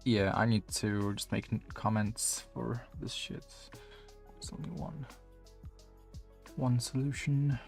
Yeah, I need to just make comments for this shit. There's only one solution.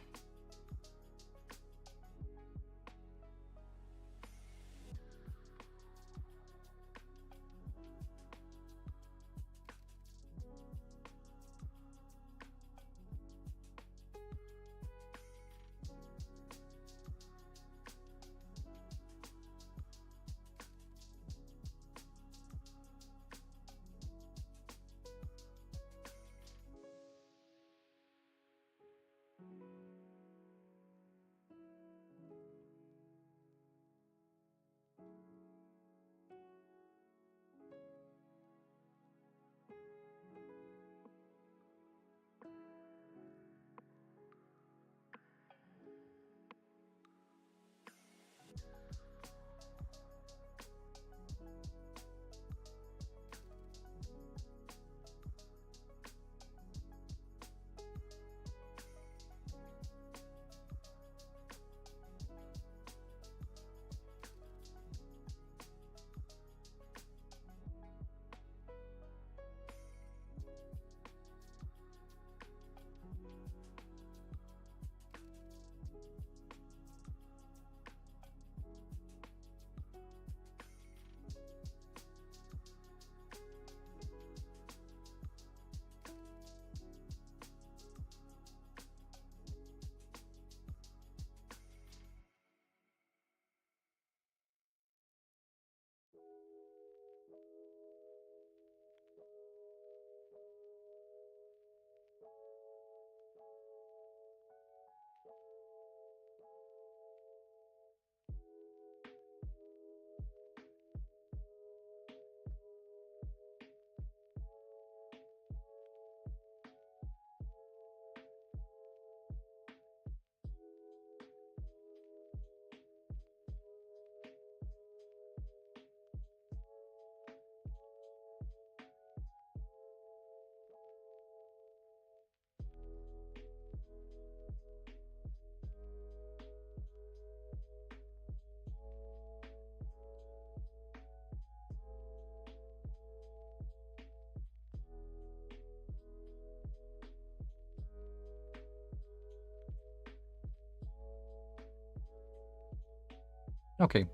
Okay,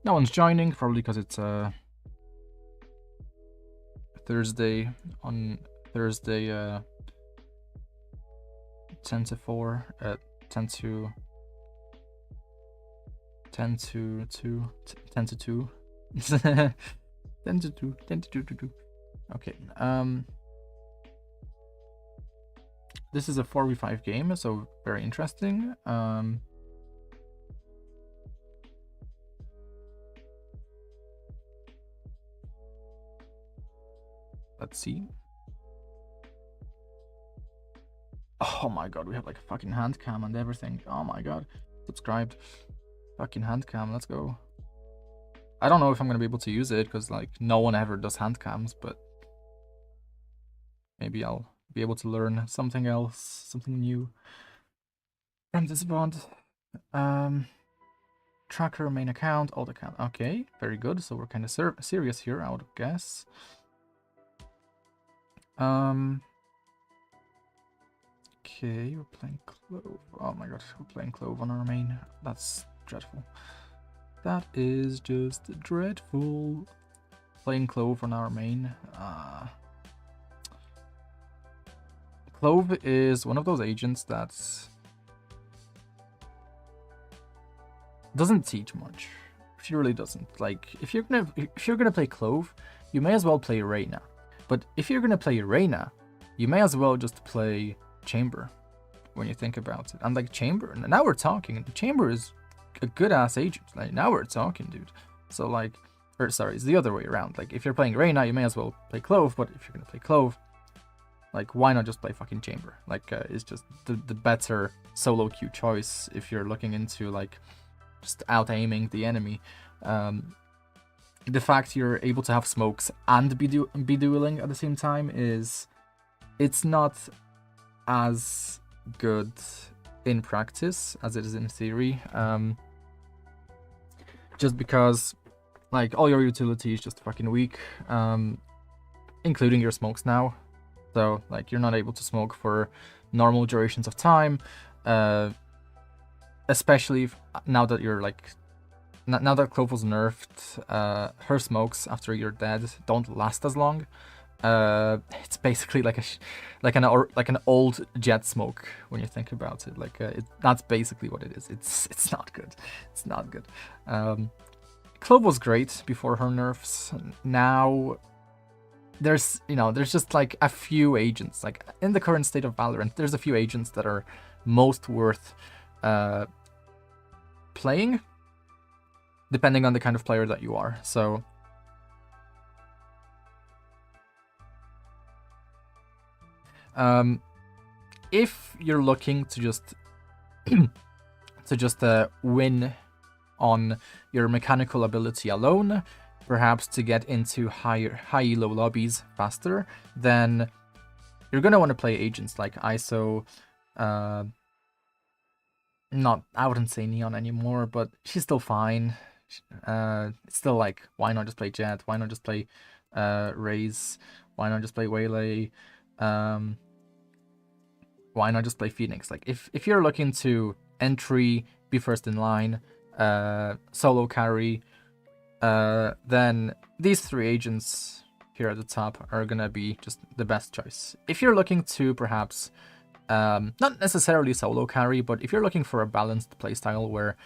no one's joining, probably because it's Thursday. On Thursday, 10 to 4, 10 to 10 to 2, 10 to 2, 10 to 2, 10 to 2. Okay, this is a 4v5 game, so very interesting. Let's see. Oh my god, we have like a fucking hand cam and everything. Oh my god. Subscribed. Fucking hand cam, let's go. I don't know if I'm gonna be able to use it because like no one ever does hand cams, but maybe I'll be able to learn something else, something new from this bond. Tracker, main account, alt account. Okay, very good. So we're kind of serious here, I would guess. Okay, we're playing Clove. Oh my god, we're playing Clove on our main. That's dreadful. That is just dreadful. Playing Clove on our main. Clove is one of those agents that doesn't teach much. She really doesn't. Like, if you're gonna play Clove, you may as well play Reyna. But if you're gonna play Reyna, you may as well just play Chamber. When you think about it, and like Chamber, now we're talking. Chamber is a good ass agent. Like, now we're talking, dude. So like, or sorry, it's the other way around. Like, if you're playing Reyna, you may as well play Clove. But if you're gonna play Clove, like, why not just play fucking Chamber? Like, it's just the better solo queue choice if you're looking into like just out aiming the enemy. The fact you're able to have smokes and be dueling at the same time it's not as good in practice as it is in theory. Just because Like, all your utility is just fucking weak, including your smokes now. So, like, you're not able to smoke for normal durations of time, especially now that you're, like, now that Clove was nerfed, her smokes after you're dead don't last as long. It's basically like an old jet smoke when you think about it. Like, that's basically what it is. It's not good. It's not good. Clove was great before her nerfs. Now there's just like a few agents. Like, in the current state of Valorant, there's a few agents that are most worth playing, depending on the kind of player that you are. So if you're looking to just win on your mechanical ability alone, perhaps to get into high elo lobbies faster, then you're gonna want to play agents like ISO. I wouldn't say Neon anymore, but she's still fine. It's still like, why not just play Jet? Why not just play Raze? Why not just play Waylay? Why not just play Phoenix? Like, if you're looking to entry, be first in line, solo carry, then these three agents here at the top are gonna be just the best choice. If you're looking to perhaps not necessarily solo carry, but if you're looking for a balanced playstyle where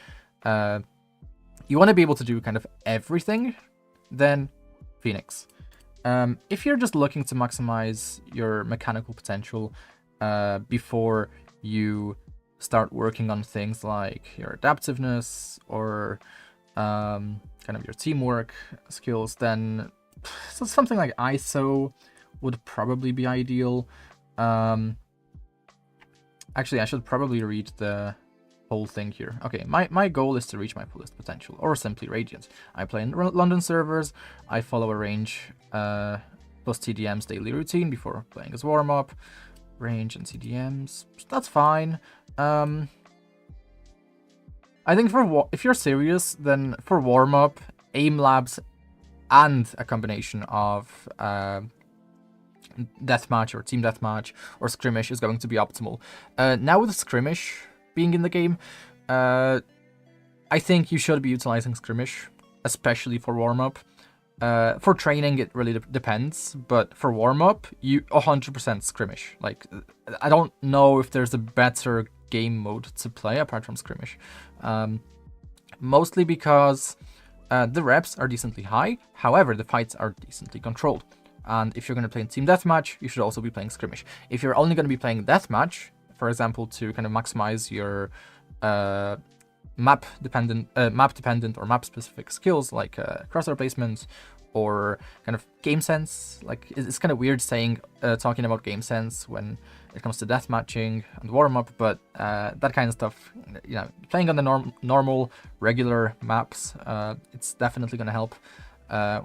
you want to be able to do kind of everything, then Phoenix. If you're just looking to maximize your mechanical potential before you start working on things like your adaptiveness or kind of your teamwork skills, then something like ISO would probably be ideal. Actually, I should probably read the whole thing here. Okay, my goal is to reach my fullest potential, or simply Radiant. I play in London servers. I follow a range plus TDM's daily routine before playing as warm-up. Range and CDMs, that's fine. I think if you're serious, then for warm-up, aim labs, and a combination of deathmatch or team deathmatch or skirmish is going to be optimal. Now with skirmish being in the game, I think you should be utilizing skirmish, especially for warm-up. For training, it really depends, but for warm-up, you 100% skirmish. Like, I don't know if there's a better game mode to play apart from skirmish. Mostly because the reps are decently high, however, the fights are decently controlled. And if you're going to play in team deathmatch, you should also be playing skirmish. If you're only going to be playing deathmatch, for example, to kind of maximize your map dependent or map specific skills like crosshair placement or kind of game sense. Like, it's kind of weird saying talking about game sense when it comes to deathmatching and warm up, but that kind of stuff, playing on the normal regular maps, it's definitely going to help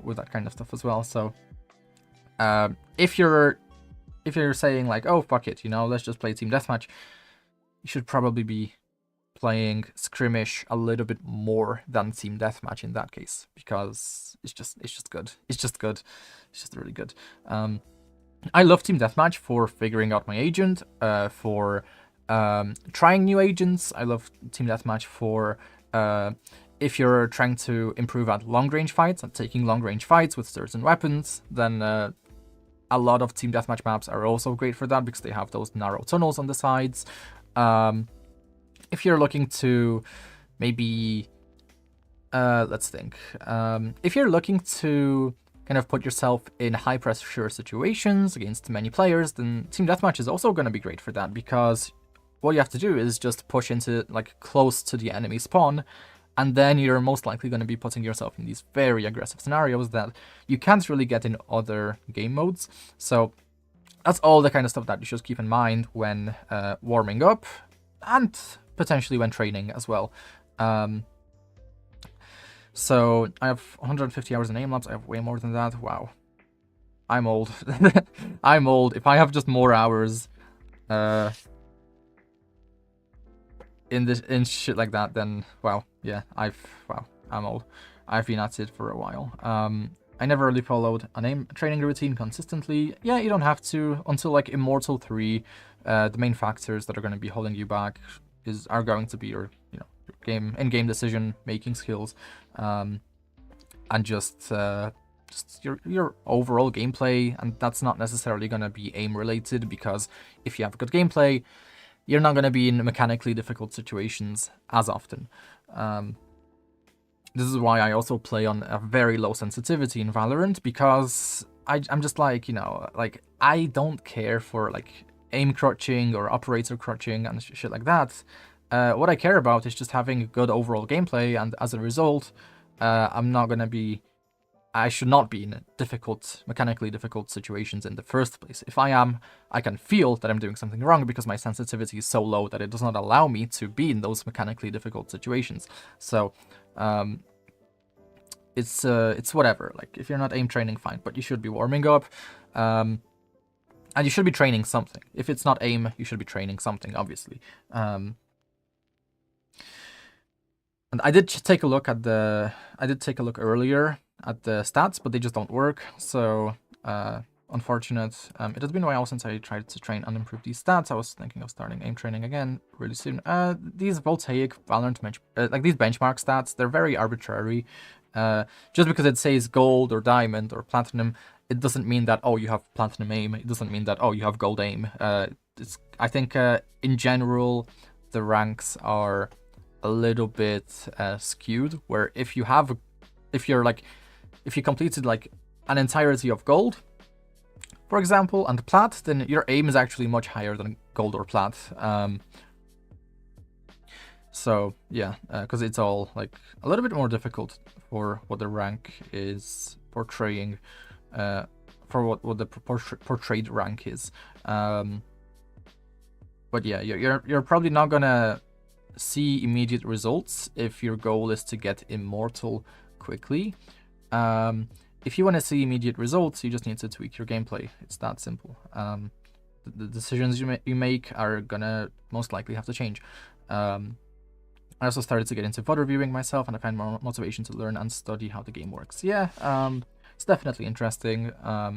with that kind of stuff as well. So if you're saying like, oh fuck it, let's just play team deathmatch, you should probably be playing skirmish a little bit more than team deathmatch in that case, because it's just good. It's just really good. I love team deathmatch for figuring out my agent, for trying new agents. I love team deathmatch for if you're trying to improve at long range fights and taking long range fights with certain weapons, then a lot of team deathmatch maps are also great for that because they have those narrow tunnels on the sides. If you're looking to maybe, let's think, if you're looking to kind of put yourself in high pressure situations against many players, then team deathmatch is also going to be great for that, because what you have to do is just push into like close to the enemy spawn, and then you're most likely going to be putting yourself in these very aggressive scenarios that you can't really get in other game modes. So that's all the kind of stuff that you should keep in mind when warming up, and potentially when training as well. So I have 150 hours in aim labs. I have way more than that. Wow, I'm old. I'm old. If I have just more hours in shit like that, then wow, yeah, I'm old. I've been at it for a while. I never really followed an aim training routine consistently. Yeah, you don't have to until like Immortal 3. The main factors that are going to be holding you back are going to be your your in-game decision making skills, and just your overall gameplay, and that's not necessarily going to be aim related, because if you have good gameplay, you're not going to be in mechanically difficult situations as often. This is why I also play on a very low sensitivity in Valorant, because I'm just like, like, I don't care for like aim crutching or operator crutching and shit like that. What I care about is just having good overall gameplay, and as a result, I should not be in mechanically difficult situations in the first place. If I am, I can feel that I'm doing something wrong because my sensitivity is so low that it does not allow me to be in those mechanically difficult situations. So, it's whatever. Like, if you're not aim training, fine, but you should be warming up, and you should be training something. If it's not aim, you should be training something, obviously. And I did take a look earlier at the stats, but they just don't work. So, unfortunate. It has been a while since I tried to train and improve these stats. I was thinking of starting aim training again really soon. These voltaic Valorant these benchmark stats, they're very arbitrary. Just because it says gold or diamond or platinum, it doesn't mean that, oh, you have platinum aim. It doesn't mean that, oh, you have gold aim. I think in general the ranks are a little bit skewed, where if you completed like an entirety of gold, for example, and plat, then your aim is actually much higher than gold or plat. So yeah, because it's all like a little bit more difficult for what the rank is portraying, for what the portrayed rank is. But yeah, you're probably not gonna see immediate results if your goal is to get Immortal quickly. If you want to see immediate results, you just need to tweak your gameplay. It's that simple. The decisions you make are gonna most likely have to change. I also started to get into VOD reviewing myself, and I find more motivation to learn and study how the game works. Yeah, it's definitely interesting,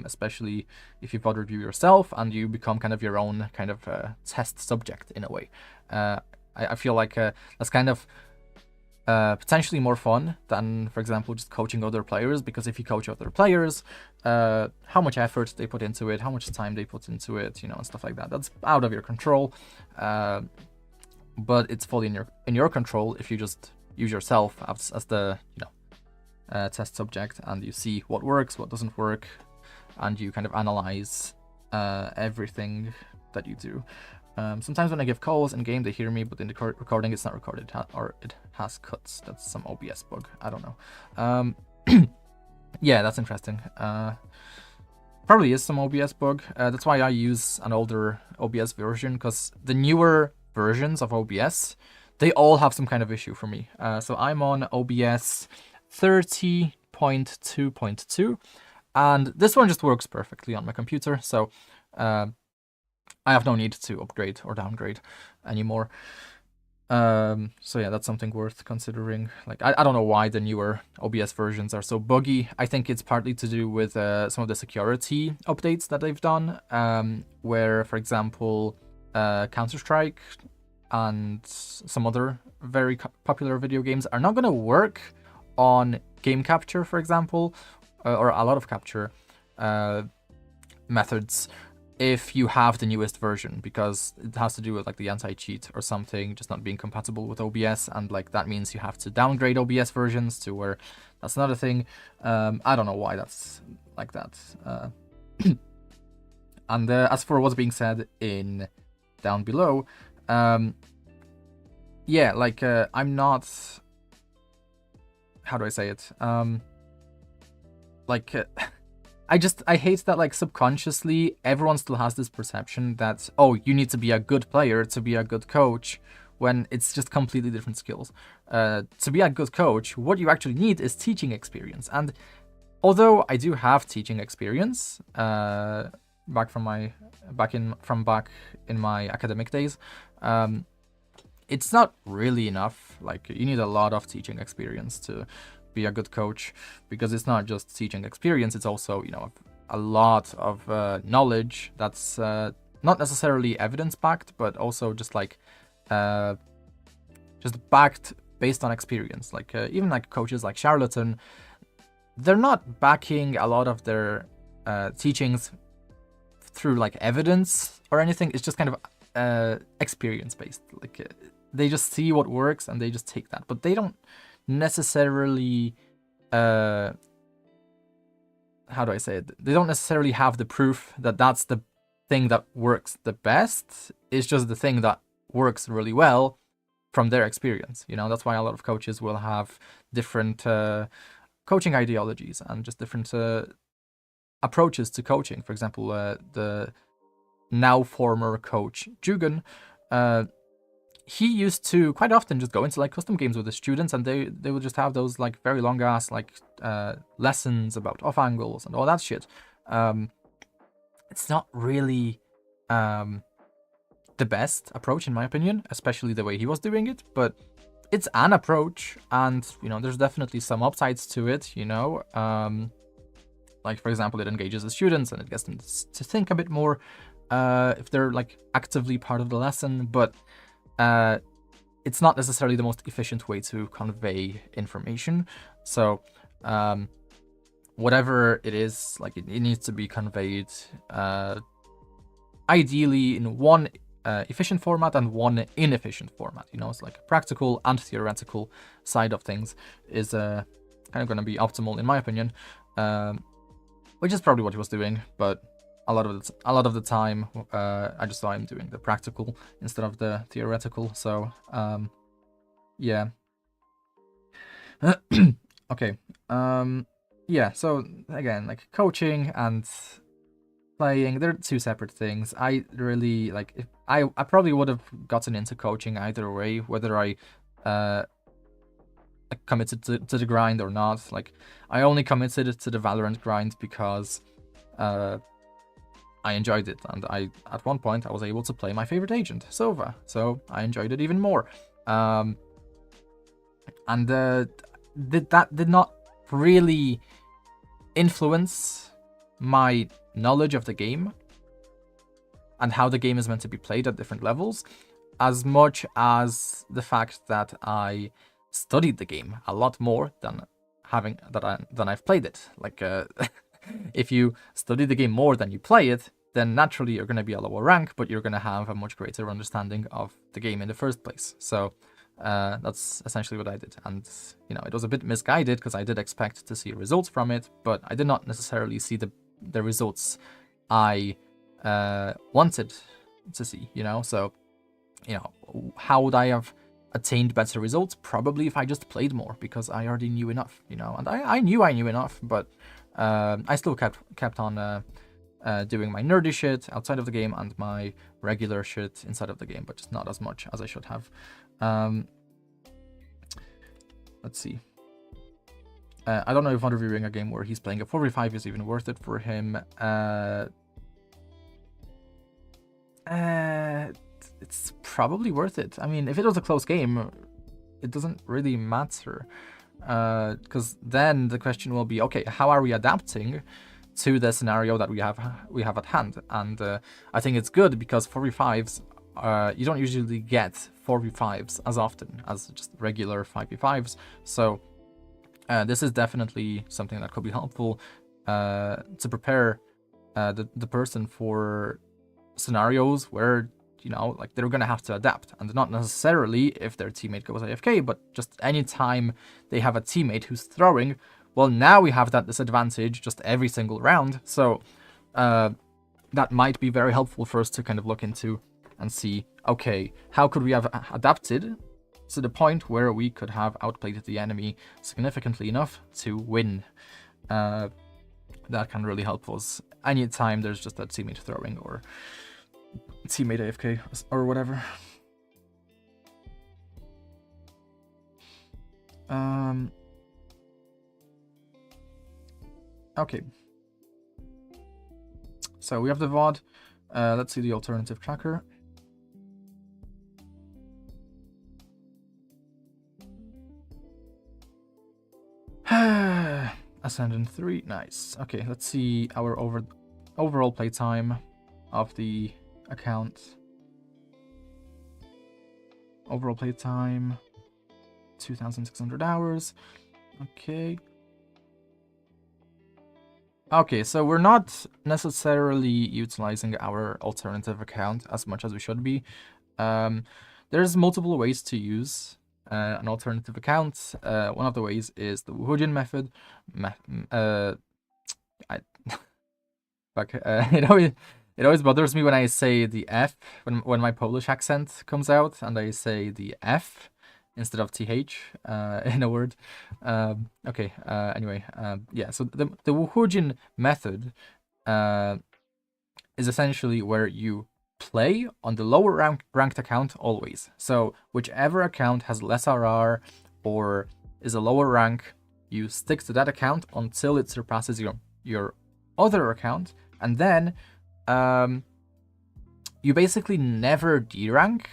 especially if you VOD review yourself and you become kind of your own kind of test subject in a way. I feel like that's kind of potentially more fun than, for example, just coaching other players, because if you coach other players, how much effort they put into it, how much time they put into it, and stuff like that, that's out of your control. But it's fully in your control if you just use yourself as the test subject, and you see what works, what doesn't work, and you kind of analyze everything that you do. Sometimes when I give calls in game, they hear me, but in the recording, it's not recorded, or it has cuts. That's some OBS bug. I don't know. Yeah, that's interesting. Probably is some OBS bug. That's why I use an older OBS version, because the newer versions of OBS, they all have some kind of issue for me. So I'm on OBS 30.2.2, and this one just works perfectly on my computer. So I have no need to upgrade or downgrade anymore. So yeah, that's something worth considering. Like, I don't know why the newer OBS versions are so buggy. I think it's partly to do with some of the security updates that they've done, where, for example, Counter-Strike and some other very popular video games are not going to work on game capture, for example, or a lot of capture methods, if you have the newest version, because it has to do with like the anti-cheat or something just not being compatible with OBS, and like that means you have to downgrade OBS versions to where that's not a thing. I don't know why that's like that. And as for what's being said in down below, yeah, like I'm not, how do I say it? I hate that, like, subconsciously everyone still has this perception that, oh, you need to be a good player to be a good coach, when it's just completely different skills. To be a good coach, what you actually need is teaching experience. And although I do have teaching experience back in my academic days, it's not really enough. Like, you need a lot of teaching experience to be a good coach, because it's not just teaching experience, it's also, you know, a lot of knowledge that's not necessarily evidence-backed, but also just like just backed based on experience. Like even like coaches like Charlatan, they're not backing a lot of their teachings through like evidence or anything. It's just kind of experience based. Like they just see what works and they just take that, but they don't necessarily how do I say it? They don't necessarily have the proof that that's the thing that works the best. It's just the thing that works really well from their experience. You know, that's why a lot of coaches will have different coaching ideologies and just different approaches to coaching. For example, the now former coach Jugen, he used to quite often just go into like custom games with the students, and they would just have those like very long ass like lessons about off angles and all that shit. It's not really the best approach in my opinion, especially the way he was doing it, but it's an approach, and you know, there's definitely some upsides to it, you know. Like for example, it engages the students and it gets them to think a bit more if they're like actively part of the lesson, but it's not necessarily the most efficient way to convey information. So whatever it is, like it needs to be conveyed ideally in one efficient format and one inefficient format. You know, it's like practical and theoretical side of things is kind of going to be optimal in my opinion, which is probably what he was doing, but a lot of the time I just saw him doing the practical instead of the theoretical. So yeah. Okay. Yeah, so again, like coaching and playing, they're two separate things. I really like, if I probably would have gotten into coaching either way, whether I committed to the grind or not. Like I only committed to the Valorant grind because I enjoyed it, and at one point I was able to play my favorite agent, Sova, so I enjoyed it even more. And that did not really influence my knowledge of the game and how the game is meant to be played at different levels, as much as the fact that I studied the game a lot more than I've played it. Like if you study the game more than you play it, then naturally you're going to be a lower rank, but you're going to have a much greater understanding of the game in the first place. So that's essentially what I did. And, you know, it was a bit misguided because I did expect to see results from it, but I did not necessarily see the results I wanted to see, you know? So, you know, how would I have attained better results? Probably if I just played more, because I already knew enough, you know? And I knew enough, but I still kept on doing my nerdy shit outside of the game and my regular shit inside of the game, but just not as much as I should have. Let's see. I don't know if reviewing a game where he's playing a 4v5 is even worth it for him. It's probably worth it. I mean, if it was a close game, it doesn't really matter. Because then the question will be, okay, how are we adapting to the scenario that we have at hand? And I think it's good because 4v5s, you don't usually get 4v5s as often as just regular 5v5s. So this is definitely something that could be helpful to prepare the person for scenarios where, you know, like they're gonna have to adapt, and not necessarily if their teammate goes AFK, but just any time they have a teammate who's throwing. Well, now we have that disadvantage just every single round, so that might be very helpful for us to kind of look into and see, okay, how could we have adapted to the point where we could have outplayed the enemy significantly enough to win. That can really help us anytime there's just that teammate throwing or teammate AFK or whatever. Okay. So we have the VOD. Let's see the alternative tracker. Ascendant 3, nice. Okay, let's see our overall playtime of the account. Overall playtime, 2,600 hours. Okay. Okay, so we're not necessarily utilizing our alternative account as much as we should be. There's multiple ways to use an alternative account. One of the ways is the Woohoodian method. It always bothers me when I say the F when my Polish accent comes out and I say the F instead of TH in a word. Okay. Anyway. Yeah. So the Woohoodian method is essentially where you play on the lower ranked account always. So whichever account has less RR or is a lower rank, you stick to that account until it surpasses your other account, and then you basically never derank,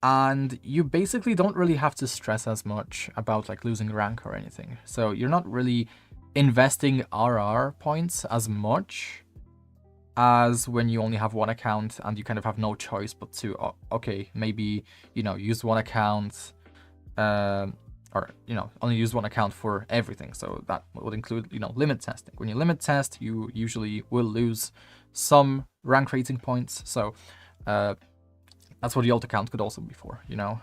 and you basically don't really have to stress as much about like losing rank or anything. So you're not really investing RR points as much as when you only have one account and you kind of have no choice but to okay, maybe, you know, use one account, or, you know, only use one account for everything. So that would include, you know, limit testing. When you limit test, you usually will lose some rank rating points. So that's what the alt account could also be for, you know.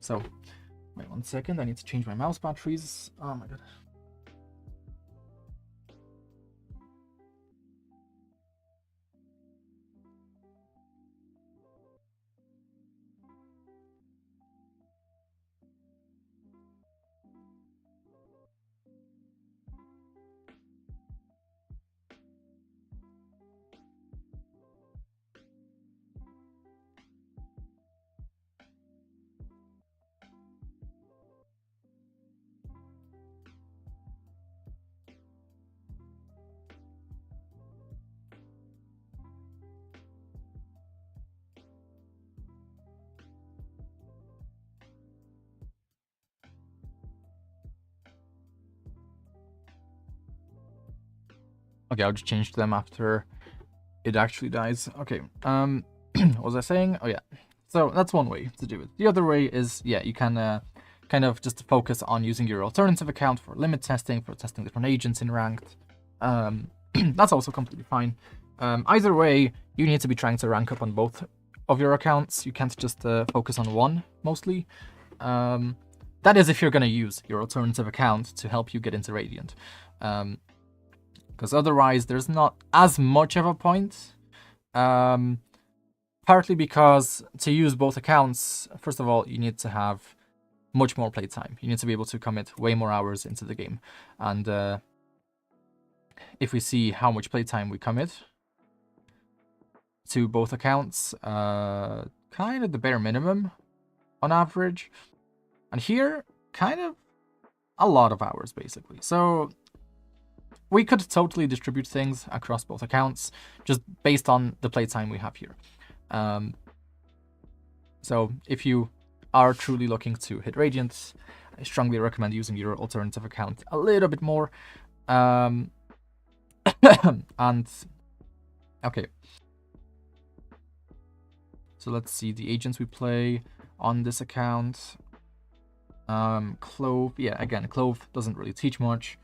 So wait 1 second, I need to change my mouse batteries. Oh my god. Okay, I'll just change them after it actually dies. Okay, what was I saying? Oh yeah, so that's one way to do it. The other way is, yeah, you can kind of just focus on using your alternative account for limit testing, for testing different agents in ranked. That's also completely fine. Either way, you need to be trying to rank up on both of your accounts. You can't just focus on one, mostly. That is if you're going to use your alternative account to help you get into Radiant. Because otherwise there's not as much of a point. Partly because to use both accounts, first of all, you need to have much more playtime. You need to be able to commit way more hours into the game. And if we see how much playtime we commit to both accounts, kind of the bare minimum on average. And here, kind of a lot of hours, basically. So we could totally distribute things across both accounts, just based on the playtime we have here. So if you are truly looking to hit Radiant, I strongly recommend using your alternative account a little bit more. And okay. So let's see the agents we play on this account. Clove, yeah, again, Clove doesn't really teach much.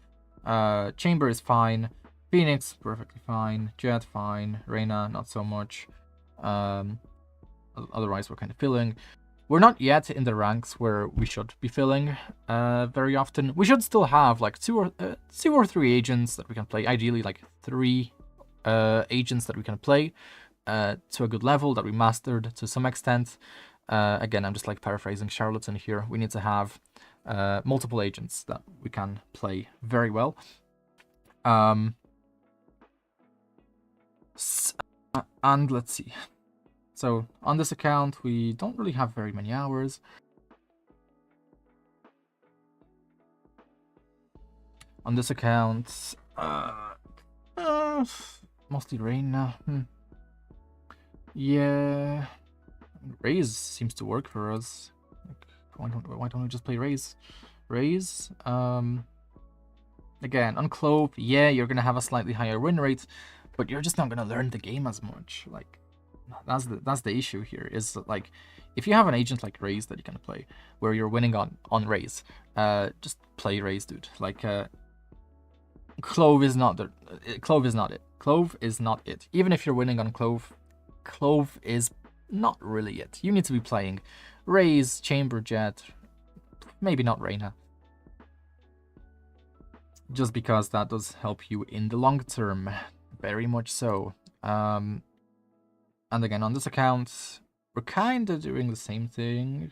Chamber is fine. Phoenix, perfectly fine. Jet, fine. Reyna, not so much. Otherwise, we're kind of filling. We're not yet in the ranks where we should be filling very often. We should still have like two or three agents that we can play. Ideally, like 3 agents that we can play to a good level that we mastered to some extent. Again, I'm just like paraphrasing Charlatan here. We need to have multiple agents that we can play very well. And let's see. So on this account, we don't really have very many hours. On this account, mostly Reyna. Yeah, Raze seems to work for us. Like, why don't we just play Raze? Raze, again, on Clove, yeah, you're gonna have a slightly higher win rate, but you're just not gonna learn the game as much. Like, that's the issue here. Is like, if you have an agent like Raze that you can play, where you're winning on Raze, just play Raze, dude. Like, Clove is not it. Clove is not it. Even if you're winning on Clove, Clove is not really it. You need to be playing Raze, Chamber, Jet, maybe not Reyna. Just because that does help you in the long term, very much so. And again, on this account, we're kind of doing the same thing.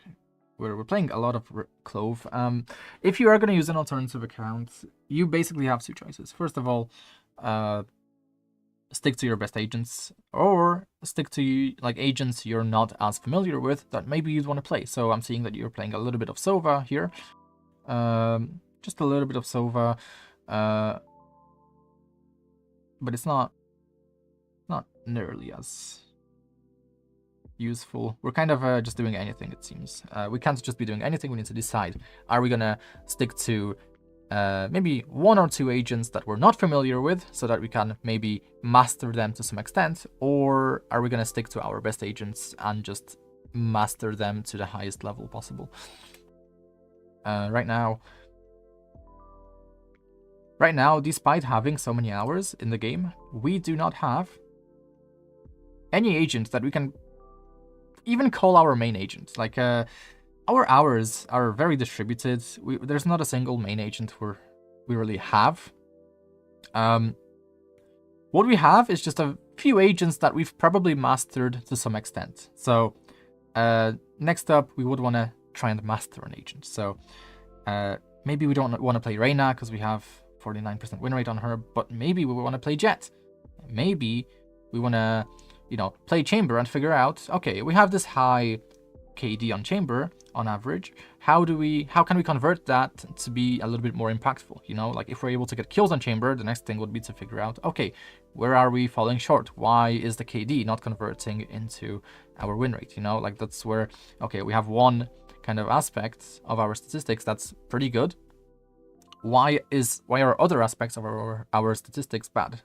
We're playing a lot of Clove. If you are going to use an alternative account, you basically have two choices. First of all, stick to your best agents, or stick to like agents you're not as familiar with that maybe you'd want to play. So I'm seeing that you're playing a little bit of Sova here. Just a little bit of Sova. But it's not nearly as useful. We're kind of just doing anything, it seems. We can't just be doing anything. We need to decide, are we gonna stick to maybe one or two agents that we're not familiar with so that we can maybe master them to some extent, or are we gonna stick to our best agents and just master them to the highest level possible? Right now, despite having so many hours in the game, we do not have any agent that we can even call our main agent. Like, our hours are very distributed. There's not a single main agent we really have. What we have is just a few agents that we've probably mastered to some extent. So, next up, we would want to try and master an agent. So, maybe we don't want to play Reyna because we have 49% win rate on her, but maybe we want to play Jet. Maybe we want to, play Chamber and figure out, okay, we have this high KD on Chamber on average. How can we convert that to be a little bit more impactful? Like if we're able to get kills on Chamber, the next thing would be to figure out, okay, where are we falling short? Why is the KD not converting into our win rate? Like that's where, okay, we have one kind of aspect of our statistics that's pretty good. Why are other aspects of our statistics bad?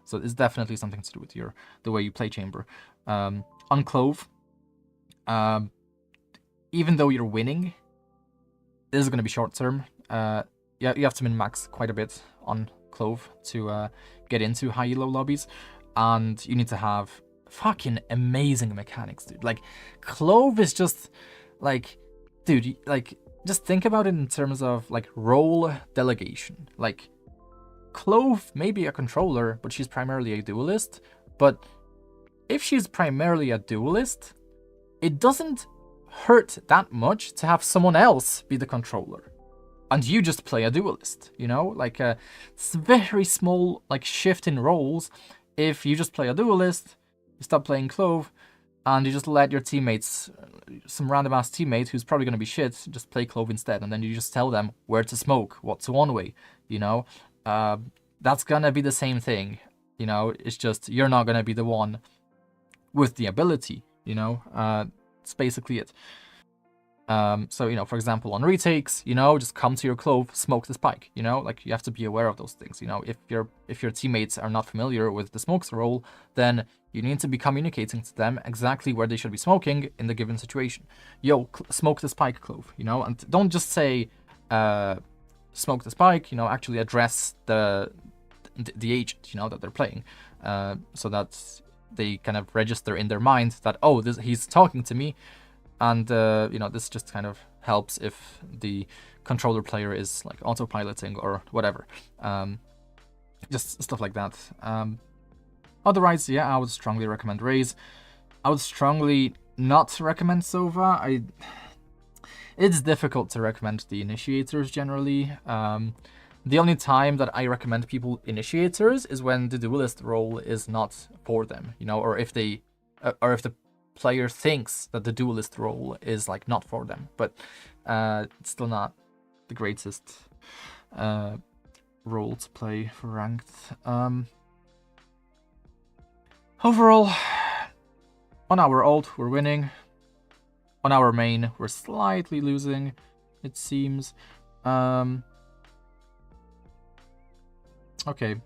So it's definitely something to do with the way you play Chamber. On Clove, even though you're winning, this is going to be short term. You have to min-max quite a bit on Clove to get into high elo lobbies, and you need to have fucking amazing mechanics, dude. Like, Clove is just like, dude, like, just think about it in terms of like role delegation. Like, Clove may be a controller, but she's primarily a duelist. But if she's primarily a duelist, it doesn't hurt that much to have someone else be the controller, and you just play a duelist. Like it's a very small like shift in roles. If you just play a duelist, you stop playing Clove, and you just let your teammates, some random ass teammate who's probably gonna be shit, just play Clove instead, and then you just tell them where to smoke, what to one-way. That's gonna be the same thing. It's just you're not gonna be the one with the ability. It's basically it. So, for example, on retakes, just come to your Clove, smoke the spike, like you have to be aware of those things. If your teammates are not familiar with the smokes role, then you need to be communicating to them exactly where they should be smoking in the given situation. Yo, smoke the spike, Clove, and don't just say, smoke the spike, actually address the agent, that they're playing, so that they kind of register in their mind that, oh, he's talking to me. And, this just kind of helps if the controller player is like autopiloting or whatever. Just stuff like that. Otherwise, yeah, I would strongly recommend Raze. I would strongly not recommend Sova. It's difficult to recommend the Initiators generally. The only time that I recommend people Initiators is when the Duelist role is not for them, or if the player thinks that the Duelist role is like not for them, but it's still not the greatest role to play for ranked. Overall, on our ult we're winning. On our main we're slightly losing, it seems. Okay.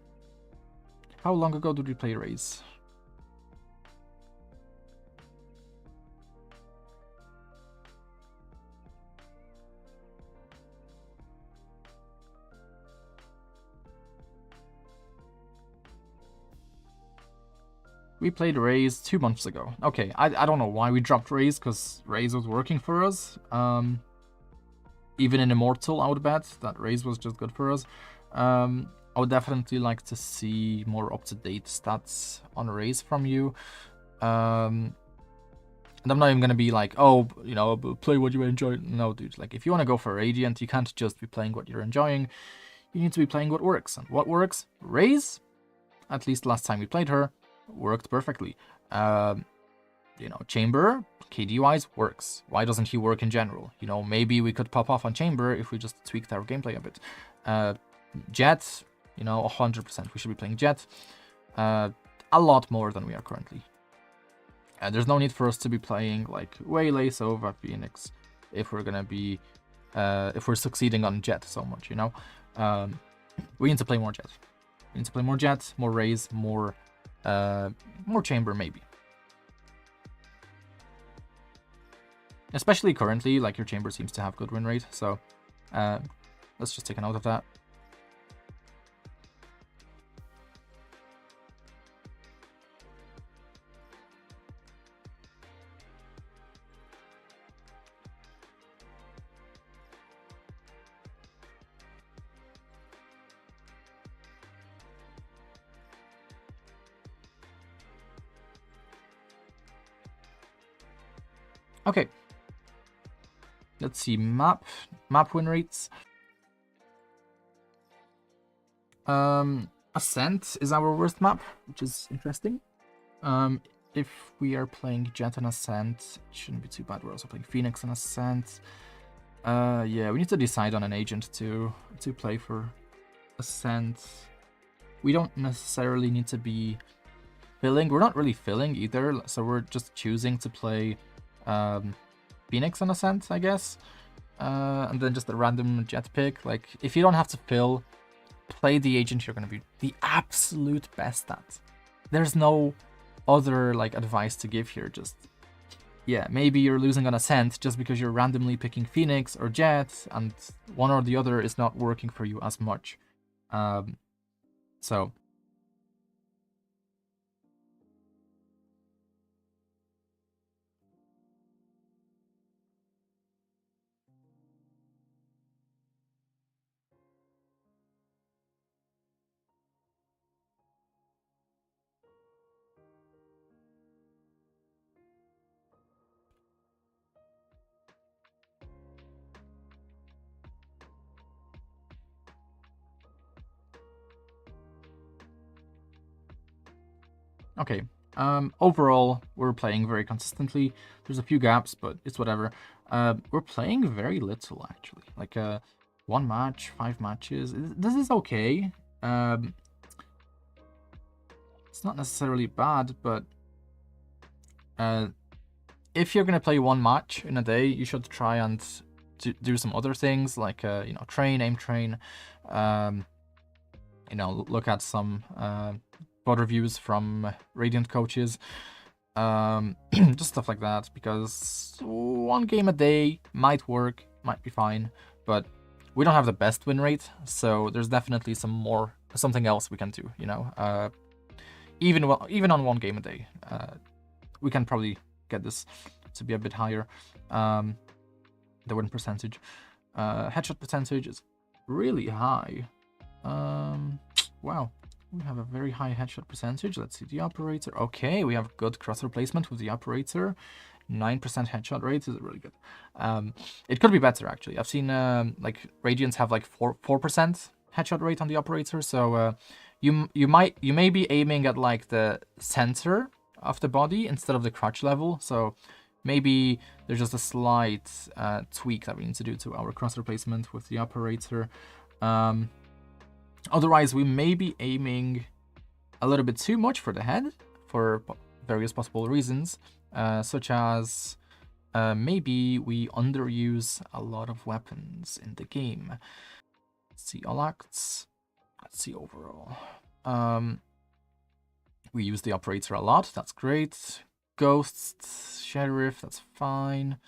How long ago did we play Raze? We played Raze 2 months ago. Okay, I don't know why we dropped Raze, because Raze was working for us. Even in Immortal, I would bet that Raze was just good for us. I would definitely like to see more up-to-date stats on Raze from you. And I'm not even gonna be like, oh, you know, play what you enjoy. No, dude. Like, if you want to go for Radiant, you can't just be playing what you're enjoying. You need to be playing what works. And what works? Raze, at least last time we played her, worked perfectly. You know, Chamber, KD-wise, works. Why doesn't he work in general? You know, maybe we could pop off on Chamber if we just tweaked our gameplay a bit. Jet, you know, 100%. We should be playing Jet a lot more than we are currently. There's no need for us to be playing like Waylay, Sova, Phoenix if we're gonna be if we're succeeding on Jet so much, you know. We need to play more Jet. We need to play more Jet, more Raze, more Chamber maybe. Especially currently, like, your Chamber seems to have good win rate, so let's just take a note of that. Okay. Let's see, map win rates. Ascent is our worst map, which is interesting. If we are playing Jet and Ascent, it shouldn't be too bad. We're also playing Phoenix and Ascent. Yeah, we need to decide on an agent to play for Ascent. We don't necessarily need to be filling. We're not really filling either, so we're just choosing to play Phoenix and Ascent, I guess. And then just a random Jet pick. Like, if you don't have to fill, play the agent you're going to be the absolute best at. There's no other, like, advice to give here. Just, yeah, maybe you're losing on Ascent just because you're randomly picking Phoenix or Jet, and one or the other is not working for you as much. So... Okay, overall, we're playing very consistently. There's a few gaps, but it's whatever. We're playing very little, actually. Like, 1 match, 5 matches. This is okay. It's not necessarily bad, but if you're gonna play 1 match in a day, you should try and do some other things, like, you know, aim train. You know, look at some VOD reviews from Radiant coaches, just stuff like that, because 1 game a day might work, might be fine, but we don't have the best win rate, so there's definitely something else we can do, you know. Even on 1 game a day, we can probably get this to be a bit higher. The win percentage, headshot percentage is really high. Wow. We have a very high headshot percentage. Let's see the operator. Okay, we have good cross replacement with the operator. 9% headshot rate is really good. It could be better, actually. I've seen like Radiants have like 4% headshot rate on the operator, so you may be aiming at like the center of the body instead of the crotch level. So maybe there's just a slight tweak that we need to do to our cross replacement with the operator. Otherwise, we may be aiming a little bit too much for the head for various possible reasons, such as maybe we underuse a lot of weapons in the game. Let's see, all acts. let's see overall. We use the operator a lot. That's great. Ghosts, sheriff. That's fine.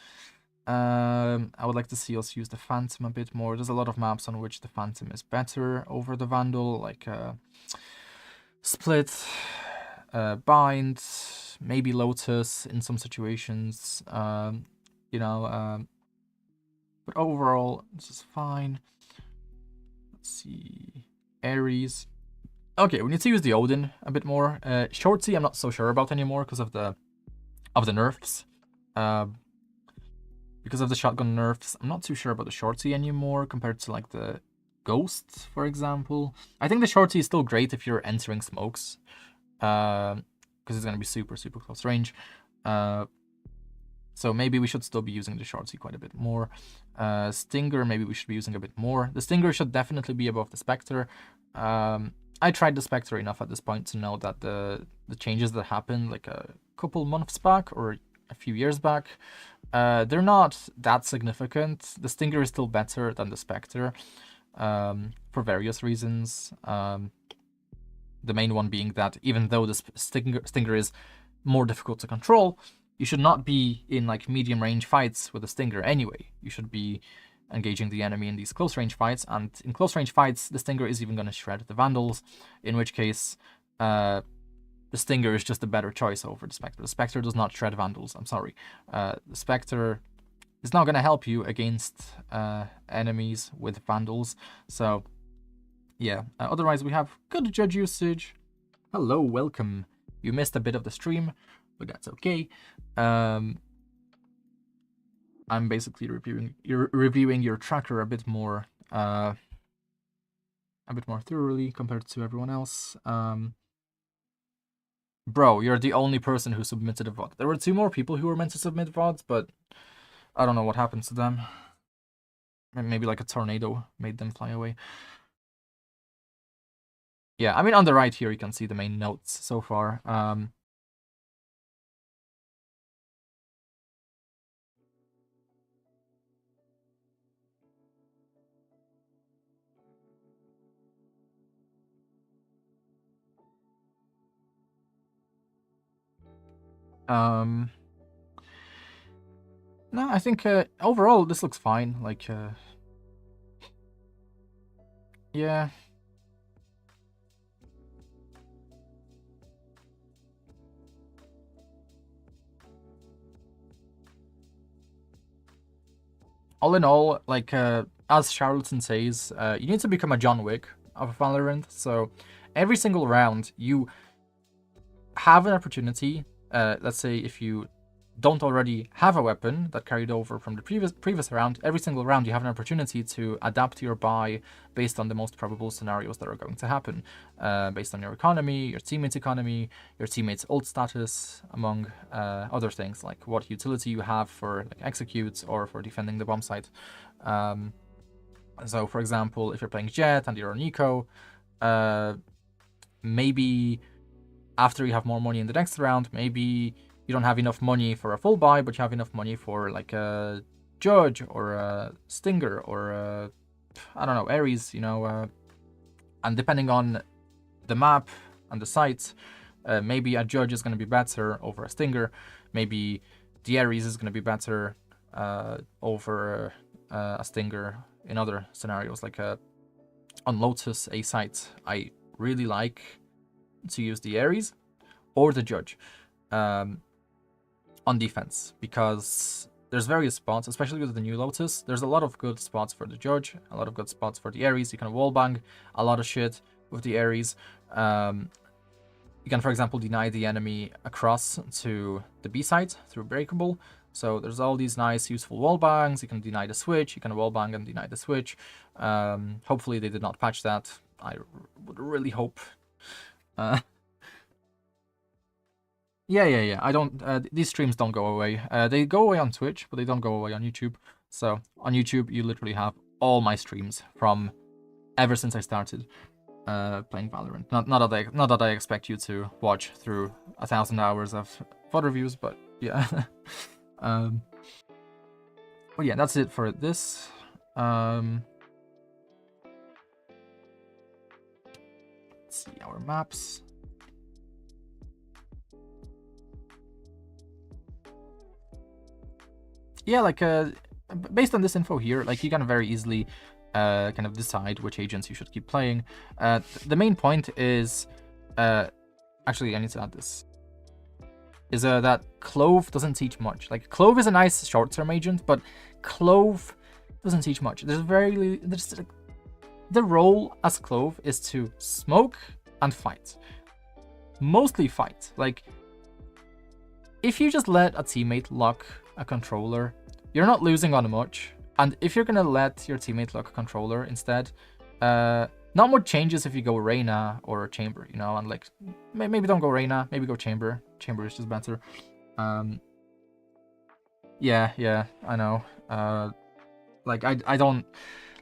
I would like to see us use the Phantom a bit more. There's a lot of maps on which the Phantom is better over the Vandal, like Split, Bind, maybe Lotus in some situations. You know, but overall, this is fine. Let's see. Ares. Okay, we need to use the Odin a bit more. Shorty, I'm not so sure about anymore because of the nerfs. Because of the shotgun nerfs, I'm not too sure about the Shorty anymore compared to like the Ghost, for example. I think the Shorty is still great if you're entering smokes, because it's gonna be super close range. So maybe we should still be using the Shorty quite a bit more. Stinger, maybe we should be using a bit more. The Stinger should definitely be above the Spectre. I tried the Spectre enough at this point to know that the changes that happened like a couple months back or a few years back, they're not that significant. The Stinger is still better than the Spectre for various reasons. The main one being that even though the Stinger is more difficult to control, you should not be in like medium range fights with the Stinger anyway. You should be engaging the enemy in these close range fights, and in close range fights, the Stinger is even going to shred the Vandals, in which case the Stinger is just a better choice over the Spectre. The Spectre does not shred Vandals, I'm sorry. The Spectre is not going to help you against enemies with Vandals, so yeah. Otherwise, we have good judge usage. Hello, welcome. You missed a bit of the stream, but that's okay. I'm basically reviewing your tracker a bit more thoroughly compared to everyone else. Bro, you're the only person who submitted a VOD. There were 2 more people who were meant to submit VODs, but I don't know what happened to them. Maybe like a tornado made them fly away. Yeah, I mean, on the right here, you can see the main notes so far. No, I think overall this looks fine. Like, yeah. All in all, like, as Charlton says, you need to become a John Wick of Valorant. So every single round you have an opportunity. Let's say if you don't already have a weapon that carried over from the previous round, every single round you have an opportunity to adapt your buy based on the most probable scenarios that are going to happen, based on your economy, your teammates' ult status, among other things, like what utility you have for like executes or for defending the bomb site. So for example, if you're playing Jet and you're on Eco, maybe after you have more money in the next round, maybe you don't have enough money for a full buy, but you have enough money for like a Judge or a Stinger or a, I don't know, Ares, you know, and depending on the map and the site, maybe a Judge is going to be better over a Stinger, maybe the Ares is going to be better over a Stinger in other scenarios, like on Lotus, a site I really like to use the Ares or the Judge on defense, because there's various spots, especially with the new Lotus. There's a lot of good spots for the Judge, a lot of good spots for the Ares. You can wallbang a lot of shit with the Ares. You can, for example, deny the enemy across to the B site through Breakable. So there's all these nice, useful wallbangs. You can deny the switch. You can wallbang and deny the switch. Hopefully they did not patch that. I would really hope. Yeah. I don't. These streams don't go away. They go away on Twitch, but they don't go away on YouTube. So on YouTube, you literally have all my streams from ever since I started playing Valorant. Not that I expect you to watch through 1,000 hours of VOD reviews, but yeah. But yeah, that's it for this. our maps. Yeah, like based on this info here, like you can very easily kind of decide which agents you should keep playing. The main point is, actually I need to add this, is that Clove doesn't teach much. Like Clove is a nice short-term agent, but Clove doesn't teach much. The role as Clove is to smoke and fight. Mostly fight. Like, if you just let a teammate lock a controller, you're not losing on much. And if you're gonna let your teammate lock a controller instead, not much changes if you go Reyna or Chamber, you know, and like, maybe don't go Reyna, maybe go Chamber. Chamber is just better. Yeah, I know. Like, I don't...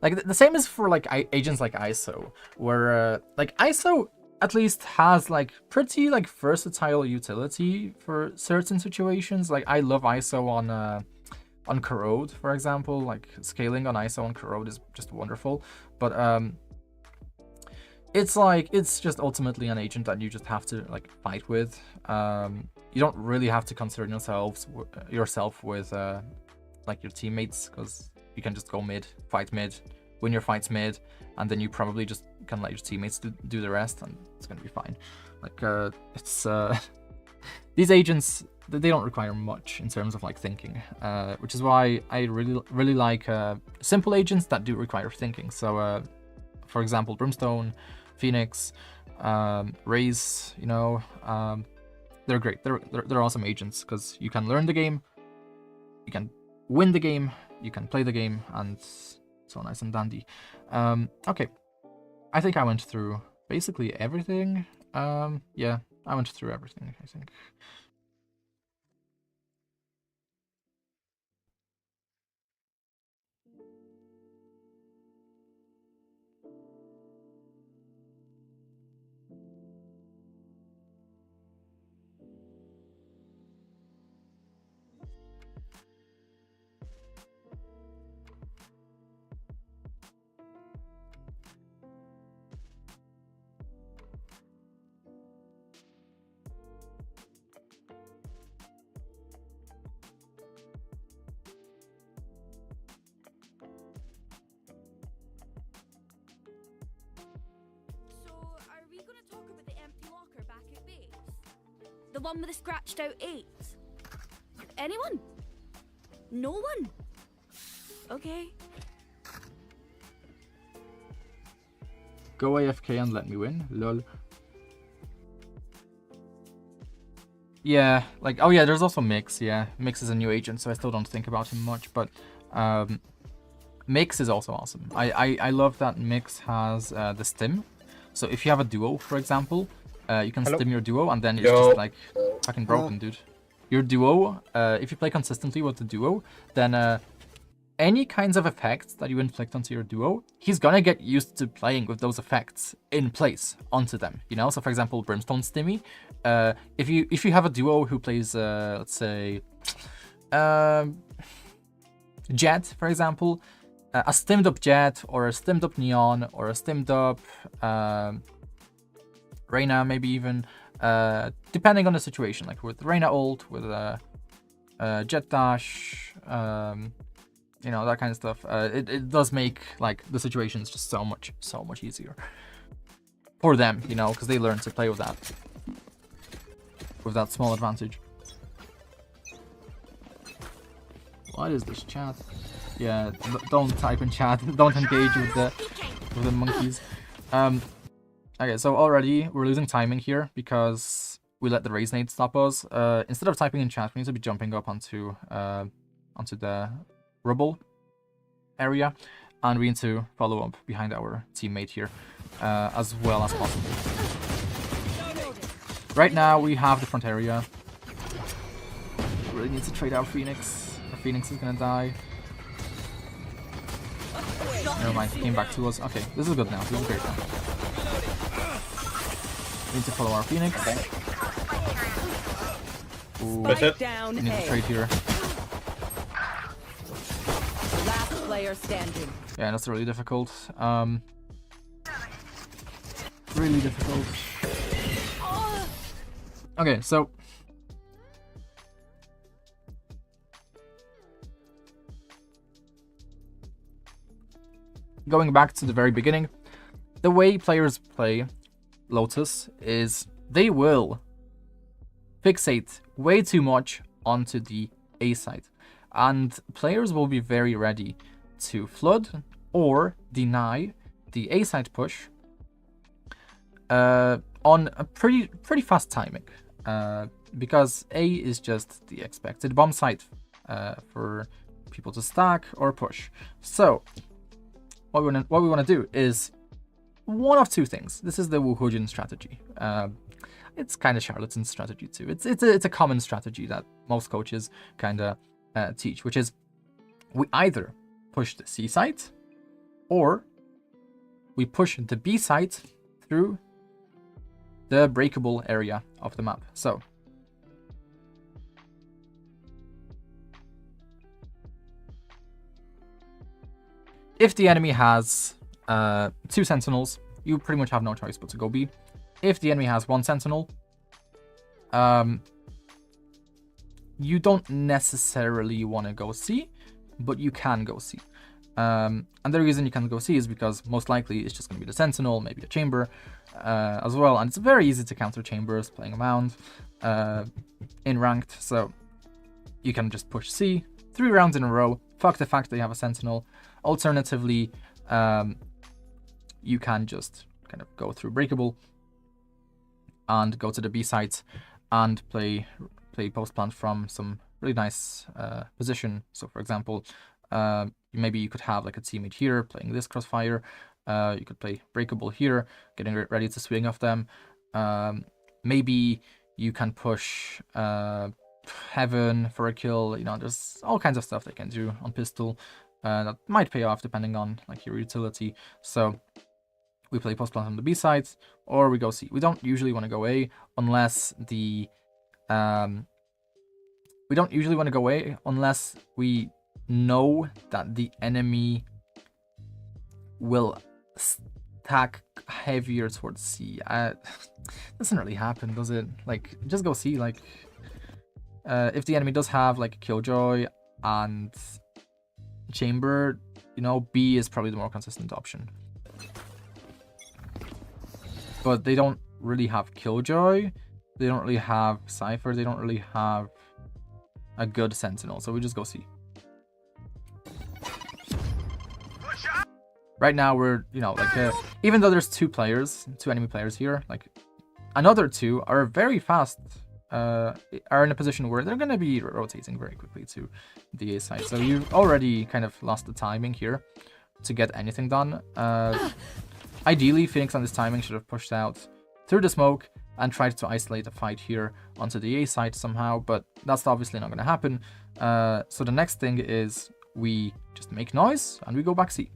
Like, the same is for, like, agents like ISO, where, like, ISO at least has, like, pretty, like, versatile utility for certain situations. Like, I love ISO on Corrode, for example. Like, scaling on ISO on Corrode is just wonderful. But, it's, like, it's just ultimately an agent that you just have to, like, fight with. You don't really have to concern yourself with, like, your teammates, because you can just go mid, fight mid, win your fights mid, and then you probably just can let your teammates do the rest, and it's gonna be fine. Like, it's these agents, they don't require much in terms of like thinking, which is why I really like simple agents that do require thinking. So, for example, Brimstone, Phoenix, Raze, you know, they're great. They're awesome agents because you can learn the game, you can win the game, you can play the game, and so nice and dandy. Okay, I think I went through basically everything. Yeah, I went through everything, I think. The one with the scratched out 8? Anyone? No one? Okay. Go AFK and let me win, lol. Yeah, like, oh yeah, there's also Mix, yeah. Mix is a new agent, so I still don't think about him much, but Mix is also awesome. I love that Mix has the stim. So if you have a duo, for example, you can stim your duo, and then it's just like fucking broken, dude. Your duo, if you play consistently with the duo, then any kinds of effects that you inflict onto your duo, he's gonna get used to playing with those effects in place onto them, you know? So for example, Brimstone Stimmy, if you have a duo who plays, let's say, Jet, for example, a stimmed up Jet, or a stimmed up Neon, or a stimmed up Reyna, maybe even, depending on the situation, like with Reyna ult, with Jet Dash, you know, that kind of stuff. It does make like the situations just so much easier for them, you know, because they learn to play with that small advantage. What is this chat? Yeah, don't type in chat. Don't engage with the monkeys. Okay, so already we're losing timing here because we let the Raze nade stop us. Instead of typing in chat, we need to be jumping up onto the rubble area, and we need to follow up behind our teammate here as well as possible. Right now we have the front area. We really need to trade out Phoenix. Our Phoenix is gonna die. Never mind, he came back to us. Okay, this is good now. This is great now. We need to follow our Phoenix. Ooh, we need to trade here. Last player standing. Yeah, that's really difficult. Really difficult. Okay, so going back to the very beginning, the way players play Lotus is they will fixate way too much onto the A site, and players will be very ready to flood or deny the A site push on a pretty fast timing, because A is just the expected bomb site for people to stack or push. So what we want to do is one of two things. This is the Wuhujin strategy. It's kind of charlatan strategy too. It's a common strategy that most coaches kind of teach, which is we either push the C site or we push the B site through the breakable area of the map. So if the enemy has 2 sentinels, you pretty much have no choice but to go B. If the enemy has 1 sentinel, you don't necessarily want to go C, but you can go C. And the reason you can go C is because most likely it's just going to be the sentinel, maybe a chamber as well. And it's very easy to counter chambers playing around in ranked. So you can just push C 3 rounds in a row, fuck the fact that you have a sentinel. Alternatively, you can just kind of go through breakable and go to the B site and play post plant from some really nice position. So for example, maybe you could have like a teammate here playing this crossfire. You could play breakable here, getting ready to swing off them. Maybe you can push heaven for a kill. You know, there's all kinds of stuff they can do on pistol that might pay off depending on like your utility. So we play post plant on the B side, or we go C. We don't usually want to go A unless the we don't usually want to go A unless we know that the enemy will stack heavier towards C. Doesn't really happen, does it? Like, just go C. Like, if the enemy does have like Killjoy and Chamber, you know, B is probably the more consistent option. But they don't really have Killjoy. They don't really have Cypher. They don't really have a good Sentinel. So we just go C. Right now we're, you know, like, even though there's 2 enemy players here, like, another 2 are very fast, are in a position where they're going to be rotating very quickly to the A side. So you've already kind of lost the timing here to get anything done. Ideally, Phoenix on this timing should have pushed out through the smoke and tried to isolate a fight here onto the A side somehow, but that's obviously not going to happen. So the next thing is we just make noise and we go back C.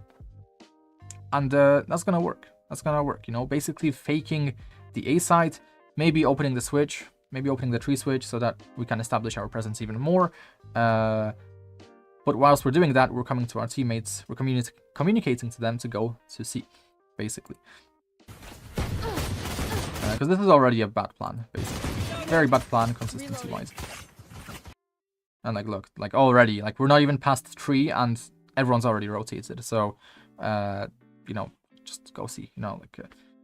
And that's going to work. That's going to work, you know, basically faking the A side, maybe opening the switch, maybe opening the tree switch so that we can establish our presence even more. But whilst we're doing that, we're coming to our teammates, we're communicating to them to go to C, basically. Because this is already a bad plan, basically. Very bad plan, consistency-wise. And like, look, like already, like we're not even past 3 and everyone's already rotated. So, you know, just go C. You know, like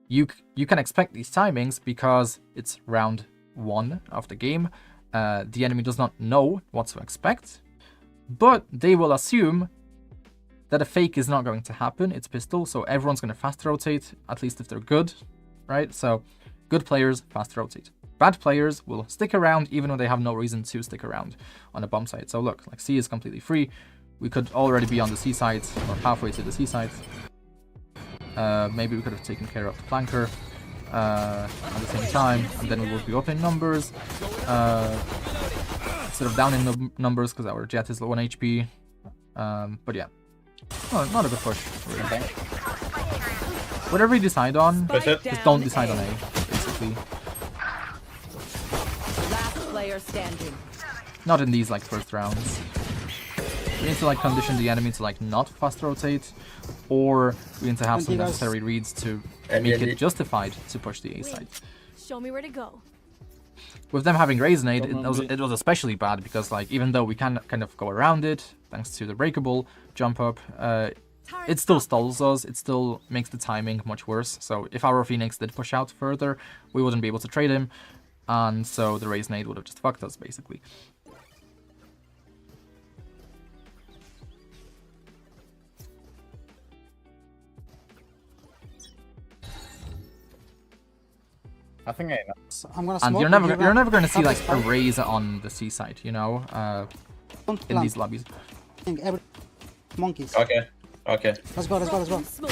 you can expect these timings because it's round 1 of the game. The enemy does not know what to expect, but they will assume that a fake is not going to happen. It's pistol, so everyone's going to fast rotate, at least if they're good, right? So good players fast rotate. Bad players will stick around even when they have no reason to stick around on a bomb site. So look, like C is completely free. We could already be on the C side or halfway to the C side. Maybe we could have taken care of the flanker at the same time, and then we would be up in numbers instead of down in numbers because our jet is low on HP. But yeah, not a good push, really. Whatever you decide on, just don't decide on A, basically. Last player standing. Not in these like first rounds. We need to like condition the enemy to like not fast rotate, or we need to have some necessary reads to make it justified to push the A side. Show me where to go. with them having Resonate, it was especially bad because like even though we can kind of go around it thanks to the breakable jump up, it still stalls us. It still makes the timing much worse. So if our Phoenix did push out further, we wouldn't be able to trade him, and so the Resonate would have just fucked us basically. I think I know. So I'm gonna And smoke. you're never gonna see Have like a a spike. raise on the seaside, you know, Don't in plant. these lobbies. Every monkeys. Okay. Okay. Let's go. Let's go. Let's go. Smoke.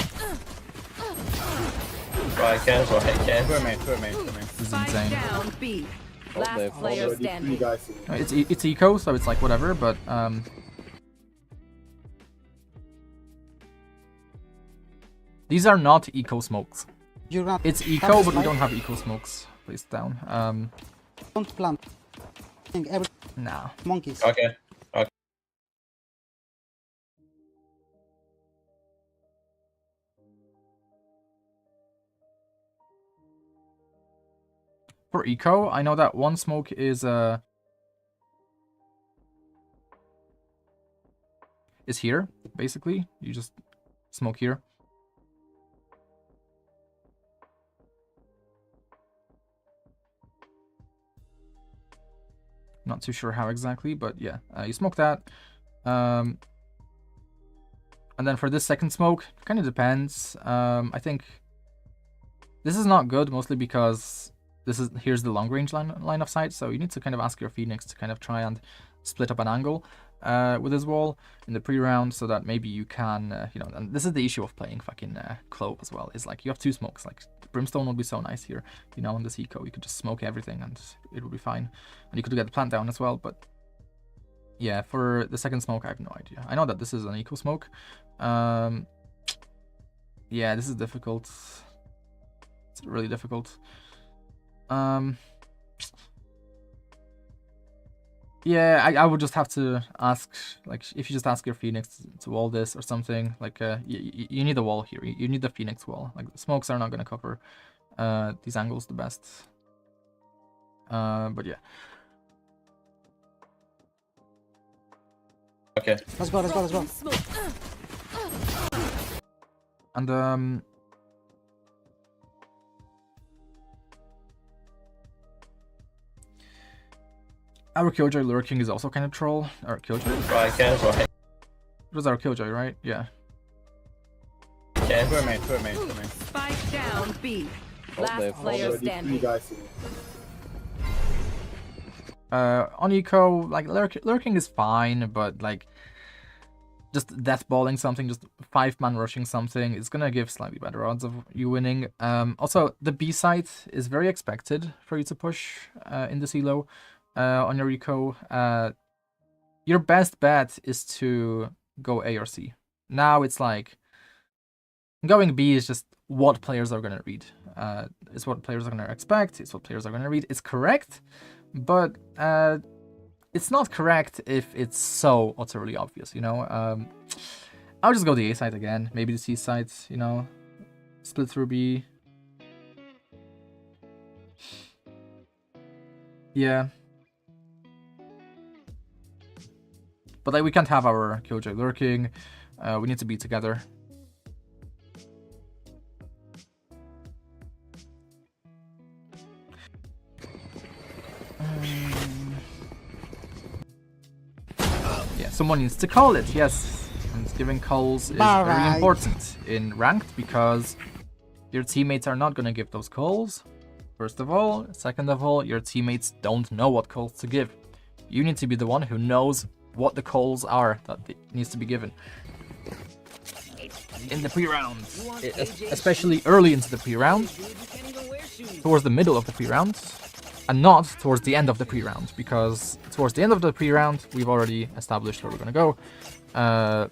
I can, so I can. Two remain, two remain, two remain. This is Spike insane. down B. Oh, Last they've player already standing. It's eco, so it's like whatever, but these are not eco smokes. You're gonna It's have a eco, but we spike. don't have eco smokes placed down. Don't plant. Every Nah. monkeys. Okay. Okay. For eco, I know that one smoke is here, basically. You just smoke here. Not too sure how exactly, but yeah, you smoke that. And then for this second smoke, kind of depends. I think this is not good, mostly because here's the long range line of sight, so you need to kind of ask your Phoenix to kind of try and split up an angle with his wall in the pre-round, so that maybe you can, you know, and this is the issue of playing fucking Clove as well, is like you have two smokes. Like Brimstone would be so nice here, you know, on this eco, you could just smoke everything and it would be fine, and you could get the plant down as well. But yeah, for the second smoke, I have no idea. I know that this is an eco smoke. Yeah, this is difficult. It's really difficult. Yeah, I would just have to ask, like, if you just ask your Phoenix to wall this or something, like, you need a wall here. You need the Phoenix wall. Like, the smokes are not going to cover these angles the best. But yeah. Okay. Let's go. Let's go. Let's go. Smoke. And, our Killjoy lurking is also kind of troll. Our Killjoy? I can, so I It was our Killjoy, right? Yeah. can. Two remain, two remain, two remain. Spike down B. Oh, Last they've player already standing. On eco, like lurking is fine, but like just deathballing something, just 5-man rushing something, it's gonna give slightly better odds of you winning. Also, the B site is very expected for you to push in the elo on your eco. Your best bet is to go A or C. Now it's like going B is just what players are gonna read. It's what players are gonna expect. It's what players are gonna read. It's correct, but it's not correct if it's so utterly obvious, you know. I'll just go the A side again. Maybe the C side, you know, split through B. Yeah. But like, we can't have our Killjoy lurking. We need to be together. Yeah, someone needs to call it, yes. And giving calls is very Alright. important in ranked because your teammates are not going to give those calls. First of all. Second of all, your teammates don't know what calls to give. You need to be the one who knows what the calls are that needs to be given. In the pre-round, especially early into the pre-round, towards the middle of the pre-round, and not towards the end of the pre-round, because towards the end of the pre-round, we've already established where we're gonna go, and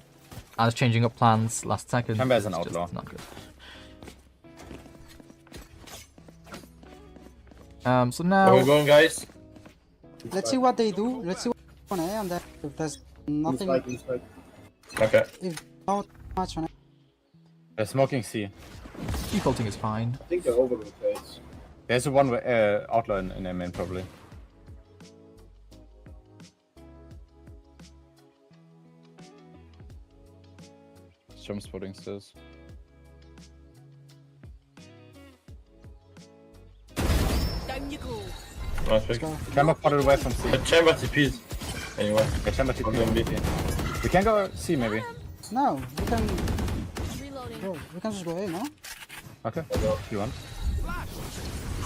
changing up plans last second. Remember as an is just outlaw. not good. So Where are we now, going, guys? Let's see what they do. Let's see what on A, and then if there's nothing, Okay. if not much on A. They're smoking C. defaulting is fine. I think they're over the place. There's a one outlaw in their main probably. Jump spotting stairs. Down you go. Nice pick. Go. Chamber potted away from C. The chamber TPs. Anyway. Yeah, chamber TP on B. We can go C maybe. No, we can Reloading. go. We can just go A, no? Okay. If you want.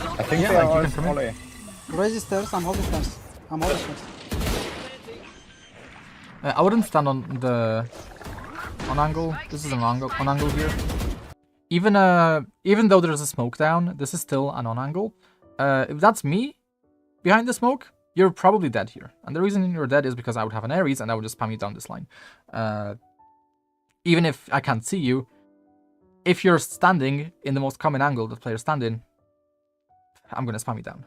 I think Yeah, they like, are you can all come A. Raise the stairs, I'm holding stairs. I'm holding stairs. I wouldn't stand on the on angle. This is an on angle here. Even though there's a smoke down, this is still an on angle. If that's me behind the smoke, you're probably dead here. And the reason you're dead is because I would have an Ares and I would just spam you down this line. Even if I can't see you, if you're standing in the most common angle that players stand in, I'm gonna spam you down.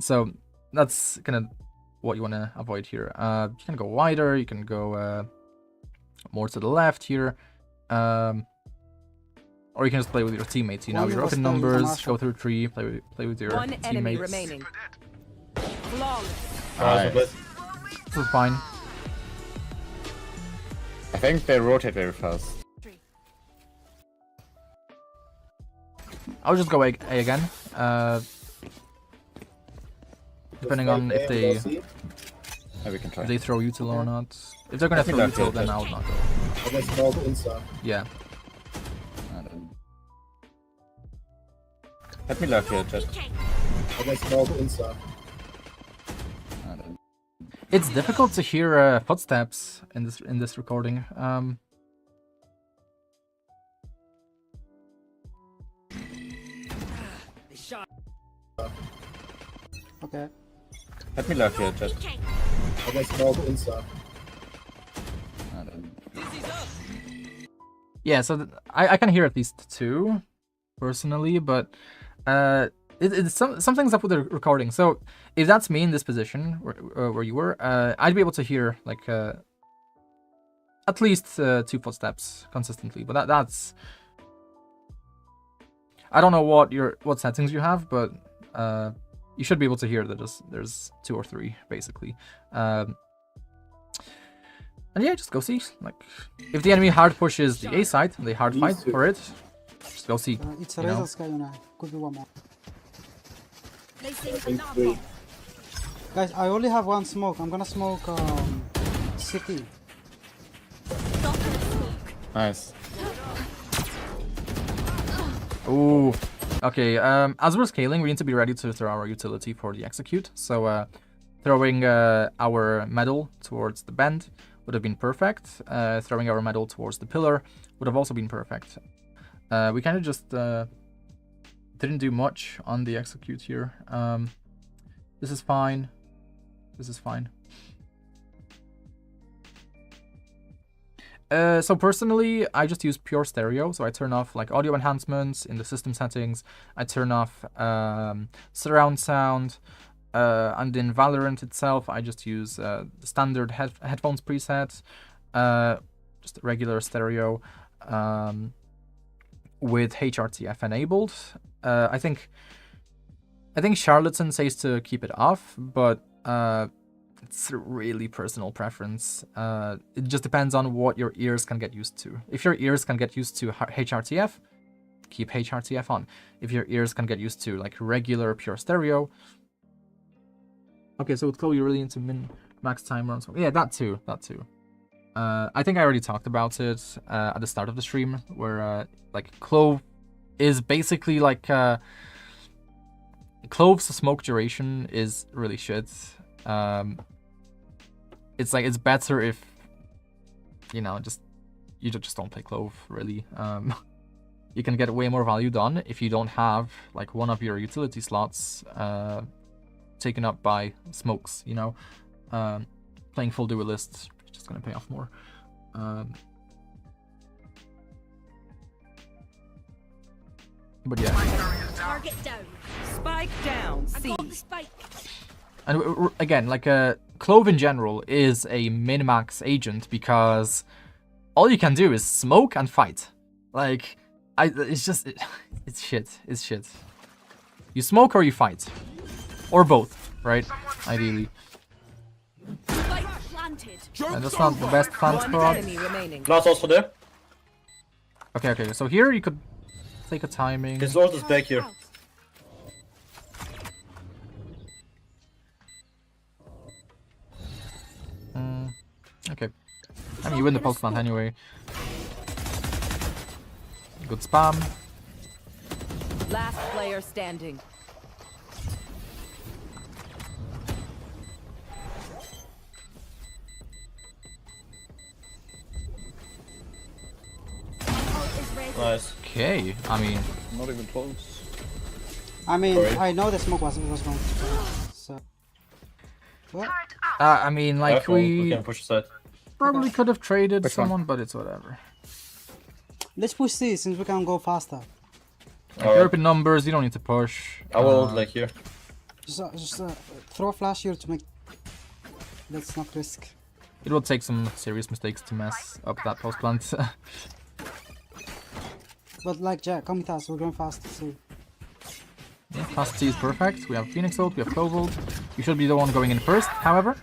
So that's kind of what you want to avoid here. You can go wider, you can go more to the left here, or you can just play with your teammates. You know, One you're up in was numbers, Marshall. go through tree, play with your One enemy teammates. remaining. Flawless. Nice. Nice. This is fine. I think they rotate very fast. I'll just go A again. Depending on if they Maybe we can try. throw util or not. If they're gonna I think throw that's util, it, then that's- I'll not go. I guess smoke inside. Yeah. Let me lurk here, Jet. I guess smoke inside. It's difficult to hear footsteps in this recording. Okay. Let me lurk here, Jet. I guess smoke inside. Yeah, so I can hear at least two, personally, but it's something's up with the recording. So if that's me in this position where you were, I'd be able to hear like at least two footsteps consistently. But that's I don't know what settings you have, but you should be able to hear that there's two or three basically. And yeah, just go see. Like, if the enemy hard pushes the A side, they hard fight for it, just go see. It's a You know? Razor Sky, could be one more. Placing I think alarm three. bomb. Guys, I only have one smoke. I'm gonna smoke city. Stop the smoke. Nice. Ooh. Okay, as we're scaling, we need to be ready to throw our utility for the execute. So throwing our medal towards the bend would have been perfect. Throwing our medal towards the pillar would have also been perfect. We kind of just didn't do much on the execute here. This is fine. This is fine. So personally, I just use pure stereo. So I turn off like audio enhancements in the system settings. I turn off surround sound. And in Valorant itself, I just use the standard headphones preset, just regular stereo, with HRTF enabled. I think Charlatan says to keep it off, but it's a really personal preference. It just depends on what your ears can get used to. If your ears can get used to HRTF, keep HRTF on. If your ears can get used to like regular pure stereo. Okay, so with Chloe, you're really into min-max timer on. Yeah, that too. I think I already talked about it at the start of the stream, where like Clove is basically like Clove's smoke duration is really shit. It's like it's better if you just don't play Clove really. You can get way more value done if you don't have like one of your utility slots taken up by smokes, you know. Playing full Duelist is just gonna pay off more. But yeah. Target down. Spike down. I C. got the spike. And again, like Clove in general is a min-max agent because all you can do is smoke and fight. Like, it's shit. It's shit. You smoke or you fight. Or both, right? Ideally. Spike planted. And that's not the best plant One spot. enemy remaining. Last also there. Okay, so here you could take a timing. His Lord is back here. Okay. I mean, you win the pulse plant anyway. Good spam. Last player standing. Nice. Okay, I mean, Not even close. I mean, Sorry. I know the smoke was going to so. What? I mean, like Careful, we we can push aside. probably could have traded Which one? someone, but it's whatever. Let's push C since we can go faster. If you're up in numbers, you don't need to push. I will ult like here. Just throw a flash here to make. Let's not risk. It will take some serious mistakes to mess up that post plant. But like Jack, come with us. We're going fast. So. Yeah, fast C is perfect. We have Phoenix ult, we have Clove ult. You should be the one going in first, however.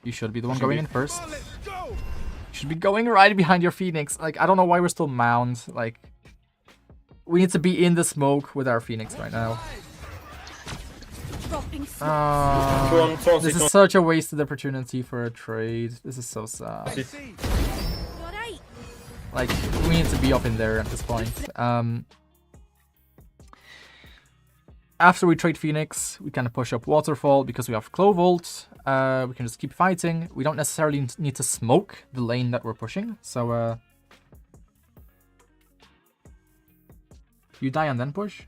You should be the one going in first. You should be going right behind your Phoenix. Like, I don't know why we're still mound. Like, we need to be in the smoke with our Phoenix right now. Dropping This is such a wasted opportunity for a trade. This is so sad. Alright. Like, we need to be up in there at this point. After we trade Phoenix, we can push up Waterfall because we have Clove ult. We can just keep fighting. We don't necessarily need to smoke the lane that we're pushing. So, you die and then push?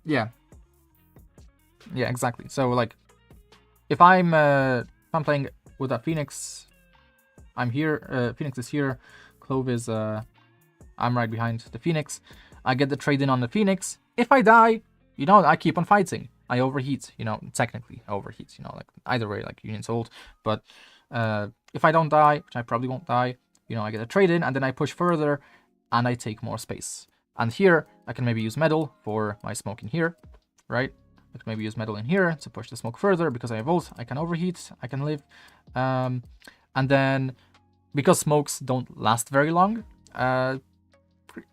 Yeah. Yeah, exactly. So, like, if I'm playing with a Phoenix, I'm here. Phoenix is here. Clove is I'm right behind the Phoenix. I get the trade in on the Phoenix. If I die, you know, I keep on fighting. I overheat, you know, technically I overheat, you know, like either way, like Union's ult. But if I don't die, which I probably won't die, you know, I get a trade in and then I push further and I take more space. And here I can maybe use metal for my smoke in here, right? I can maybe use metal in here to push the smoke further because I have ult. I can overheat, I can live. And then because smokes don't last very long,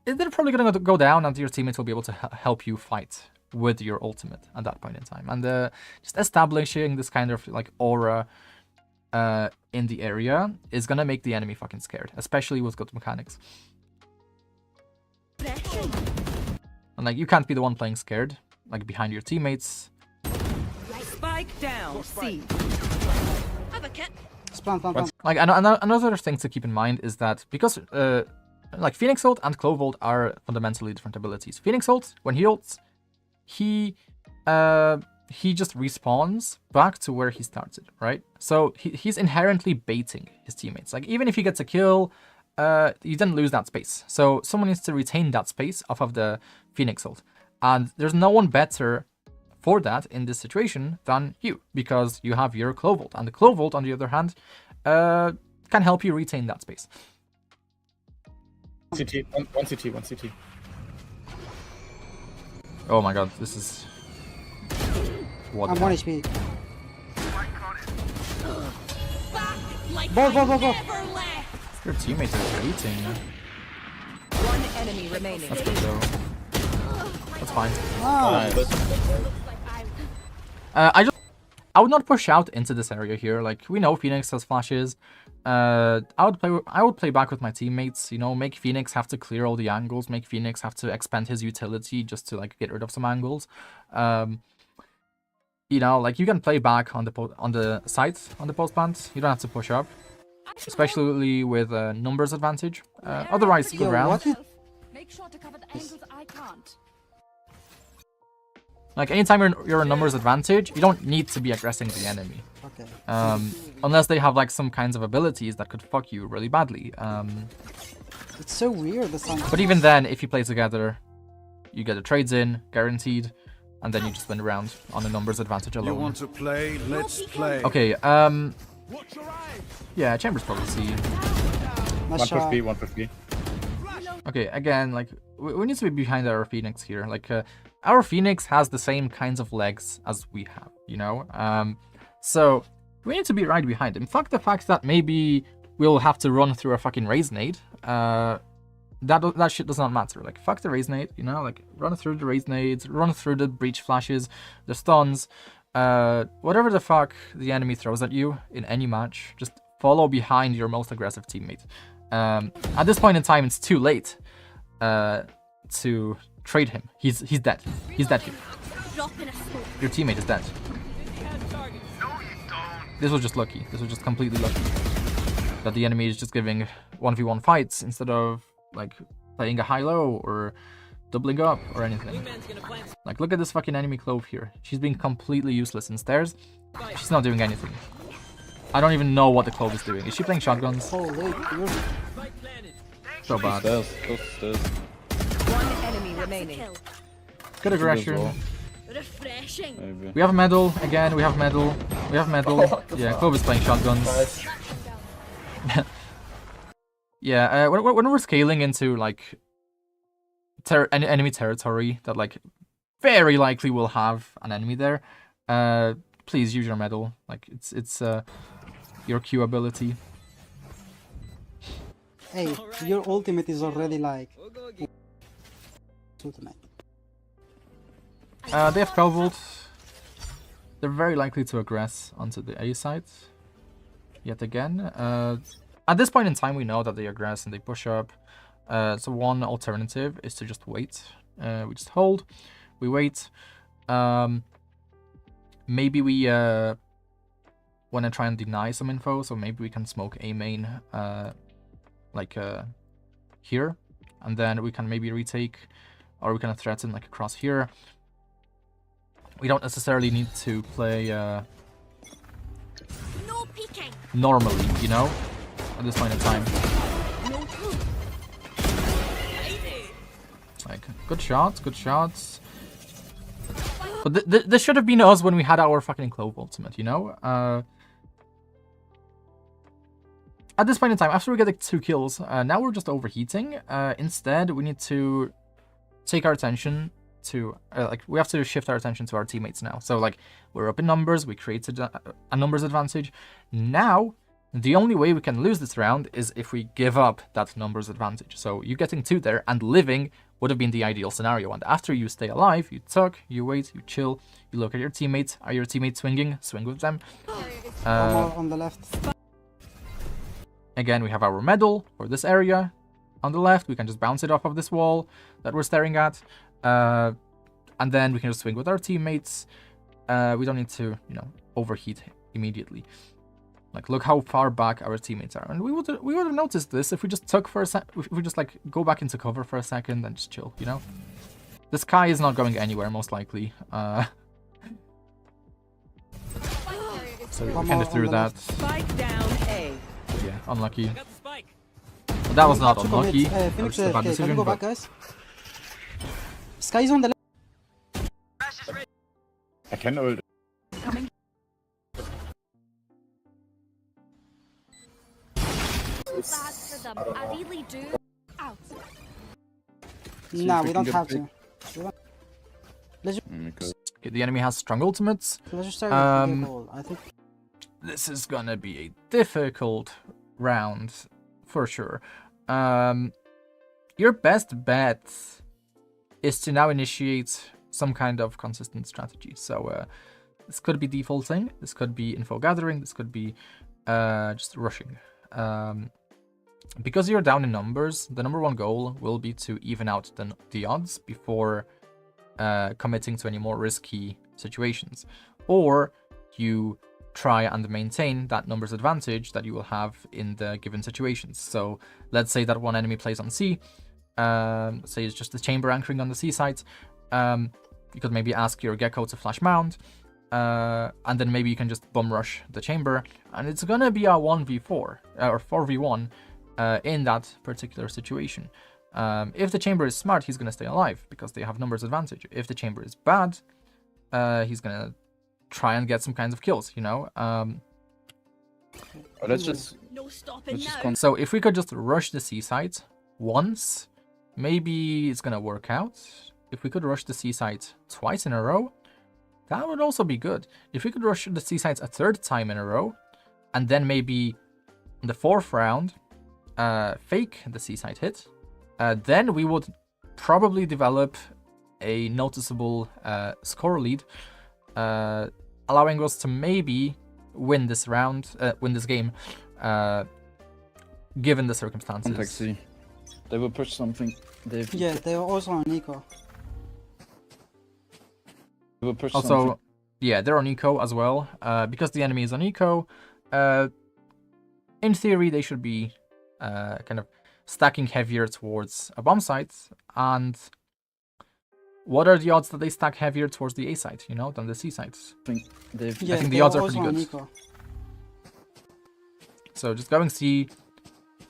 they're probably going to go down and your teammates will be able to help you fight with your ultimate at that point in time. And just establishing this kind of like aura in the area is going to make the enemy fucking scared, especially with good mechanics. And like, you can't be the one playing scared, like behind your teammates. Spike down. C. Have a kit. Plant. Like, another thing to keep in mind is that because like Phoenix ult and Clove ult are fundamentally different abilities. Phoenix ult, when he ults, he just respawns back to where he started, right? So he's inherently baiting his teammates. Like, even if he gets a kill, you didn't lose that space. So someone needs to retain that space off of the Phoenix ult. And there's no one better for that in this situation than you, because you have your Clove ult. And the Clove ult, on the other hand, can help you retain that space. CT, one CT. Oh my god, this is... What I'm the 1 heck? HP. Like Go. never left. Your teammates are waiting. One enemy remaining. That's good though. That's fine. Ah, Nice. I would not push out into this area here. Like, we know Phoenix has flashes. I would play back with my teammates, you know, make Phoenix have to clear all the angles, make Phoenix have to expand his utility just to like get rid of some angles. You know, like, you can play back on the site on the post plant. You don't have to push up, especially with numbers advantage. Otherwise, good yo, round. what? Make sure to cover the angles I can't. Like, anytime you're a numbers advantage, you don't need to be aggressing the enemy. Okay. Unless they have like some kinds of abilities that could fuck you really badly. It's so weird. The sound. But even then, if you play together, you get the trades in, guaranteed, and then you just win the round on the numbers advantage You alone. want to play? Let's play. Okay, yeah, Chambers probably C. Nice One push shot. B, one push B. Okay, again, like, we need to be behind our Phoenix here. Like, our Phoenix has the same kinds of legs as we have, you know? So, we need to be right behind him. Fuck the fact that maybe we'll have to run through a fucking Raisinade. That shit does not matter. Like, fuck the Raisinade, you know? Like, run through the Raisinades, run through the breach flashes, the stuns, whatever the fuck the enemy throws at you in any match, just follow behind your most aggressive teammate. At this point in time, it's too late to trade him. He's dead. He's dead here. Your teammate is dead. This was just lucky. This was just completely lucky. That the enemy is just giving 1v1 fights instead of, like, playing a high-low or doubling up or anything. Like, look at this fucking enemy Clove here. She's being completely useless in stairs. She's not doing anything. I don't even know what the Clove is doing. Is she playing shotguns? Holy, you're... So bad. Stairs, close to stairs. One enemy remaining. Good aggression. Well, Refreshing. maybe. We have medal again. We have medal. We have medal. Yeah, Clove is playing shotguns. Nice. Yeah, when we're scaling into like enemy territory that like very likely will have an enemy there, please use your medal. Like it's your Q ability. Hey, your ultimate is already like... Ultimate. They have Cobalt. They're very likely to aggress onto the A side yet again. At this point in time, we know that they aggress and they push up. So one alternative is to just wait. We just hold. We wait. Maybe we want to try and deny some info. So maybe we can smoke A main like here. And then we can maybe retake. Or we can threaten like across here. We don't necessarily need to play No peeking. normally, you know? At this point in time. No poop. Like, good shots, good shots. But this should have been us when we had our fucking Clove ultimate, you know? At this point in time, after we get the 2 kills, now we're just overheating. Instead, we need to take our attention to... like, we have to shift our attention to our teammates now. So, like, we're up in numbers, we created a numbers advantage. Now, the only way we can lose this round is if we give up that numbers advantage. So, you getting 2 there and living would have been the ideal scenario. And after you stay alive, you tuck, you wait, you chill, you look at your teammates. Are your teammates swinging? Swing with them. One more on the left. Again, we have our medal for this area. On the left, we can just bounce it off of this wall that we're staring at. And then we can just swing with our teammates. We don't need to, you know, overheat immediately. Like, look how far back our teammates are. And we would have noticed this if we just took for a sec. If we just, like, go back into cover for a second and just chill, you know? The sky is not going anywhere, most likely. So we kind of threw that. Spike down A. Yeah, unlucky. But that was not unlucky. That was Phoenix, just a bad can you decision, go back, but guys? Sky's on the left. I can ult. Bad for them. I really do. Out. Nah, if we we don't can have get to. Okay. okay, the enemy has strong ultimates. Let's just start with the goal. I think This is gonna be a difficult round for sure. Your best bet is to now initiate some kind of consistent strategy. So this could be defaulting, this could be info gathering, this could be just rushing. Because you're down in numbers, the number one goal will be to even out the odds before committing to any more risky situations. Or you try and maintain that numbers advantage that you will have in the given situations. So let's say that one enemy plays on C, say it's just the chamber anchoring on the C site. You could maybe ask your Gecko to flash mount, and then maybe you can just bum rush the chamber, and it's gonna be a 1v4 or 4v1 in that particular situation. If the chamber is smart, he's gonna stay alive because they have numbers advantage. If the chamber is bad, he's gonna try and get some kinds of kills, you know? Let's just No stopping let's just now. So if we could just rush the C site once, maybe it's gonna work out. If we could rush the C site twice in a row, that would also be good. If we could rush the C sites a third time in a row, and then maybe in the fourth round, fake the C site hit, then we would probably develop a noticeable score lead, allowing us to maybe win this round, win this game, given the circumstances. Contact C. They will push something. They Yeah, they are also on eco. will push Also, something. yeah, they're on eco as well. Because the enemy is on eco, in theory they should be kind of stacking heavier towards a bomb site. And what are the odds that they stack heavier towards the A site, you know, than the C sites? They Yeah, think the they odds are also pretty on good. eco. So just going C,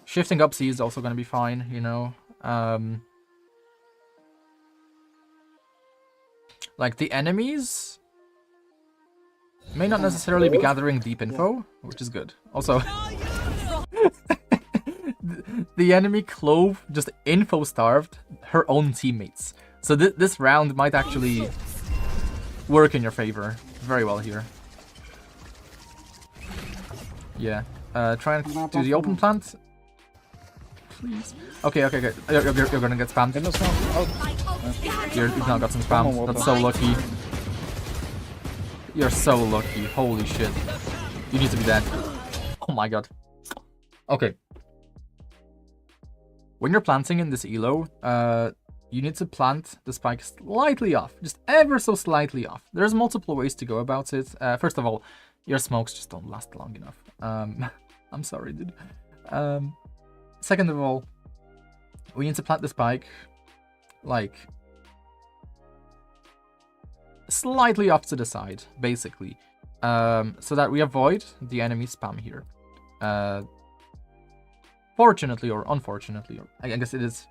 shifting up C is also going to be fine, you know. Like the enemies may not necessarily be gathering deep info, which is good. Also, the enemy Clove just info starved her own teammates. So this round might actually work in your favor very well here. Yeah. Try and do the open plant. Please. Okay, good. You're gonna get spammed. Windows now. Out. You've now got some spam. That's so lucky. You're so lucky. Holy shit. You need to be dead. Oh my god. Okay. When you're planting in this elo, you need to plant the spike slightly off. Just ever so slightly off. There's multiple ways to go about it. First of all, your smokes just don't last long enough. I'm sorry, dude. Second of all, we need to plant the spike like slightly off to the side, basically, so that we avoid the enemy spam here. Fortunately or unfortunately, or I guess it is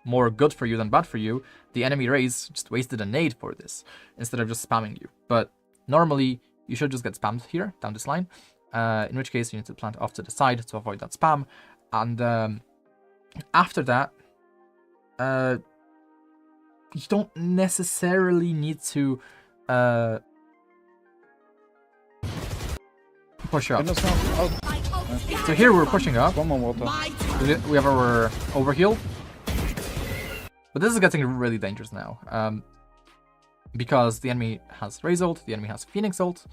more good for you than bad for you, the enemy Raze just wasted a nade for this instead of just spamming you. But normally you should just get spammed here down this line, in which case you need to plant off to the side to avoid that spam. And after that, you don't necessarily need to push up. Windows now. Out. So here we're pushing up. One more water. We have our overheal. But this is getting really dangerous now. Because the enemy has Raze ult, the enemy has Phoenix ult.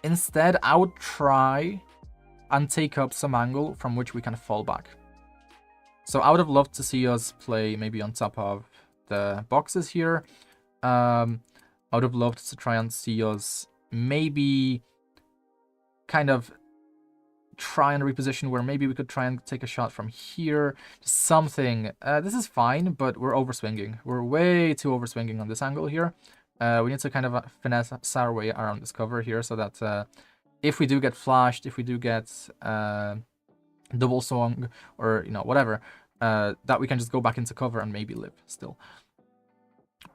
Instead, I would try and take up some angle from which we can fall back. So I would have loved to see us play maybe on top of the boxes here. I would have loved to try and see us maybe kind of try and reposition where maybe we could try and take a shot from here. Just something. This is fine, but we're overswinging. We're way too overswinging on this angle here. We need to kind of finesse our way around this cover here so that if we do get flashed, if we do get double swung or, you know, whatever, that we can just go back into cover and maybe live still.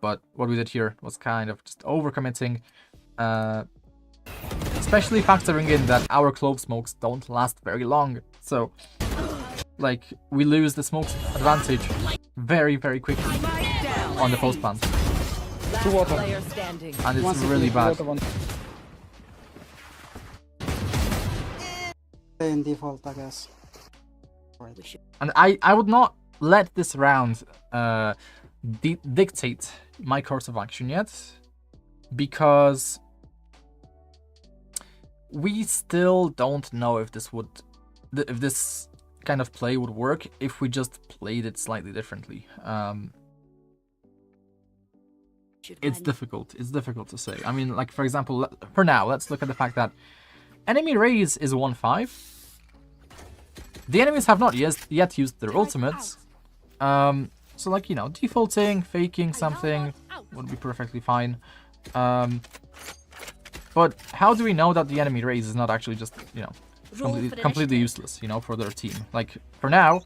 But what we did here was kind of just overcommitting, especially factoring in that our clove smokes don't last very long. So, like, we lose the smokes advantage very, very quickly on the post plant. Two water. Player standing. And it's Once really again, bad. Water one. Play in default, I guess. And I would not let this round dictate my course of action yet, because we still don't know if this would, if this kind of play would work if we just played it slightly differently. It's difficult. It's difficult to say. I mean, like, for example, for now, let's look at the fact that enemy Raze is 1-5. The enemies have not yet used their ultimates. So, like, you know, defaulting, faking something would be perfectly fine. But how do we know that the enemy Raze is not actually just, you know, completely useless, you know, for their team? Like, for now,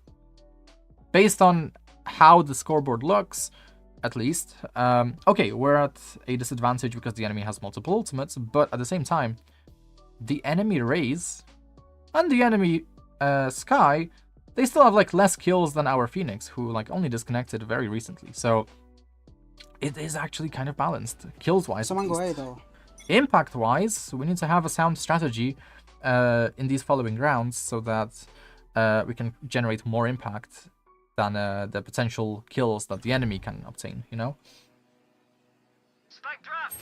based on how the scoreboard looks, at least, okay, we're at a disadvantage because the enemy has multiple ultimates, but at the same time, the enemy Raze and the enemy Sky they still have like less kills than our Phoenix, who like only disconnected very recently. So it is actually kind of balanced, kills wise. Someone go A though. Impact wise, we need to have a sound strategy in these following rounds so that we can generate more impact than the potential kills that the enemy can obtain, you know? Spike dropped.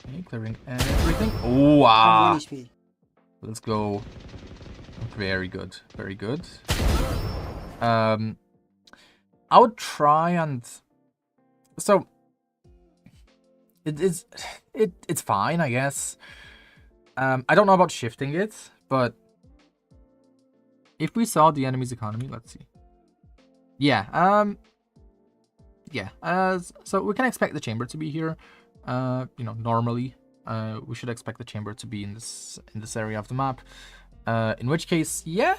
Okay, clearing everything. Oh, wow. 1 HP. Let's go. Very good. Very good. I would try and... So... It's fine, I guess. I don't know about shifting it, but... If we saw the enemy's economy, let's see. Yeah, so we can expect the chamber to be here. You know, normally, we should expect the chamber to be in this area of the map. In which case, yeah,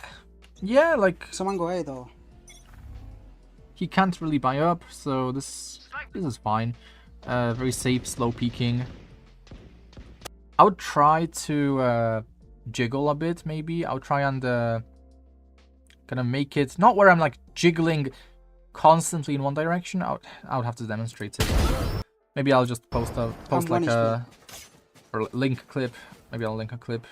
like Someone go A though. he can't really buy up, so this is fine. Very safe, slow peeking. I would try to jiggle a bit, maybe. I would try and kind of make it not where I'm like jiggling constantly in one direction. I would have to demonstrate it. Maybe I'll just post like a or link a clip. Maybe I'll link a clip.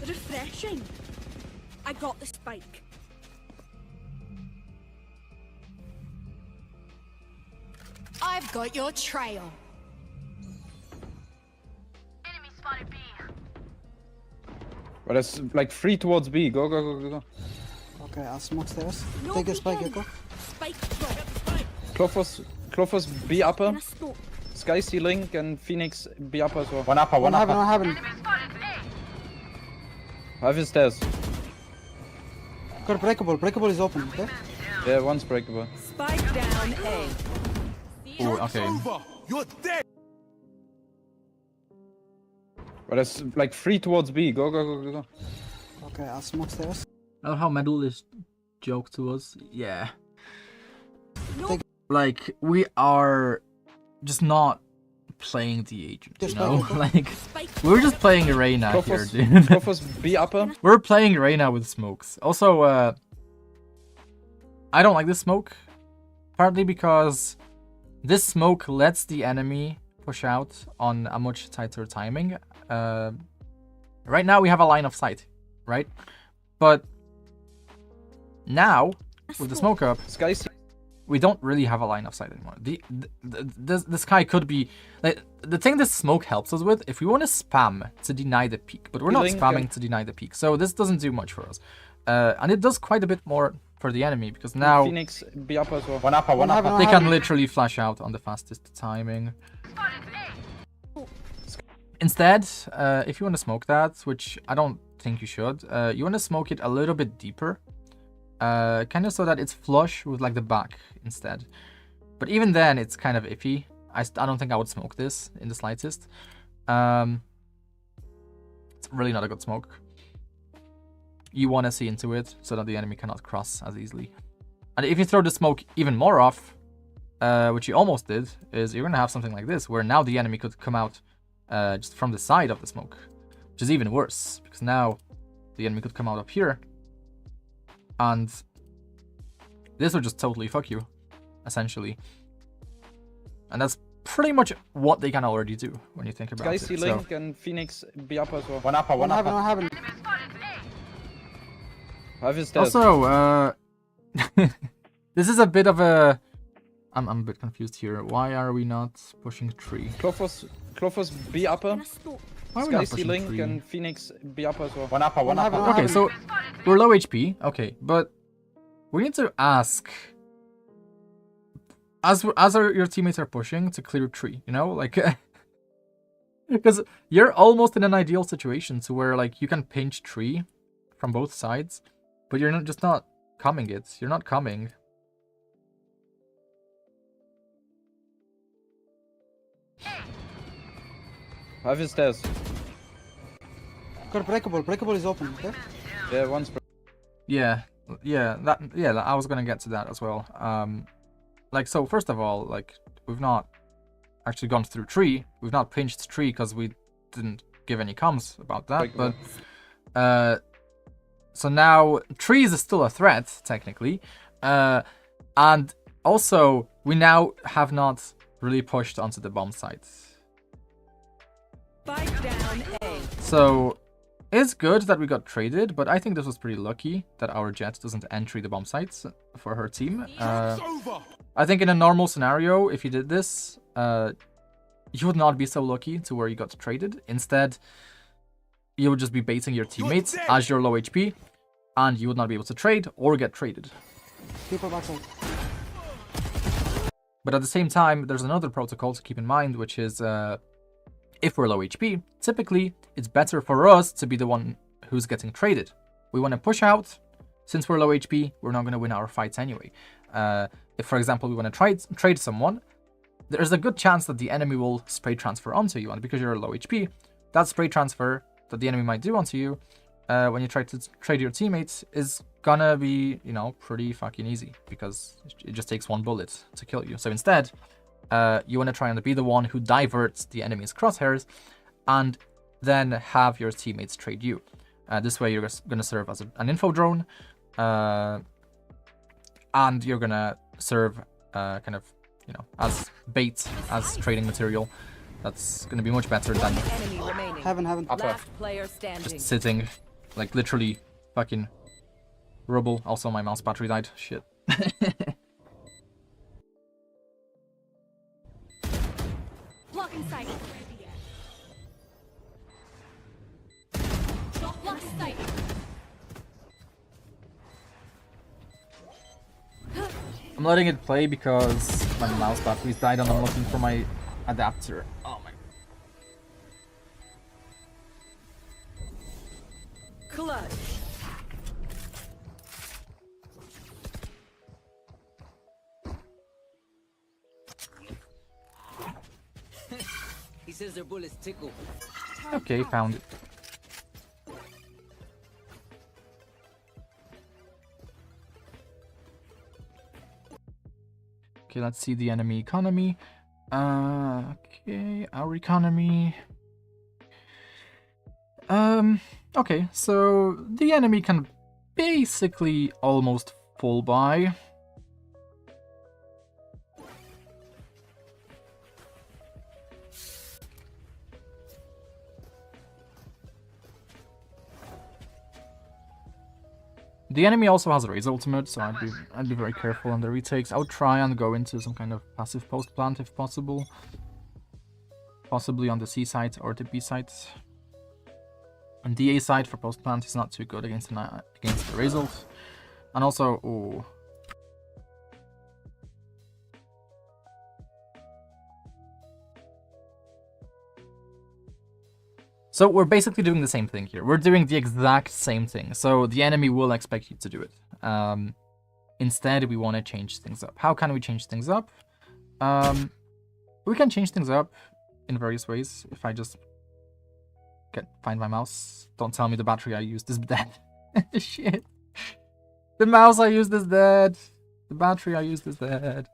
Refreshing. I got the spike. I've got your trail. Enemy spotted B. But there's like 3 towards B. Go, go, go, go, go. Okay, I'll smoke stairs. No Take the spike, peeking. Gecko. Spike drop. Clover's B upper. In a smoke. Sky ceiling and Phoenix B upper as well. One upper, One one heaven, upper. one heaven. Enemy spotted A. I have his stairs. Got breakable. Breakable is open, okay? Yeah, one's breakable. Spike down A. Ooh, okay. You're dead. But there's like 3 towards B. Go, go, go, go, go. Okay, I'll smoke stairs. Oh, how medalist joke to us. Yeah. No. Like, we are just not playing the agent, you Just know? like- Like, Spike we're just playing Reina here, Clover's, dude. Clover's B upper. We're playing Reina with smokes. Also, I don't like this smoke. Partly because this smoke lets the enemy push out on a much tighter timing. Right now we have a line of sight, right? But now, with the smoke up, Sky we don't really have a line of sight anymore. The sky could be like the thing this smoke helps us with. If we want to spam to deny the peak, but we're not Healing, spamming yeah. to deny the peak, so this doesn't do much for us. And it does quite a bit more for the enemy because now Phoenix B upper as well. One upper, one heaven, upper. one they heaven. can literally flash out on the fastest timing. Spotted A. Instead, if you want to smoke that, which I don't think you should, you want to smoke it a little bit deeper. Kind of so that it's flush with like the back instead. But even then, it's kind of iffy. I don't think I would smoke this in the slightest. It's really not a good smoke. You want to see into it so that the enemy cannot cross as easily. And if you throw the smoke even more off, which you almost did, is you're going to have something like this, where now the enemy could come out just from the side of the smoke, which is even worse, because now the enemy could come out up here, and this would just totally fuck you, essentially. And that's pretty much what they can already do when you think about Sky it. ceiling So, and Phoenix B upper as well. One upper, One one heaven, upper. one heaven. Enemy spotted A. I have his stairs. also, this is a bit of a... I'm a bit confused here. Why are we not pushing 3? Clover's B upper. In a smoke. Why are we Sky not pushing ceiling 3? and Phoenix B upper as well. One upper, one One heaven, upper. one Okay, heaven. so we're low HP. Okay, but we need to ask, as your teammates are pushing, to clear 3. You know, like, because you're almost in an ideal situation to where like you can pinch 3 from both sides, but you're just not coming it. You're not coming. I have his stairs. Got breakable. Breakable is open. Okay. Yeah, one's. Yeah, I was gonna get to that as well. Like, so first of all, like, we've not actually gone through tree. We've not pinched tree because we didn't give any comms about that. But so now trees is still a threat technically, and also we now have not really pushed onto the bomb site. Spike down A. So it's good that we got traded, but I think this was pretty lucky that our Jet doesn't entry the bomb sites for her team. I think in a normal scenario, if you did this, you would not be so lucky to where you got traded. Instead, you would just be baiting your teammates as you're low HP, and you would not be able to trade or get traded. People backside. But at the same time, there's another protocol to keep in mind, which is if we're low HP, typically it's better for us to be the one who's getting traded. We want to push out. Since we're low HP, we're not going to win our fights anyway. If, for example, we want to trade someone, there's a good chance that the enemy will spray transfer onto you, and because you're low HP, that spray transfer that the enemy might do onto you when you try to trade your teammates is gonna be, you know, pretty fucking easy, because it just takes one bullet to kill you. So instead, you want to try and be the one who diverts the enemy's crosshairs and then have your teammates trade you. This way you're going to serve as an info drone, and you're going to serve kind of, you know, as bait, as trading material. That's going to be much better than Enemy remaining. Heaven. Last player standing. just sitting, like, literally fucking rubble. Also, my mouse battery died. Shit. Blocking sight. Block sight. I'm letting it play because my mouse battery's died and I'm looking for my adapter. Oh my. Clutch. He says their bullets tickle. Okay, found it. Okay, let's see the enemy economy. Okay, our economy. Okay, so the enemy can basically almost full buy. The enemy also has a Raze ultimate, so I'd be very careful on the retakes. I would try and go into some kind of passive post plant if possible. Possibly on the C site or the B site. On the A side for post plant is not too good against the Raze ult. And also, ooh. So we're basically doing the same thing here. We're doing the exact same thing. So the enemy will expect you to do it. Instead, we want to change things up. How can we change things up? We can change things up in various ways. If I just find my mouse. Don't tell me the battery I used is dead. Shit. The mouse I used is dead. The battery I used is dead.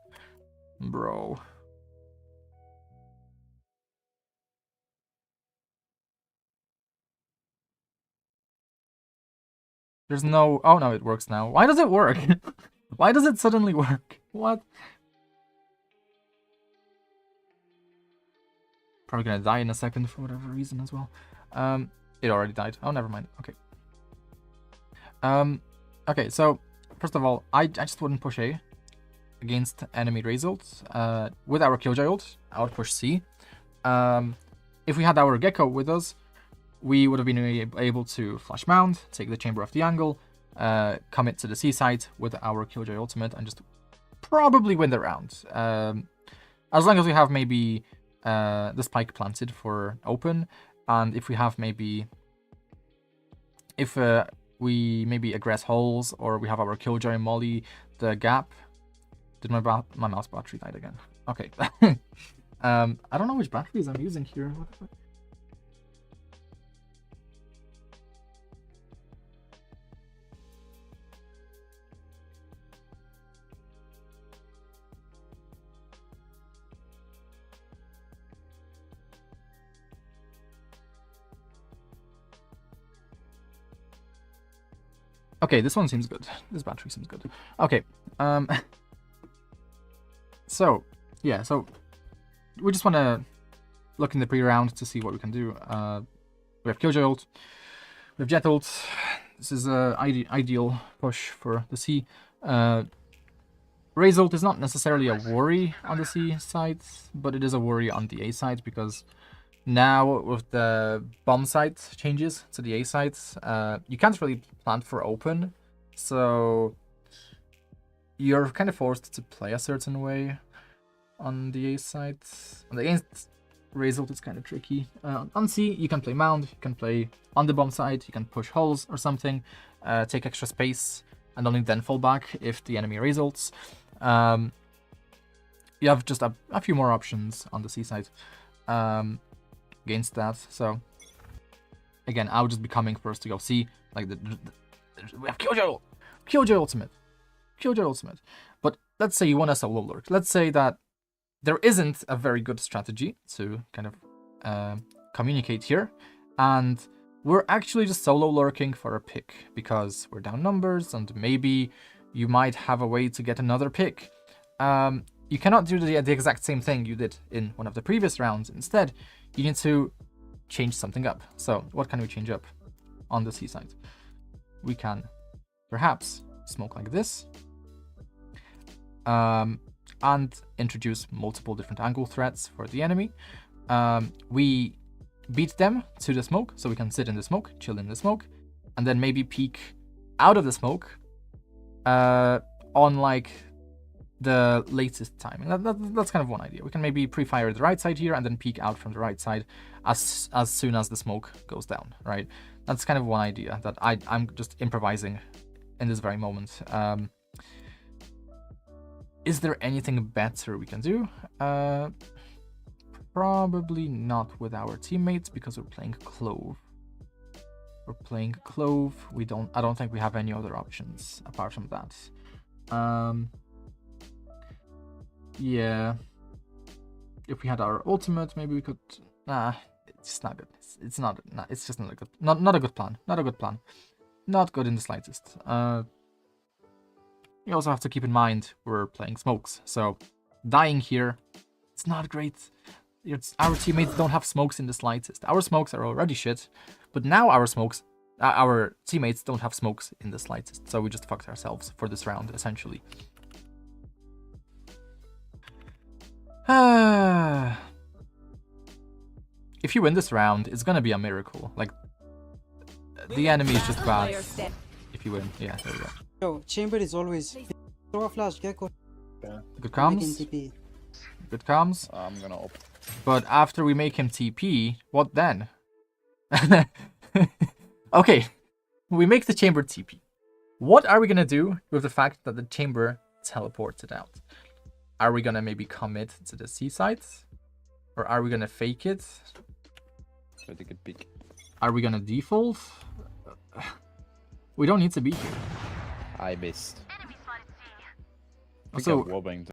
Bro. There's no... Oh, no, it works now. Why does it work? Why does it suddenly work? What? Probably gonna die in a second for whatever reason as well. It already died. Oh, never mind. Okay. Okay, so, first of all, I just wouldn't push A against enemy Raze ult. With our Killjoy ult, I would push C. If we had our Gecko with us, we would have been able to flash mount, take the chamber off the angle, commit to the C site with our Killjoy ultimate, and just probably win the round. As long as we have maybe the spike planted for open, and if we have maybe... If we maybe aggress holes, or we have our Killjoy molly the gap. Did my mouse battery died again? Okay. I don't know which batteries I'm using here. Okay, this one seems good. This battery seems good. Okay. So, yeah, so we just want to look in the pre-round to see what we can do. We have Killjoy ult. We have Jet ult. This is an ideal push for the C. Raze ult is not necessarily a worry on the C side, but it is a worry on the A side because now with the bomb site changes to the A side, you can't really plant for open, so you're kind of forced to play a certain way on the A side. On the against Raze ult is kind of tricky. On C, you can play mound, you can play on the bomb side, you can push holes or something, take extra space, and only then fall back if the enemy Raze ults. You have just a few more options on the C side against that. So again, I would just be coming first to go C. Like we have Killjoy ultimate. But let's say you want a solo lurk. Let's say that there isn't a very good strategy to kind of communicate here, and we're actually just solo lurking for a pick because we're down numbers and maybe you might have a way to get another pick. You cannot do the exact same thing you did in one of the previous rounds. Instead, you need to change something up. So what can we change up on the C side? We can perhaps smoke like this and introduce multiple different angle threats for the enemy. We beat them to the smoke, so we can sit in the smoke, chill in the smoke, and then maybe peek out of the smoke on like the latest timing. That's kind of one idea. We can maybe pre-fire the right side here and then peek out from the right side as soon as the smoke goes down, right? That's kind of one idea that I'm just improvising in this very moment. Is there anything better we can do? Probably not with our teammates because we're playing Clove. I don't think we have any other options apart from that. Yeah. If we had our ultimate, maybe we could. Nah, it's not good. It's just not a good. Not a good plan. Not a good plan. Not good in the slightest. You also have to keep in mind we're playing smokes, so dying here, it's not great. Our teammates don't have smokes in the slightest. Our smokes are already shit, but now our teammates don't have smokes in the slightest, so we just fucked ourselves for this round, essentially. If you win this round, it's gonna be a miracle. Like, the enemy is just bad. If you win, yeah, there we go. Yo, chamber is always throw a flash, Gecko. Good comms. Good comms. I'm gonna open. But after we make him TP, what then? Okay, we make the chamber TP. What are we gonna do with the fact that the chamber teleported out? Are we gonna maybe commit to the C side? Or are we gonna fake it? So they could peek. Are we gonna default? We don't need to be here. I missed. Also, wallbang.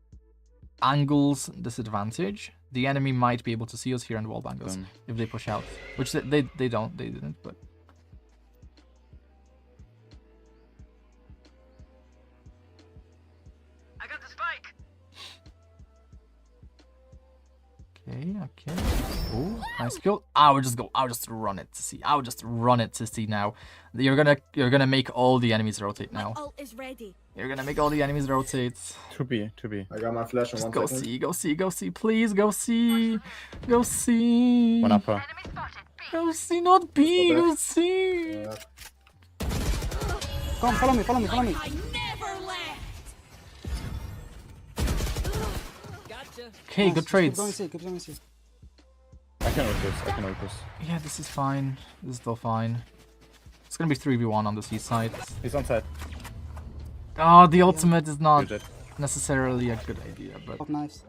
angles disadvantage. The enemy might be able to see us here and wallbang us if they push out, which they didn't, but. I got the spike. Okay. Oh, nice kill. I'll just run it to see. I'll just run it to see now. You're gonna make all the enemies rotate now. Ult is ready. You're gonna make all the enemies rotate. 2B. I got my flash in Just 1 go second. go see, please, go see. Go see. One upper. Enemy spotted. B. Go see, not B, go see. Come, follow me. I never left. Gotcha. Okay, good trades. Keep going C. I can ult this. Yeah, this is fine. This is still fine. It's gonna be 3v1 on the C side. He's on side. Oh, the ultimate is not Good. necessarily a good idea, but Top knives.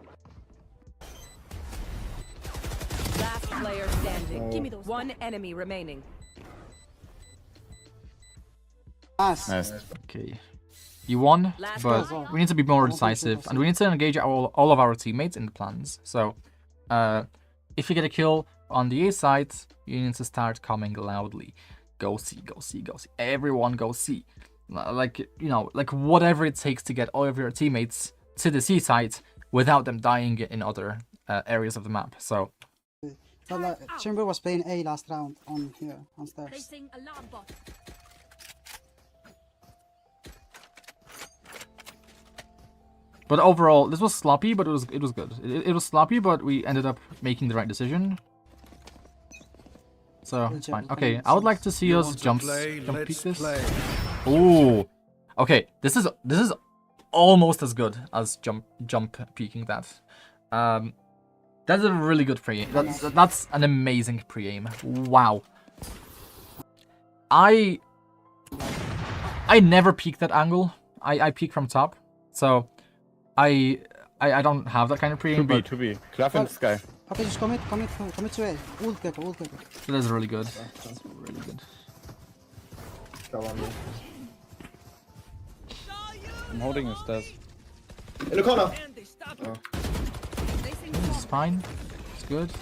Last player standing. Give me those. One enemy remaining. Nice. Nice. okay. You won, Last but goal. we need to be more decisive, and we need to engage all of our teammates in the plans. So, if you get a kill on the A side, you need to start coming loudly. Go C. Everyone go C. like, you know, like whatever it takes to get all of your teammates to the C site without them dying in other areas of the map. So But Chamber was playing A last round on here, on stairs. Placing alarm bot. but overall, this was sloppy, but it was good. It was sloppy, but we ended up making the right decision. So it's fine. Okay, I would like to see us jump peek this. Ooh, okay. This is almost as good as jump peeking that. That's a really good pre-aim. That's an amazing pre-aim. Wow. I never peek that angle. I peek from top, so I don't have that kind of pre-aim. 2B, 2B. Clef in the sky. Okay, just commit to A. Ult Gecko. That's really good. That's really good. Go on me. I'm holding his stairs. In the corner. It's fine. It's good.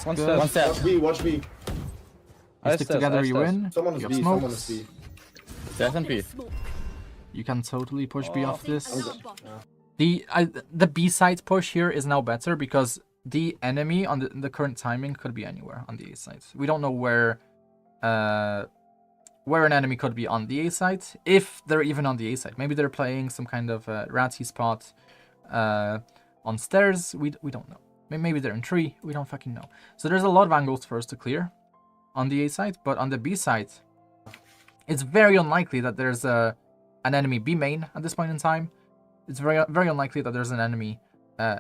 One Good. stairs. One step. Watch B, watch B. You stick together, you win. Someone is You B, have someone is smokes. B. Stairs and B. You can totally push B off this. Alarm bot. The B side push here is now better because the enemy on the current timing could be anywhere on the A side. We don't know where an enemy could be on the A side, if they're even on the A side. Maybe they're playing some kind of ratsy spot on stairs. We don't know. Maybe they're in tree. We don't fucking know. So there's a lot of angles for us to clear on the A side, but on the B side, it's very unlikely that there's an enemy B main at this point in time. It's very unlikely that there's an enemy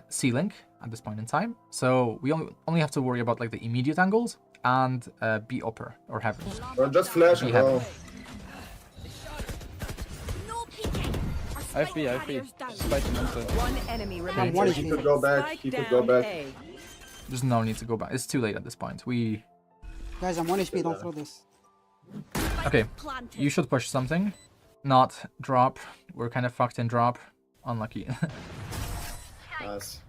C link at this point in time. So we only have to worry about like the immediate angles and B upper or heaven. Or just flash and have go. No peeking. Our I have spike B. carrier's down. Spiking on stairs. One enemy remaining. One He HP. could go back. Spike He could down go back. A. There's no need to go back. It's too late at this point. Guys, I'm 1 HP, don't throw this. Okay. Planted. You should push something, not drop. We're kind of fucked in drop. Unlucky. Nice.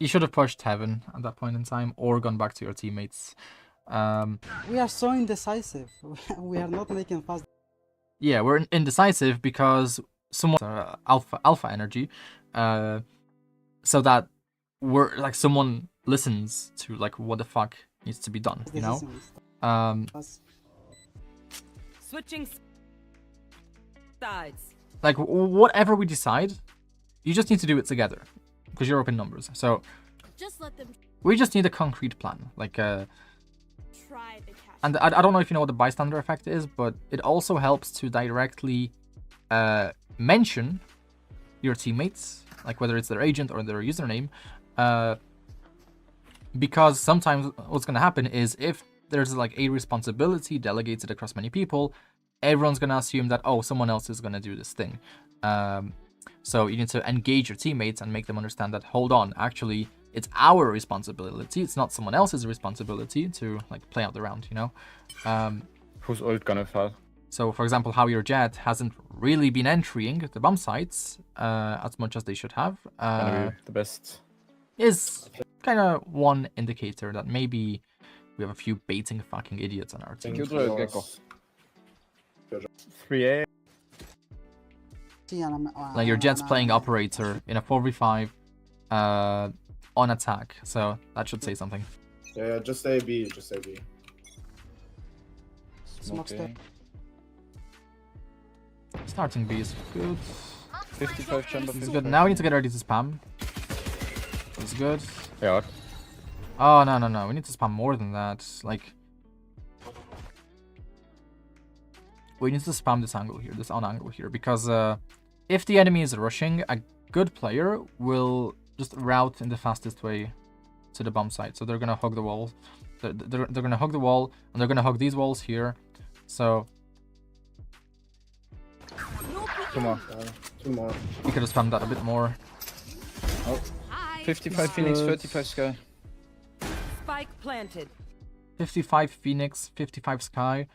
You should have pushed heaven at that point in time, or gone back to your teammates. We are so indecisive. We are not making fast. Yeah, we're indecisive because someone alpha energy, so that we're like someone listens to like what the fuck needs to be done, you know. Switching sides. Like whatever we decide, you just need to do it together because you're up in numbers. So Just let them we just need a concrete plan, like try the catch. and I don't know if you know what the bystander effect is, but it also helps to directly mention your teammates, like whether it's their agent or their username, because sometimes what's going to happen is if there's like a responsibility delegated across many people, everyone's going to assume that, oh, someone else is going to do this thing. So you need to engage your teammates and make them understand that, hold on, actually, it's our responsibility. It's not someone else's responsibility to like play out the round, you know? Who's ult gonna fall? So, for example, how your jet hasn't really been entering the bomb sites as much as they should have Gonna be the best. is kind of one indicator that maybe we have a few baiting fucking idiots on our team. Good roll, Gecko. 3A. Like your jet's playing operator in a 4v5 on attack, so that should say something. Yeah, just say B. Just say B. Smoking. Starting B is good. 55 chamber. It's good. Now we need to get ready to spam. It's good. Yeah. Oh, no. We need to spam more than that. Like, we need to spam this angle here, this on angle here, because if the enemy is rushing, a good player will just route in the fastest way to the bomb site. So they're gonna hug the wall. They're gonna hug the wall, and they're gonna hug these walls here. So Come on. 2 more. we could have spammed that a bit more. Oh. Hi. 55 Phoenix, 35 Sky. Spike planted. 55 Phoenix, 55 Sky.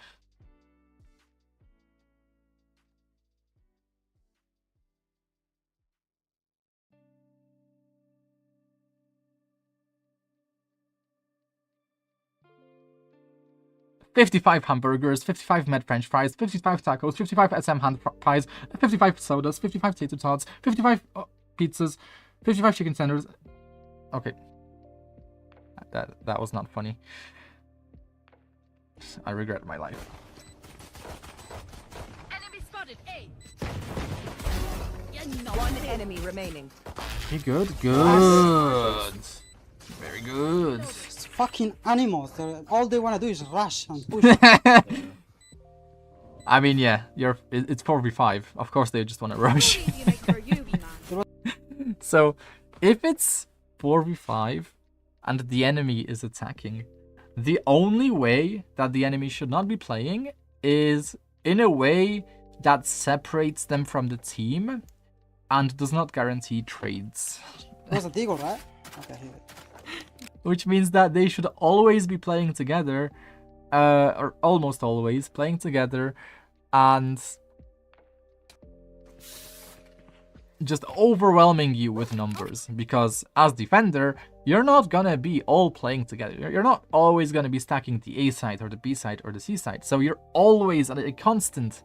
55 hamburgers, 55 med french fries, 55 tacos, 55 SM hand pies, 55 sodas, 55 tater tots, 55 pizzas, 55 chicken tenders. Okay. That was not funny. I regret my life. Enemy spotted. A. One enemy remaining. Okay, good. Good. Very good. It's fucking animals. All they wanna do is rush and push. I mean, yeah, it's 4v5. Of course, they just want to rush. So, if it's 4v5 and the enemy is attacking, the only way that the enemy should not be playing is in a way that separates them from the team and does not guarantee trades. It was a deagle, right? Okay, here. Which means that they should always be playing together, or almost always playing together, and just overwhelming you with numbers. Because as defender, you're not gonna be all playing together. You're not always gonna be stacking the A side or the B side or the C side. So you're always at a constant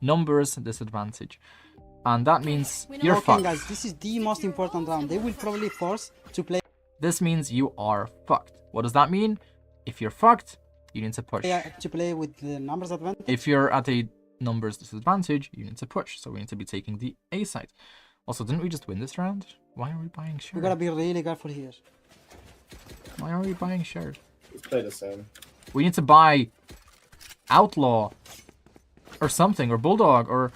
numbers disadvantage. And that means you're okay, fucked. guys, this is the most important round. They will probably force to play. This means you are fucked. What does that mean? If you're fucked, you need to push. To play with the numbers advantage. If you're at a numbers disadvantage, you need to push. So we need to be taking the A side. Also, didn't we just win this round? Why are we buying shared? We gotta be really careful here. Why are we buying shared? Let's play the same. We need to buy Outlaw or something, or Bulldog, or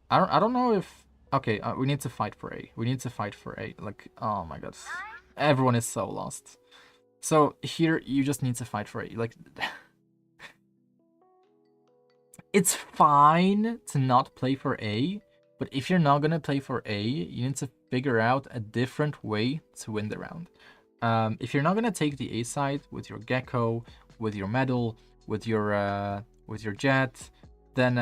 I don't know if. Okay, we need to fight for A. We need to fight for A. Like, oh my god, everyone is so lost. So here you just need to fight for A. Like, it's fine to not play for A, but if you're not gonna play for A, you need to figure out a different way to win the round. If you're not gonna take the A side with your Gecko, with your Medal, with your Jet, then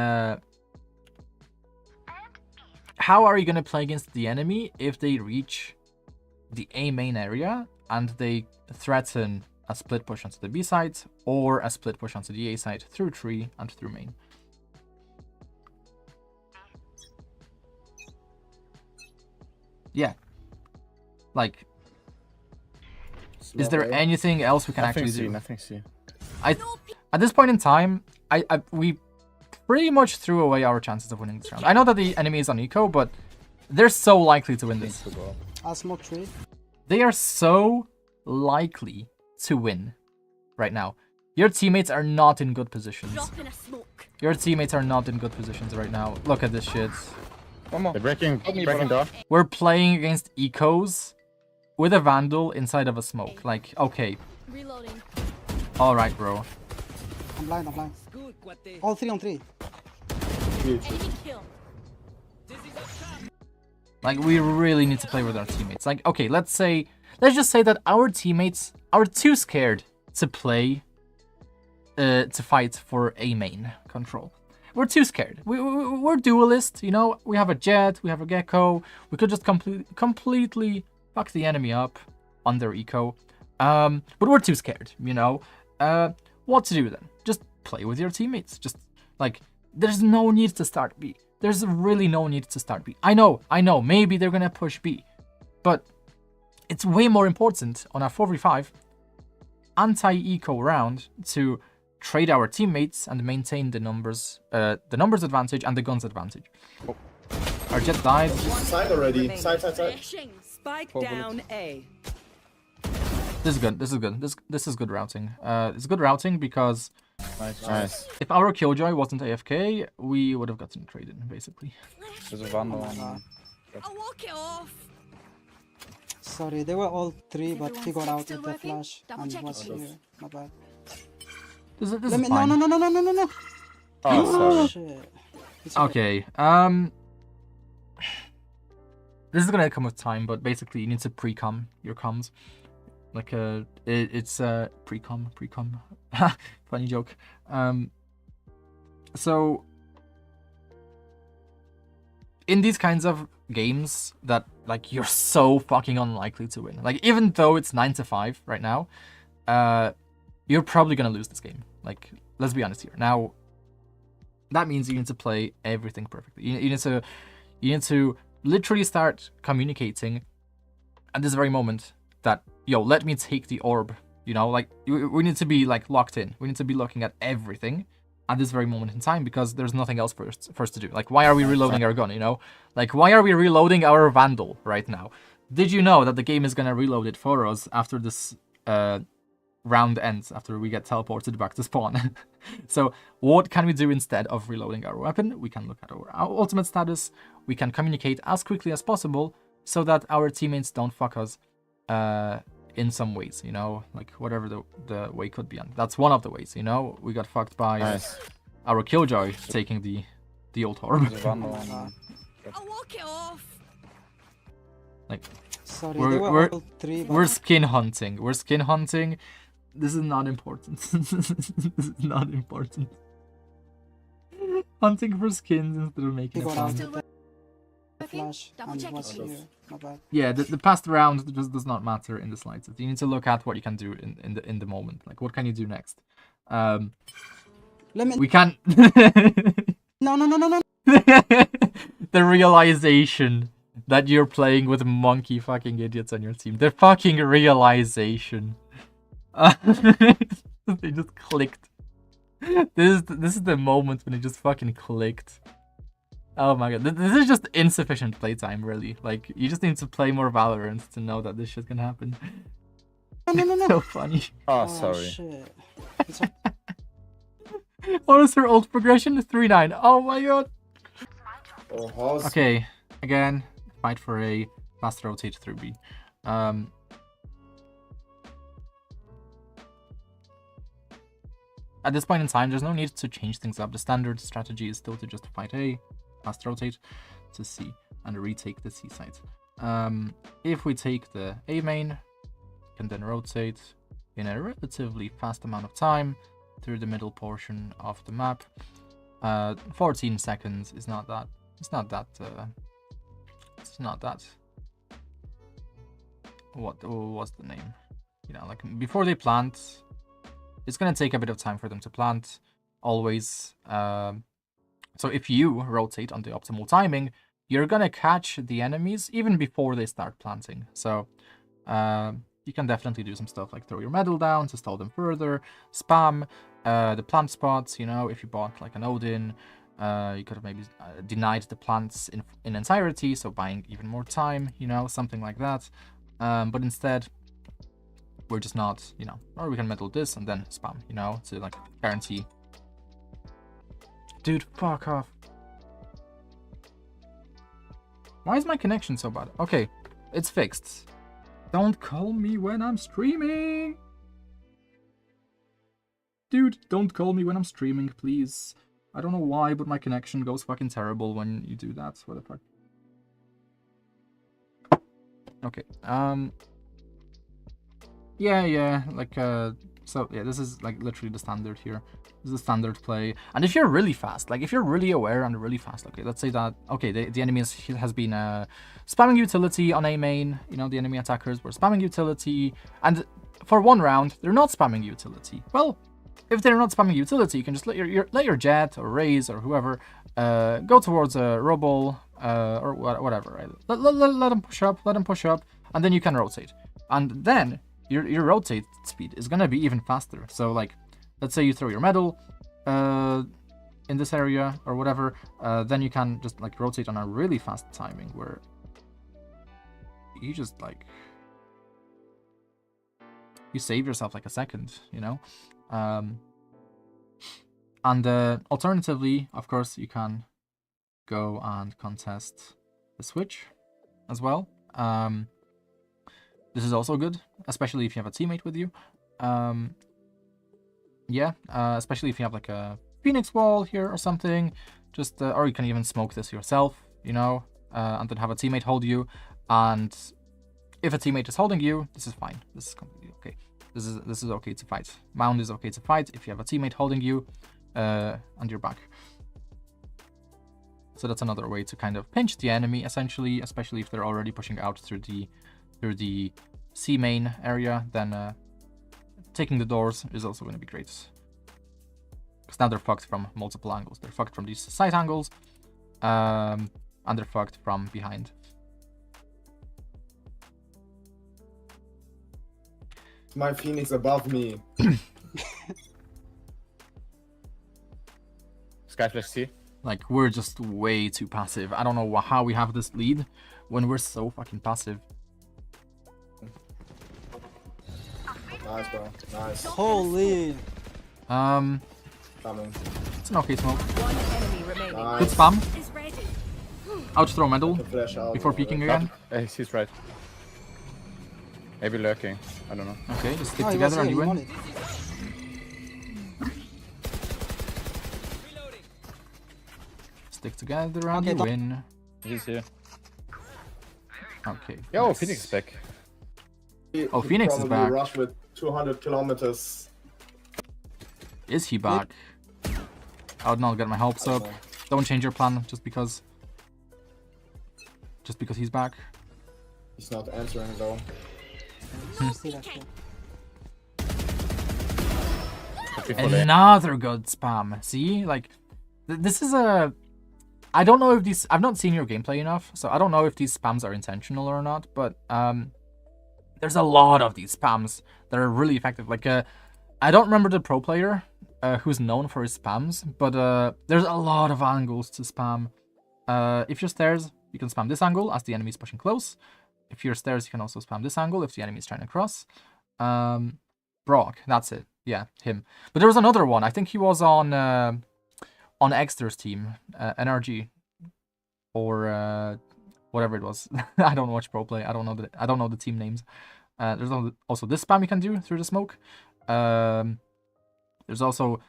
how are you gonna play against the enemy if they reach the A main area and they threaten a split push onto the B side or a split push onto the A side through tree and through main? Yeah. Like, is there anything else we can actually do? Nothing C. At this point in time, we pretty much threw away our chances of winning this round. I know that the enemy is on eco, but they're so likely to win this. I'll smoke tree. They are so likely to win right now. Your teammates are not in good positions. Your teammates are not in good positions right now. Look at this shit. They're breaking door. We're playing against ecos with a Vandal inside of a smoke. Like, okay. Reloading. Alright, bro. I'm blind. All 3 on 3. Enemy kill. Like, we really need to play with our teammates. Like, okay, let's just say that our teammates are too scared to play, to fight for A main control. We're too scared. We're duelist, you know. We have a Jet, we have a Gecko. We could just completely fuck the enemy up on their eco. But we're too scared, you know. What to do then? Just play with your teammates. Just, like, there's no need to start B. There's really no need to start B. I know, maybe they're gonna push B. But it's way more important on a 4v5 anti-eco round to trade our teammates and maintain the numbers advantage and the guns advantage. Oh. Our Jet died. Side already. Side. Spike down A. This is good. This is good routing. It's good routing because Nice. if our Killjoy wasn't AFK, we would have gotten traded, basically. There's a Vandal on. I'll walk it off. Sorry, they were all 3, but he got out with the flash and was here. Not bad. This Let is me, fine. no. Oh, sorry. Shit. It's Okay. This is gonna come with time, but basically you need to pre-com your comms. Like it's pre-com. Funny joke. So in these kinds of games that like you're so fucking unlikely to win, like even though it's 9-5 right now, you're probably gonna lose this game. Like, let's be honest here. Now, that means you need to play everything perfectly. You need to literally start communicating at this very moment that, yo, let me take the orb. You know, like, we need to be like locked in. We need to be looking at everything at this very moment in time, because there's nothing else for us to do. Like, why are we reloading our gun, you know? Like, why are we reloading our Vandal right now? Did you know that the game is gonna reload it for us after this round ends, after we get teleported back to spawn? So what can we do instead of reloading our weapon? We can look at our ultimate status. We can communicate as quickly as possible so that our teammates don't fuck us in some ways, you know, like whatever the way could be. And that's one of the ways, you know. We got fucked by our Killjoy taking the old orb. I'll walk it off. Like, sorry, they were all three, but... we're skin hunting. We're skin hunting. This is not important. This is not important. Hunting for skins instead of making a fun. Flash and was here. Not bad. Yeah, the past round just does not matter in the slightest. You need to look at what you can do in the moment. Like, what can you do next? We can. No. The realization that you're playing with monkey fucking idiots on your team. The fucking realization. They just clicked. This is the moment when it just fucking clicked. Oh my god, this is just insufficient playtime, really. Like, you just need to play more Valorant to know that this shit can happen. No. So funny. Oh, sorry. Shit. What is her ult progression? 3-9. Oh my god. Oh, okay, again, fight for A, fast rotate through B. At this point in time, there's no need to change things up. The standard strategy is still to just fight A, fast rotate to C, and retake the C site. If we take the A main, we can then rotate in a relatively fast amount of time through the middle portion of the map. 14 seconds is not that. It's not that. What was the name? You know, like before they plant. It's gonna take a bit of time for them to plant, always. So if you rotate on the optimal timing, you're gonna catch the enemies even before they start planting. So you can definitely do some stuff like throw your medal down to stall them further, spam the plant spots. You know, if you bought like an Odin, you could have maybe denied the plants in entirety, so buying even more time. You know, something like that. But instead, we're just not, you know, or we can medal this and then spam, you know, to like guarantee. Dude, fuck off. Why is my connection so bad? Okay, it's fixed. Don't call me when I'm streaming. Dude, don't call me when I'm streaming, please. I don't know why, but my connection goes fucking terrible when you do that. What the fuck? Okay, yeah, like, so, yeah, this is, like, literally the standard here. This is the standard play. And if you're really fast, like, if you're really aware and really fast, okay, let's say that, okay, the enemy has been, spamming utility on A main, you know, the enemy attackers were spamming utility, and for one round, they're not spamming utility. Well, if they're not spamming utility, you can just let your Jet, or Raze, or whoever, go towards a Rubble, or whatever, right? Let them push up, and then you can rotate. And then your rotate speed is gonna be even faster. So like, let's say you throw your medal in this area or whatever, then you can just like rotate on a really fast timing where you just like you save yourself like a second, you know. And alternatively, of course, you can go and contest the switch as well. This is also good, especially if you have a teammate with you. Yeah, especially if you have like a Phoenix wall here or something. Just or you can even smoke this yourself, you know, and then have a teammate hold you. And if a teammate is holding you, this is fine. This is completely okay. This is okay to fight. Mound is okay to fight if you have a teammate holding you and your back. So that's another way to kind of pinch the enemy, essentially, especially if they're already pushing out through the C main area. Then taking the doors is also going to be great. Because now they're fucked from multiple angles. They're fucked from these side angles. And they're fucked from behind. My Phoenix above me. Skyflash C. Like, we're just way too passive. I don't know how we have this lead when we're so fucking passive. Nice, bro. Nice. Holy. Coming. It's an okay smoke. One enemy remaining. Nice. Good spam. Is ready. Out throw medal Flash out. before peeking again. He's right. Maybe lurking. I don't know. Okay, just stick Oh, he was together and here, you he win. mollied. Stick together and Okay, you don't- win. He's here. Okay. Yo, nice. Phoenix is back. Oh, He Phoenix is probably back. Rush with 200 kilometers. Is he back? I would not get my hopes up. Don't change your plan just because he's back. He's not answering though. See that here. Another good spam. See, like this is a. I don't know if these. I've not seen your gameplay enough, so I don't know if these spams are intentional or not. But there's a lot of these spams that are really effective. Like I don't remember the pro player who's known for his spams, but there's a lot of angles to spam. If you're stairs, you can spam this angle as the enemy is pushing close. If you're stairs, you can also spam this angle if the enemy is trying to cross. Brock, that's it. Yeah, him. But there was another one. I think he was on Exter's team, NRG, or whatever it was. I don't watch pro play. I don't know the team names. There's also this spam you can do through the smoke. There's also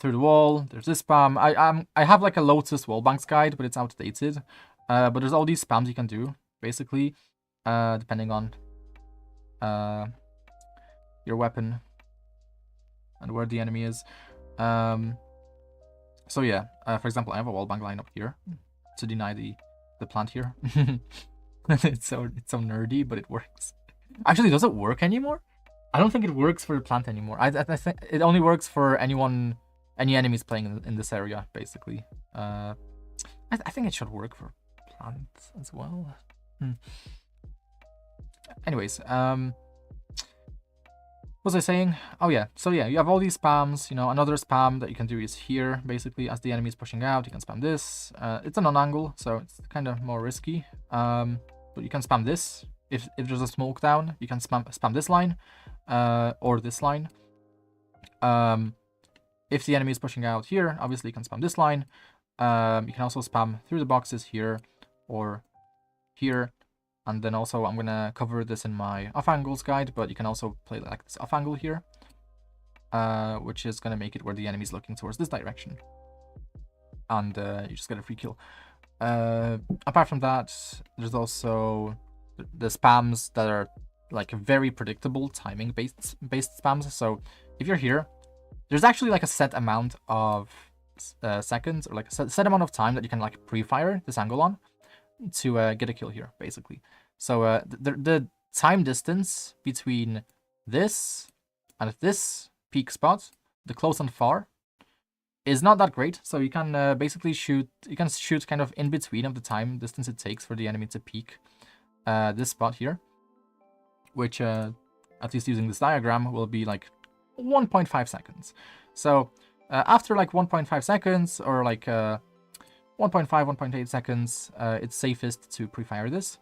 through the wall. There's this spam. I have like a Lotus wallbanks guide, but it's outdated. But there's all these spams you can do basically, depending on your weapon and where the enemy is. So yeah, for example, I have a wallbang line up here to deny the plant here. it's so nerdy, but it works. Actually, does it work anymore? I don't think it works for the plant anymore. I think it only works for any enemies playing in this area, basically. I think it should work for plants as well. Anyways, what was I saying? Oh yeah, so yeah, you have all these spams. You know, another spam that you can do is here, basically, as the enemy is pushing out, you can spam this. It's a non-angle, so it's kind of more risky. But you can spam this. If there's a smoke down, you can spam this line, or this line. If the enemy is pushing out here, obviously you can spam this line. You can also spam through the boxes here, or here. And then also I'm gonna cover this in my off angles guide, but you can also play like this off angle here, which is gonna make it where the enemy is looking towards this direction, and you just get a free kill. Apart from that, there's also the spams that are like very predictable timing based spams. So if you're here, there's actually like a set amount of seconds, or like a set amount of time that you can like pre-fire this angle on to get a kill here, basically. So the time distance between this and this peak spot, the close and far, is not that great. So you can basically shoot kind of in between of the time distance it takes for the enemy to peak this spot here, which at least using this diagram will be like 1.5 seconds. So after like 1.5 seconds, or like 1.5, 1.8 seconds, it's safest to pre-fire this.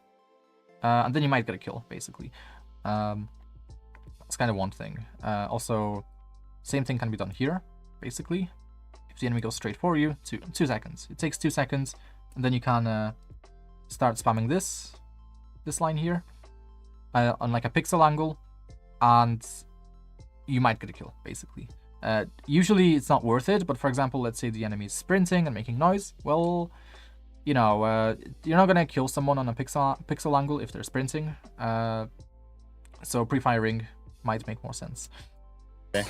And then you might get a kill, basically. That's kind of one thing. Also, same thing can be done here, basically. If the enemy goes straight for you, 2 seconds. It takes 2 seconds, and then you can start spamming this line here on like a pixel angle, and you might get a kill, basically. Usually it's not worth it, but for example, let's say the enemy is sprinting and making noise. Well, you know, you're not gonna kill someone on a pixel angle if they're sprinting. So pre-firing might make more sense. Okay.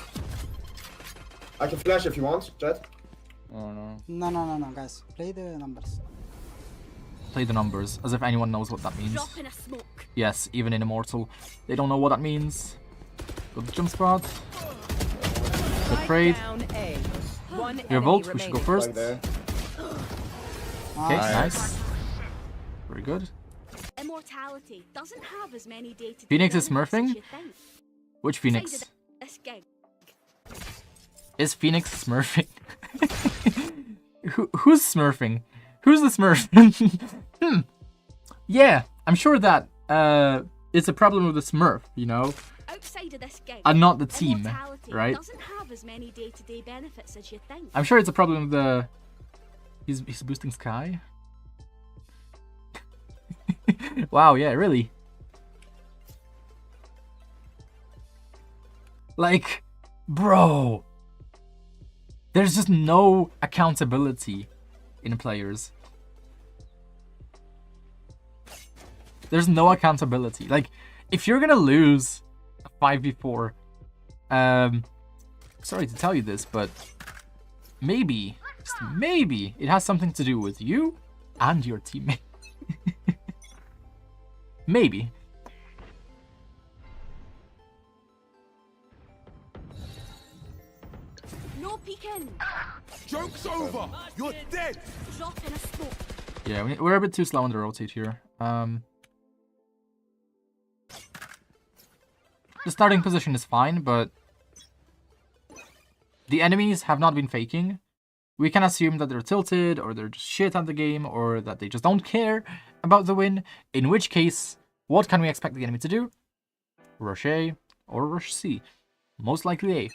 I can flash if you want, Jet. Oh no. No, guys. Play the numbers. Play the numbers, as if anyone knows what that means. Drop in a smoke. Yes, even in Immortal, they don't know what that means. Got the jump spot. Good Spike trade. down A. One We have enemy ult, we should go remaining. first. Right there. Okay, Nice. nice. Very good. Immortality doesn't have as many day-to-day Phoenix is benefits as smurfing? you think. Which Phoenix? Decided this gig. Is Phoenix smurfing? Who's smurfing? Who's the smurf? Yeah, I'm sure that it's a problem with the smurf, you know? Outside of this gig, And not the team, immortality right? doesn't have as many day-to-day benefits as you think. I'm sure it's a problem with the... He's boosting Sky? Wow, yeah, really? Like, bro... There's just no accountability in players. There's no accountability. Like, if you're gonna lose a 5v4, sorry to tell you this, but maybe, just maybe, it has something to do with you and your teammate. Maybe. No peeking. Joke's over! You're dead! Drop in a smoke. Yeah, we're a bit too slow on the rotate here. The starting position is fine, but the enemies have not been faking. We can assume that they're tilted, or they're just shit at the game, or that they just don't care about the win. In which case, what can we expect the enemy to do? Rush A or rush C. Most likely A.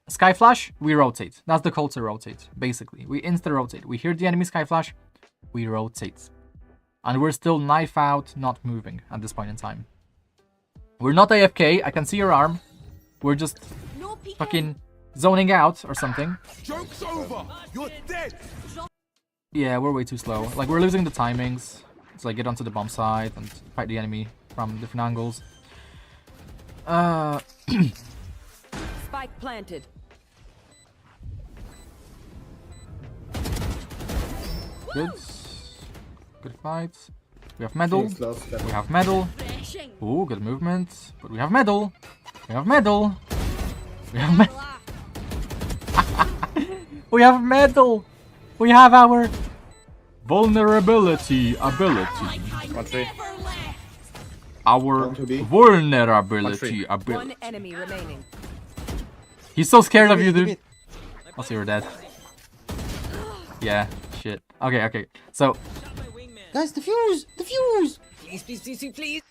Sky Flash, we rotate. That's the call to rotate, basically. We insta-rotate. We hear the enemy Sky Flash, we rotate. And we're still knife out, not moving at this point in time. We're not AFK, I can see your arm. We're just No peeking. fucking zoning out or something. Joke's over! You're dead! Yeah, we're way too slow. Like, we're losing the timings. It's like, get onto the bomb site and fight the enemy from different angles. Spike planted. Good. Good fight. We have medal. Phoenix lost. We have medal. Refreshing. Ooh, good movement. But we have medal. We have medal. We have medal. We have medal. We have our vulnerability ability. 1-3. Our Down to B. vulnerability One ability. enemy remaining. He's so scared of you, Dip dude. it. Also, you're dead. Yeah, shit. Okay, okay. So, Guys, defuse! Defuse! Please, please, please, please.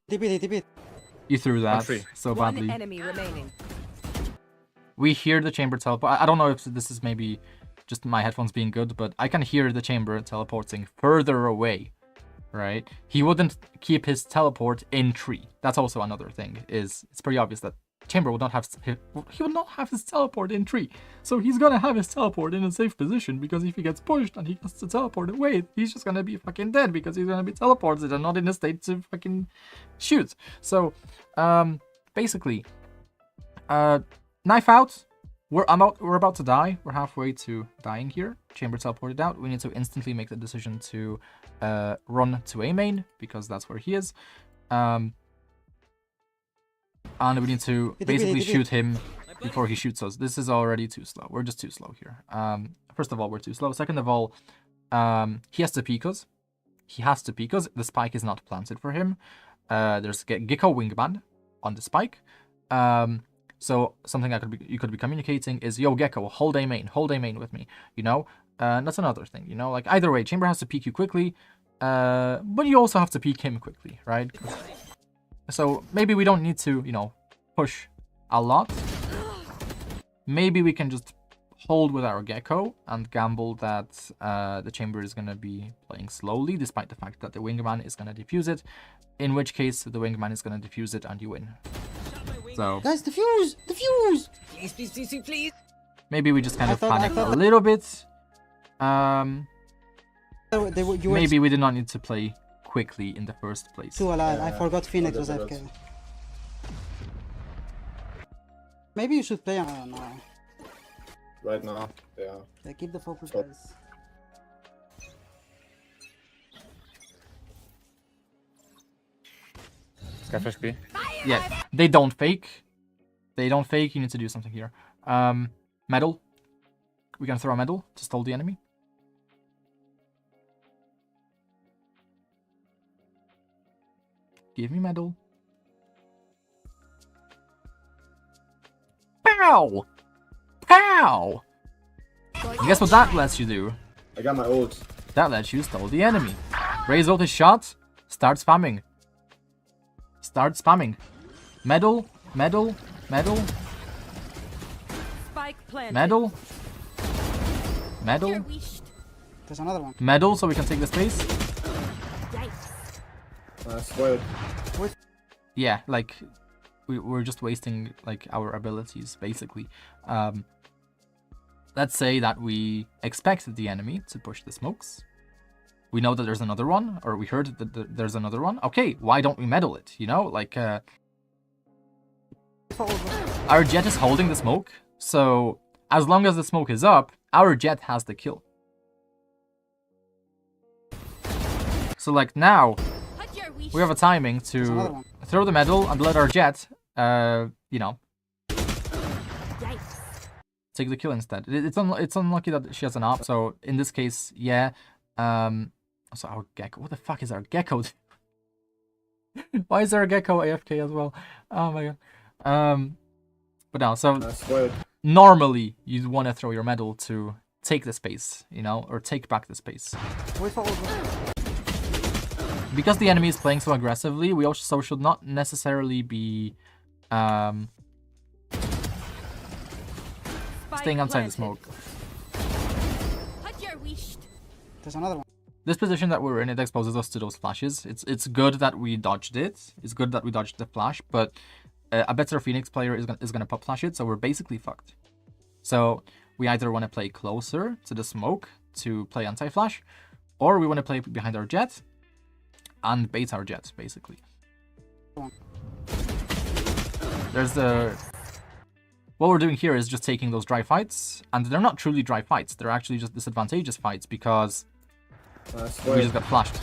Dip it, dip it. you threw that 1-3. so One badly. enemy remaining. We hear the chamber teleport. I don't know if this is maybe just my headphones being good, but I can hear the chamber teleporting further away, right? He wouldn't keep his teleport in tree. That's also another thing. It's pretty obvious that chamber would not have he would not have his teleport in tree. So he's gonna have his teleport in a safe position, because if he gets pushed and he has to teleport away, he's just gonna be fucking dead, because he's gonna be teleported and not in a state to fucking shoot. So basically, knife out. We're about to die. We're halfway to dying here. Chamber teleported out. We need to instantly make the decision to run to A main, because that's where he is. And we need to basically shoot him before he shoots us. This is already too slow. We're just too slow here. First of all, we're too slow. Second of all, he has to peek us. He has to peek us. The spike is not planted for him. There's Gecko Wingman on the spike. So something you could be communicating is, yo, Gecko, hold A main with me, you know? That's another thing, you know? Like, either way, Chamber has to peek you quickly, but you also have to peek him quickly, right? So maybe we don't need to, you know, push a lot. Maybe we can just hold with our Gecko and gamble that the Chamber is going to be playing slowly, despite the fact that the Wingman is going to defuse it, in which case the Wingman is going to defuse it and you win. So Guys, defuse! Defuse! Please, please, please, please. maybe we just kind I of thought- I panic a thought- little bit. You were Maybe we did not need to play quickly in the first place. too alive. I forgot Phoenix was I'll do AFK. Maybe you should play on Right now, yeah. Yeah, keep the focus, Stop. guys. Skyflash B. Yeah, they don't fake. They don't fake. You need to do something here. Metal. We can throw a metal to stall the enemy. Give me metal. Pow! Pow! And guess what that lets you do? I got my ult. That lets you stall the enemy. Raise ult is shot. Start spamming. Start spamming. Metal. Metal. Metal. Spike planted. Metal. Metal. There's another one. Metal, so we can take the space. Nice. Wait. Yeah, like we're just wasting like our abilities basically. Let's say that we expect the enemy to push the smokes. We know that there's another one, or we heard that there's another one. Okay, why don't we meddle it? You know, like our jet is holding the smoke, so as long as the smoke is up, our jet has the kill. So like now, we have a timing to throw the medal and let our jet, you know, take the kill instead. It's unlucky that she has an op, so in this case, yeah. So our gecko, what the fuck is our gecko? Why is there a gecko AFK as well? Oh my god. But no, so normally you'd want to throw your medal to take the space, you know, or take back the space. Because the enemy is playing so aggressively, we also should not necessarily be staying outside the smoke. There's another one. This position that we're in, it exposes us to those flashes. It's good that we dodged it. It's good that we dodged the flash, but a better Phoenix player is gonna pop flash it, so we're basically fucked. So we either want to play closer to the smoke to play anti-flash, or we want to play behind our jet and bait our jet, basically. There's the... What we're doing here is just taking those dry fights, and they're not truly dry fights. They're actually just disadvantageous fights because we just got flashed.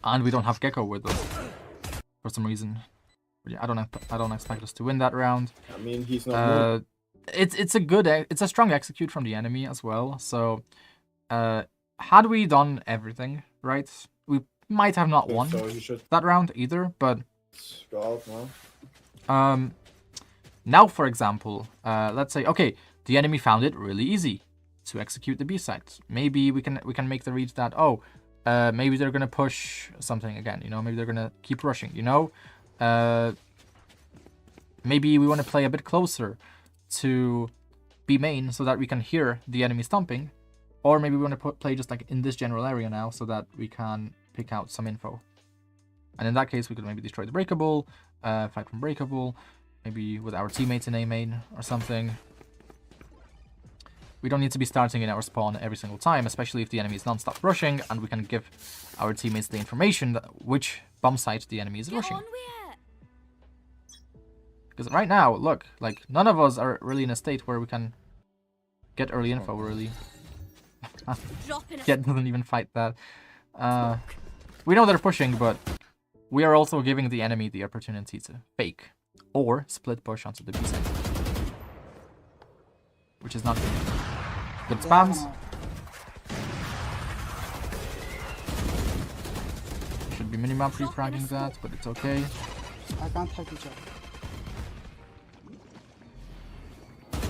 And we don't have Gecko with us for some reason. But yeah, I don't expect us to win that round. I mean, he's not. It's a strong execute from the enemy as well. So, had we done everything right, we might have not won that round either. But go out now. Now, for example, let's say the enemy found it really easy to execute the B site. Maybe we can make the read that maybe they're gonna push something again. You know, maybe they're gonna keep rushing. You know, maybe we want to play a bit closer to B main so that we can hear the enemy stomping, or maybe we want to play just like in this general area now so that we can pick out some info. And in that case, we could maybe destroy the breakable, fight from breakable, maybe with our teammates in A main or something. We don't need to be starting in our spawn every single time, especially if the enemy is non-stop rushing, and we can give our teammates the information that which bomb site the enemy is rushing. Because right now, look, like none of us are really in a state where we can get early info, really. Jet doesn't even fight that. We know they're pushing, but we are also giving the enemy the opportunity to fake or split push onto the B side, which is not good. Good spams. Should be minimap pre-fragging that, but it's okay. I can't help each other.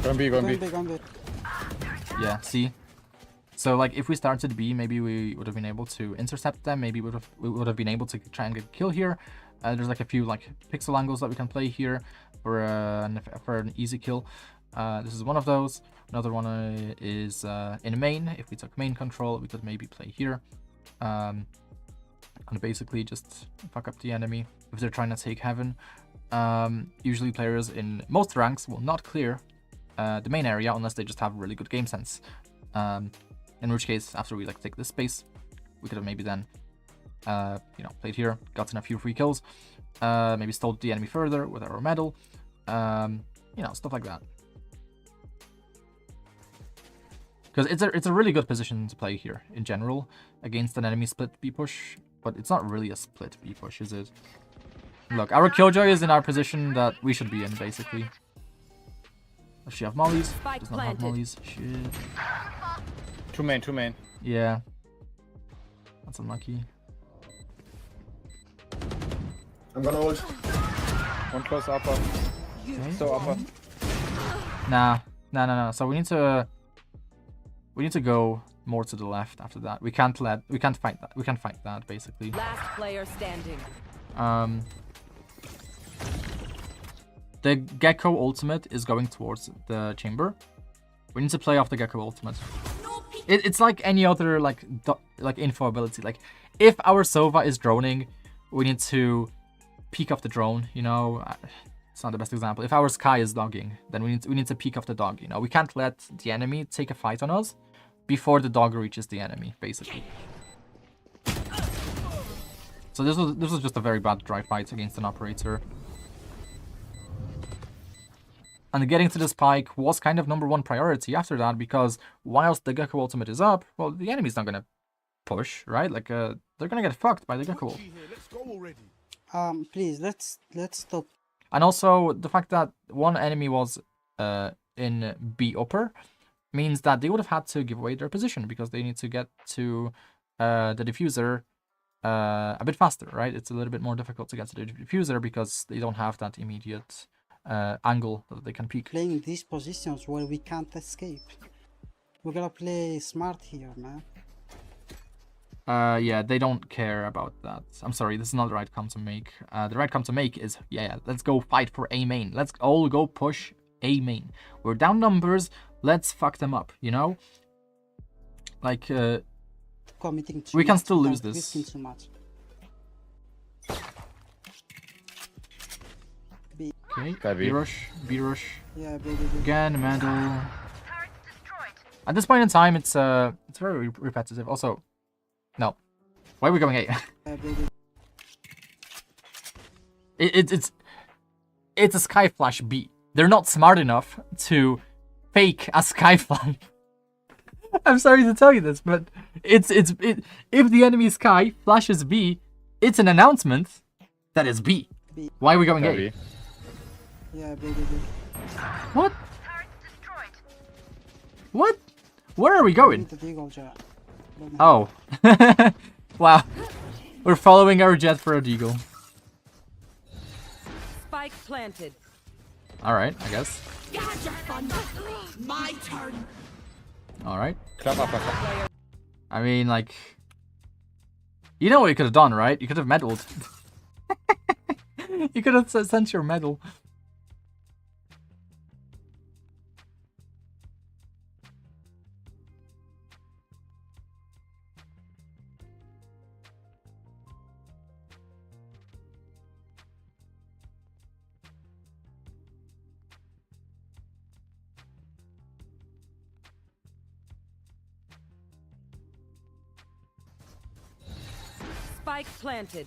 Go on B. Yeah, see? So, like, if we started B, maybe we would have been able to intercept them. Maybe we would have been able to try and get a kill here. There's, like, a few, like, pixel angles that we can play here for an easy kill. This is one of those. Another one is in main. If we took main control, we could maybe play here. And basically just fuck up the enemy if they're trying to take heaven. Usually players in most ranks will not clear the main area unless they just have really good game sense. In which case, after we like take this space, we could have maybe then you know, played here, gotten a few free kills, maybe stalled the enemy further with our medal, you know, stuff like that. Because it's a really good position to play here in general against an enemy split B push, but it's not really a split B push, is it? Look, our Killjoy is in our position that we should be in, basically. Does she have mollies? Does not have mollies. Shit. Two main. Yeah. That's unlucky. I'm gonna ult. One close upper. So upper. Nah. So we need to go more to the left after that. We can't fight that. We can't fight that, basically. Last player standing. The Gecko ultimate is going towards the chamber. We need to play off the Gecko ultimate. It's like any other like info ability. Like if our Sova is droning, we need to peek off the drone. You know, it's not the best example. If our Sky is dogging, then we need to peek off the dog. You know, we can't let the enemy take a fight on us before the dog reaches the enemy, basically. So this was just a very bad dry fight against an operator. And getting to the spike was kind of #1 priority after that, because whilst the Gecko ultimate is up, well, the enemy's not gonna push, right? Like, they're gonna get fucked by the Gecko ult. Let's go already. Please, let's stop. And also, the fact that one enemy was in B upper means that they would have had to give away their position, because they need to get to the diffuser a bit faster, right? It's a little bit more difficult to get to the diffuser because they don't have that immediate angle that they can peek. Playing these positions where we can't escape. We gotta play smart here, man. Yeah, they don't care about that. I'm sorry, this is not the right call to make. The right call to make is, yeah, let's go fight for A main. Let's all go push A main. We're down numbers, let's fuck them up, you know? Like, Committing too we can much still lose without this. risking too much. Okay, B rush. Yeah, baby. Again, Mandel. At this point in time, it's very repetitive. Also, no. Why are we going A? Yeah, baby. It's a Sky Flash B. They're not smart enough to fake a Sky Flash. I'm sorry to tell you this, but if the enemy Sky flashes B, it's an announcement that it's B. Why are we going A? Yeah, baby. What? What? Where are we going? Oh. Wow. We're following our jet for a deagle. Spike planted. Alright, I guess. My turn. Alright. Club upper. I mean, like... You know what you could have done, right? You could have meddled. You could have sent your medal. Spike planted.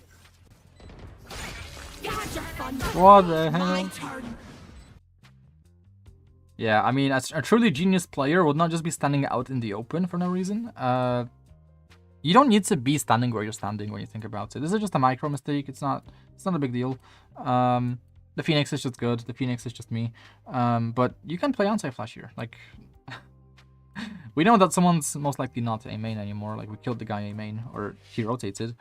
What the hell? Yeah, I mean, a truly genius player would not just be standing out in the open for no reason. You don't need to be standing where you're standing when you think about it. This is just a micro mistake. It's not a big deal. The Phoenix is just good. The Phoenix is just me. But you can play anti-flash here. Like, we know that someone's most likely not A main anymore. Like, we killed the guy A main, or he rotated.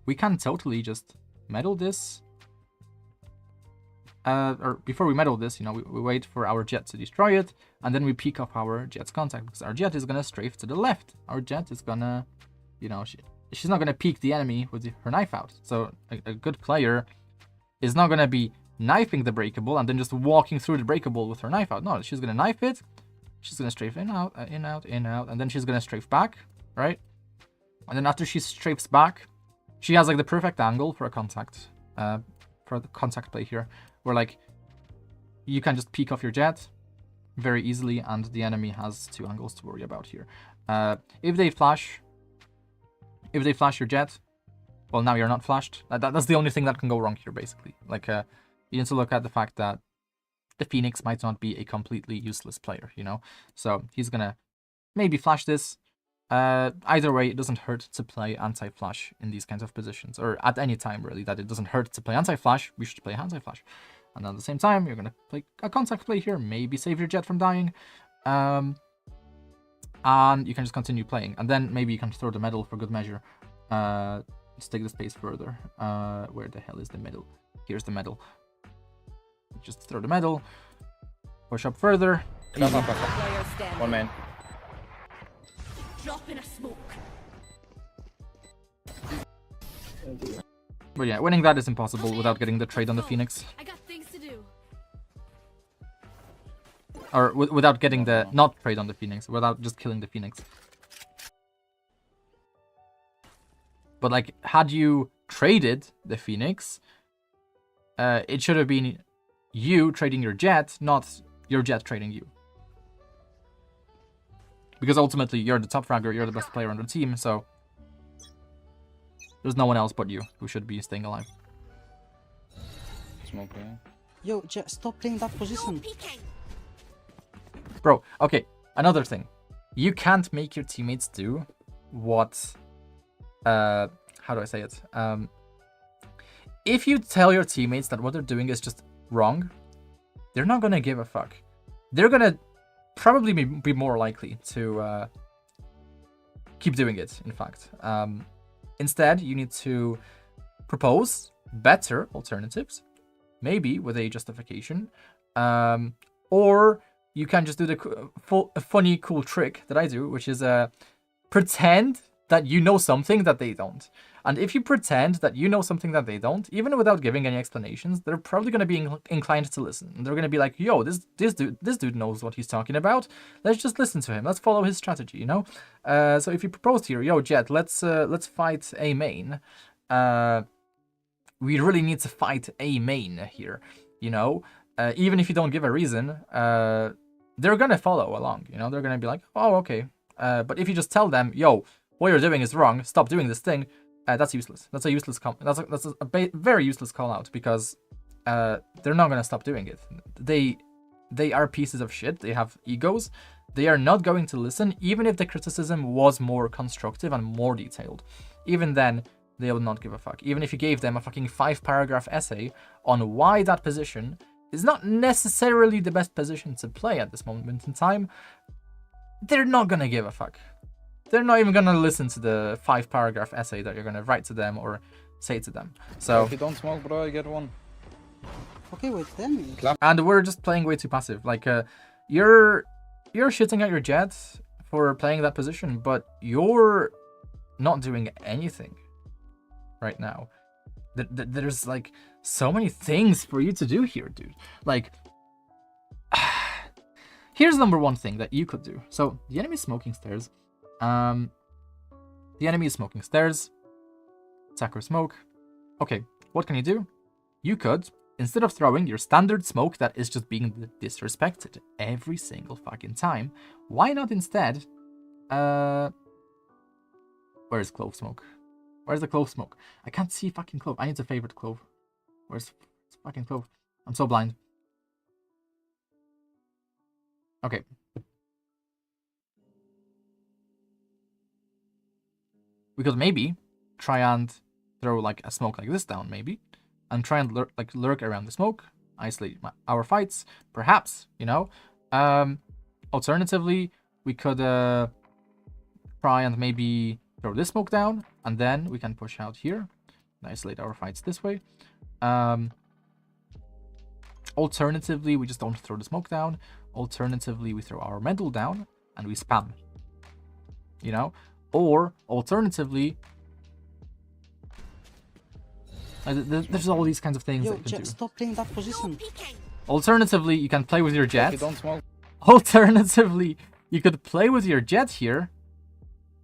We can totally just meddle this. Or before we meddle this, you know, we wait for our jet to destroy it, and then we peek off our jet's contact, because our jet is gonna strafe to the left. Our jet is gonna, you know, she's not gonna peek the enemy with her knife out. So a good player is not gonna be knifing the breakable and then just walking through the breakable with her knife out. No, she's gonna knife it. She's gonna strafe in, out, in, out, in, out, and then she's gonna strafe back, right? And then after she strafes back, she has like the perfect angle for a contact, for the contact play here, where like you can just peek off your jet very easily, and the enemy has 2 angles to worry about here. If they flash your jet, well, now you're not flashed. That's the only thing that can go wrong here, basically. Like, you need to look at the fact that the Phoenix might not be a completely useless player, you know? So he's gonna maybe flash this. Either way, it doesn't hurt to play anti-flash in these kinds of positions, or at any time, really, that it doesn't hurt to play anti-flash, we should play anti-flash. And at the same time, you're gonna play a contact play here, maybe save your jet from dying. And you can just continue playing. And then maybe you can throw the medal for good measure. Let's take this pace further. Where the hell is the medal? Here's the medal. Just throw the medal. Push up further. Player standing. One man. Drop in a smoke. But yeah, winning that is impossible without getting the trade on the Phoenix. I got things to do. Or without getting the not trade on the Phoenix, without just killing the Phoenix. But like, had you traded the Phoenix, it should have been you trading your jet, not your jet trading you. Because ultimately, you're the top fragger, you're the best player on the team, so there's no one else but you who should be staying alive. Smoke, yeah. Yo, Jet, stop playing that position. Bro, okay, another thing. You can't make your teammates do what... how do I say it? If you tell your teammates that what they're doing is just wrong, they're not gonna give a fuck. They're gonna probably be more likely to keep doing it, in fact. Instead, you need to propose better alternatives, maybe with a justification, or you can just do the funny, cool trick that I do, which is pretend that you know something that they don't. And if you pretend that you know something that they don't, even without giving any explanations, they're probably going to be inclined to listen. And they're going to be like, yo, this dude knows what he's talking about. Let's just listen to him. Let's follow his strategy, you know? So if you proposed here, yo, Jet, let's fight a main. We really need to fight a main here, you know? Even if you don't give a reason, they're going to follow along, you know? They're going to be like, oh, okay. But if you just tell them, yo, what you're doing is wrong, stop doing this thing, that's useless. That's a useless that's a very useless call out, because they're not gonna stop doing it. They are pieces of shit. They have egos. They are not going to listen, even if the criticism was more constructive and more detailed. Even then, they will not give a fuck. Even if you gave them a fucking 5-paragraph essay on why that position is not necessarily the best position to play at this moment in time, they're not gonna give a fuck. They're not even gonna listen to the 5-paragraph essay that you're gonna write to them or say to them. So if you don't smoke, bro, I get one. Okay, with them. And we're just playing way too passive. Like, you're shitting at your jet for playing that position, but you're not doing anything right now. There's like so many things for you to do here, dude. Like, here's number one thing that you could do. So the enemy's smoking stairs. The enemy is smoking stairs. Attacker smoke. Okay, what can you do? You could, instead of throwing your standard smoke that is just being disrespected every single fucking time, why not instead, where's clove smoke? Where's the clove smoke? I can't see fucking clove. I need to favorite clove. Where's fucking clove? I'm so blind. Okay. We could maybe try and throw like a smoke like this down, maybe, and try and lurk around the smoke, isolate our fights, perhaps, you know. Alternatively, we could try and maybe throw this smoke down, and then we can push out here and isolate our fights this way. Alternatively, we just don't throw the smoke down. Alternatively, we throw our medal down and we spam, you know. Or, alternatively, there's all these kinds of things that you can do. Stop playing that position. Alternatively, you can play with your jet. If you don't smoke. Alternatively, you could play with your jet here,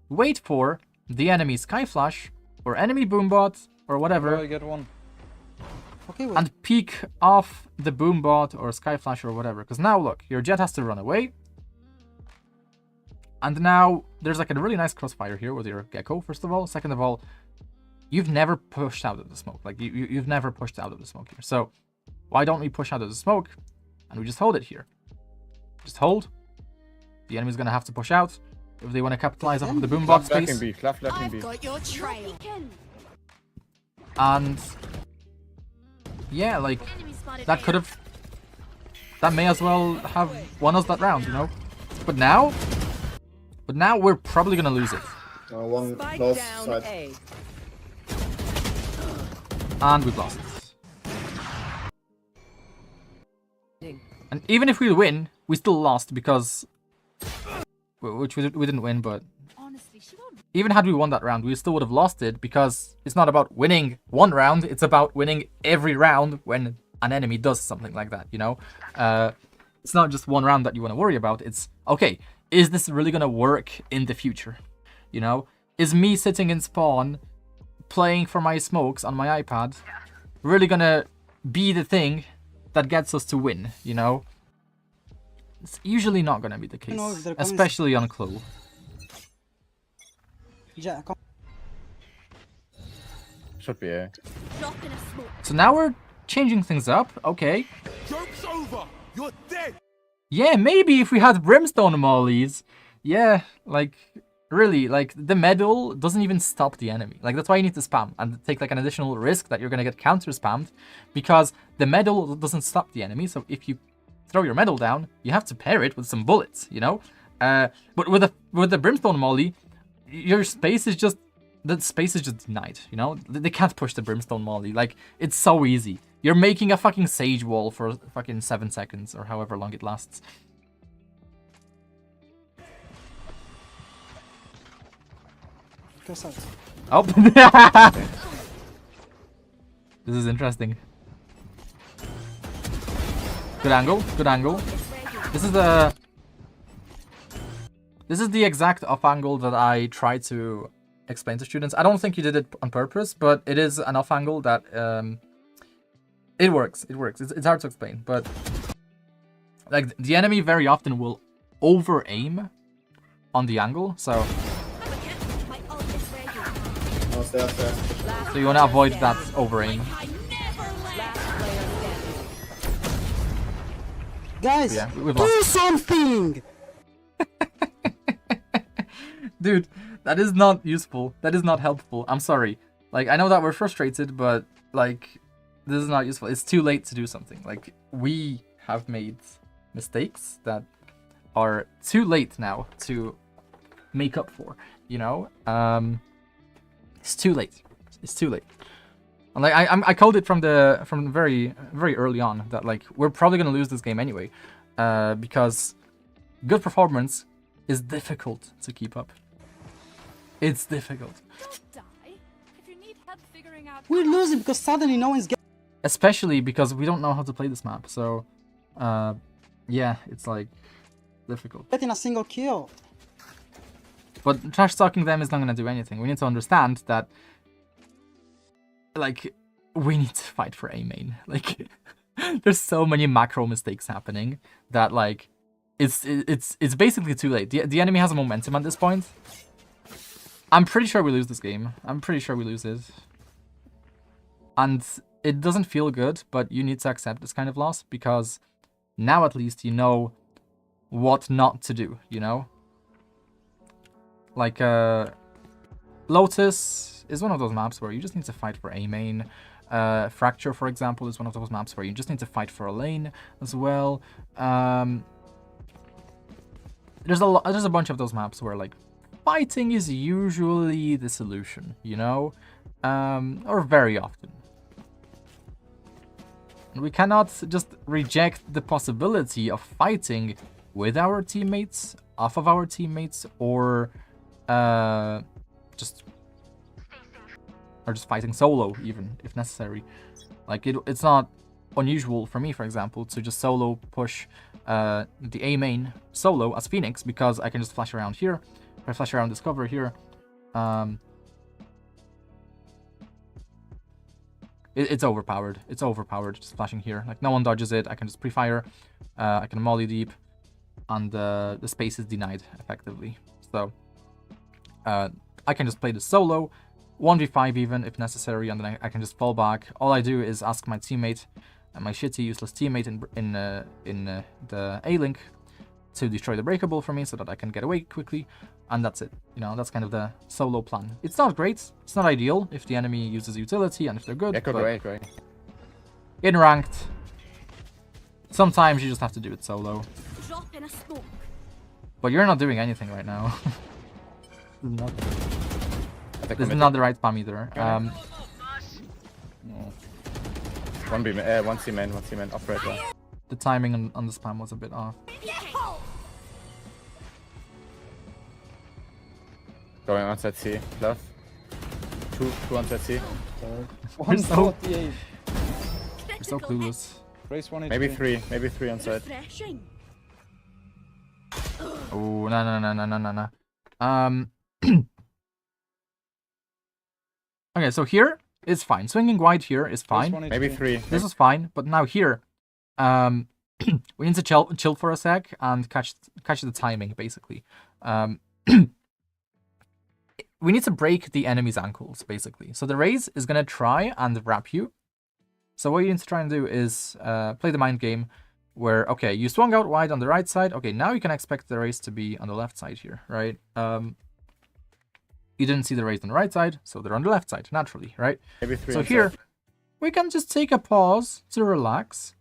wait for the enemy Sky Flash, or enemy Boombot, or whatever, Bro, I get one. Okay, and peek off the Boombot, or Sky Flash, or whatever. Because now, look, your jet has to run away. And now, there's like a really nice crossfire here with your Gecko, first of all. Second of all, you've never pushed out of the smoke. Like, you've never pushed out of the smoke here. So, why don't we push out of the smoke? and we just hold it here. Just hold. The enemy's gonna have to push out if they want to capitalize off of the boombox Left in space. B. Left in I've B. got your trail. And yeah, like Enemy spotted that A. could have, that may as well have won us that round, you know. But now we're probably gonna lose it, One Spike close down side. A. and we've lost it. And even if we win, we still lost because, which we didn't win, but Honestly, she won't. even had we won that round, we still would have lost it because it's not about winning one round, it's about winning every round when an enemy does something like that, you know? It's not just one round that you want to worry about, it's, okay, is this really going to work in the future? You know? Is me sitting in spawn, playing for my smokes on my iPad, really going to be the thing that gets us to win, you know? It's usually not going to be the case, know if they're coming- especially on Clove. Yeah, come. Should be A. Drop in a smoke. So now we're changing things up, okay. Joke's over. You're dead. Yeah, maybe if we had brimstone mollies. Yeah, like, really, like, the medal doesn't even stop the enemy. Like, that's why you need to spam and take, like, an additional risk that you're gonna get counter-spammed, because the medal doesn't stop the enemy, so if you throw your medal down, you have to pair it with some bullets, you know? But with the brimstone molly, your space is just, the space is just denied, you know? They can't push the brimstone molly, like, it's so easy. You're making a fucking sage wall for fucking 7 seconds, or however long it lasts. Go side. Oh! This is interesting. Good angle, good angle. This is the exact off angle that I try to explain to students. I don't think you did it on purpose, but it is an off angle that it works. It works. It's hard to explain, but like the enemy very often will over aim on the angle, so My ult is ready. Oh, stairs. you want to avoid that over aim. I never let. Guys, Yeah, we've do lost. something! Dude, that is not useful. That is not helpful. I'm sorry. Like, I know that we're frustrated, but like, this is not useful. It's too late to do something. Like, we have made mistakes that are too late now to make up for, you know? It's too late. It's too late. And like, I called it from very early on that like we're probably gonna lose this game anyway, because good performance is difficult to keep up. It's difficult. Don't die. If you need help figuring out. We're losing because suddenly no one's getting. Especially because we don't know how to play this map, so yeah, it's like difficult. Getting a single kill. But trash talking them is not gonna do anything. We need to understand that like we need to fight for A main. Like there's so many macro mistakes happening that like it's basically too late. The enemy has a momentum at this point. I'm pretty sure we lose this game. I'm pretty sure we lose it. And it doesn't feel good, but you need to accept this kind of loss because now at least you know what not to do, you know? Like, Lotus is one of those maps where you just need to fight for A main. Fracture, for example, is one of those maps where you just need to fight for a lane as well. There's a bunch of those maps where, like, fighting is usually the solution, you know? Or very often. We cannot just reject the possibility of fighting with our teammates, off of our teammates, or just fighting solo even, if necessary. Like, it's not unusual for me, for example, to just solo push the A main solo as Phoenix, because I can just flash around here, or flash around this cover here. It's overpowered. It's overpowered, just flashing here. Like, no one dodges it. I can just pre-fire. I can molly deep. And the space is denied, effectively. So, I can just play the solo. 1v5 even, if necessary. And then I can just fall back. All I do is ask my teammate my shitty useless teammate in the A link to destroy the breakable for me so that I can get away quickly, and that's it. You know, that's kind of the solo plan. It's not great, it's not ideal if the enemy uses utility and if they're good, Echo but great, right? in ranked, sometimes you just have to do it solo. Drop in a smoke. But you're not doing anything right now. This is This not the right spam either. One B, one C main, operator. The timing on the spam was a bit off. Going outside C, left. Two outside C. We're so 148. clueless. Race 1 Maybe HP. three outside. Refreshing. Oh, no. Okay, so here is fine. Swinging wide here is fine. Race 1 Maybe HP. three. This is fine, but now here, we need to chill for a sec and catch the timing, basically. We need to break the enemy's ankles, basically. So the raise is gonna try and wrap you. So what you need to try and do is play the mind game, where okay, you swung out wide on the right side. Okay, now you can expect the raise to be on the left side here, right? You didn't see the raise on the right side, so they're on the left side naturally, right? Maybe three. So outside. here, we can just take a pause to relax.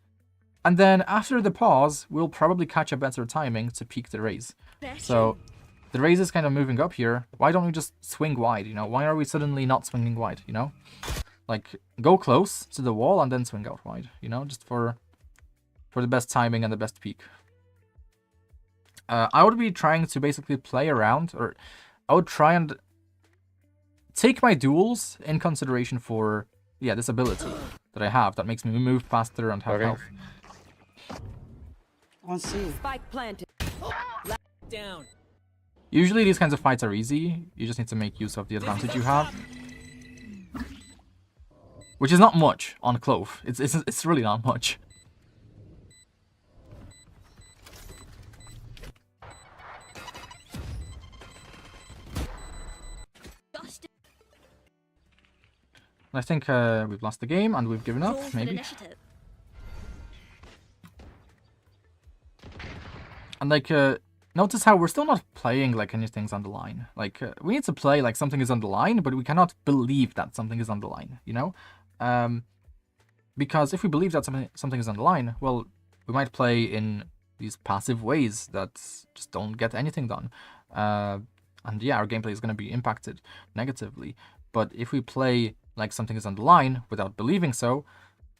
And then after the pause, we'll probably catch a better timing to peak the raise. So the raise is kind of moving up here. Why don't we just swing wide, you know? Why are we suddenly not swinging wide, you know? Like, go close to the wall and then swing out wide, you know? Just for the best timing and the best peak. I would be trying to basically play around, or I would try and take my duels in consideration for, yeah, this ability that I have that makes me move faster and have Okay. health. On C. Spike planted. Last down. Usually these kinds of fights are easy. You just need to make use of the advantage you have. Which is not much on Clove. It's really not much. I think we've lost the game and we've given up, maybe. Initiative. And like, notice how we're still not playing like anything's on the line. Like, we need to play like something is on the line, but we cannot believe that something is on the line, you know? Because if we believe that something is on the line, well, we might play in these passive ways that just don't get anything done. And yeah, our gameplay is going to be impacted negatively. But if we play like something is on the line without believing so,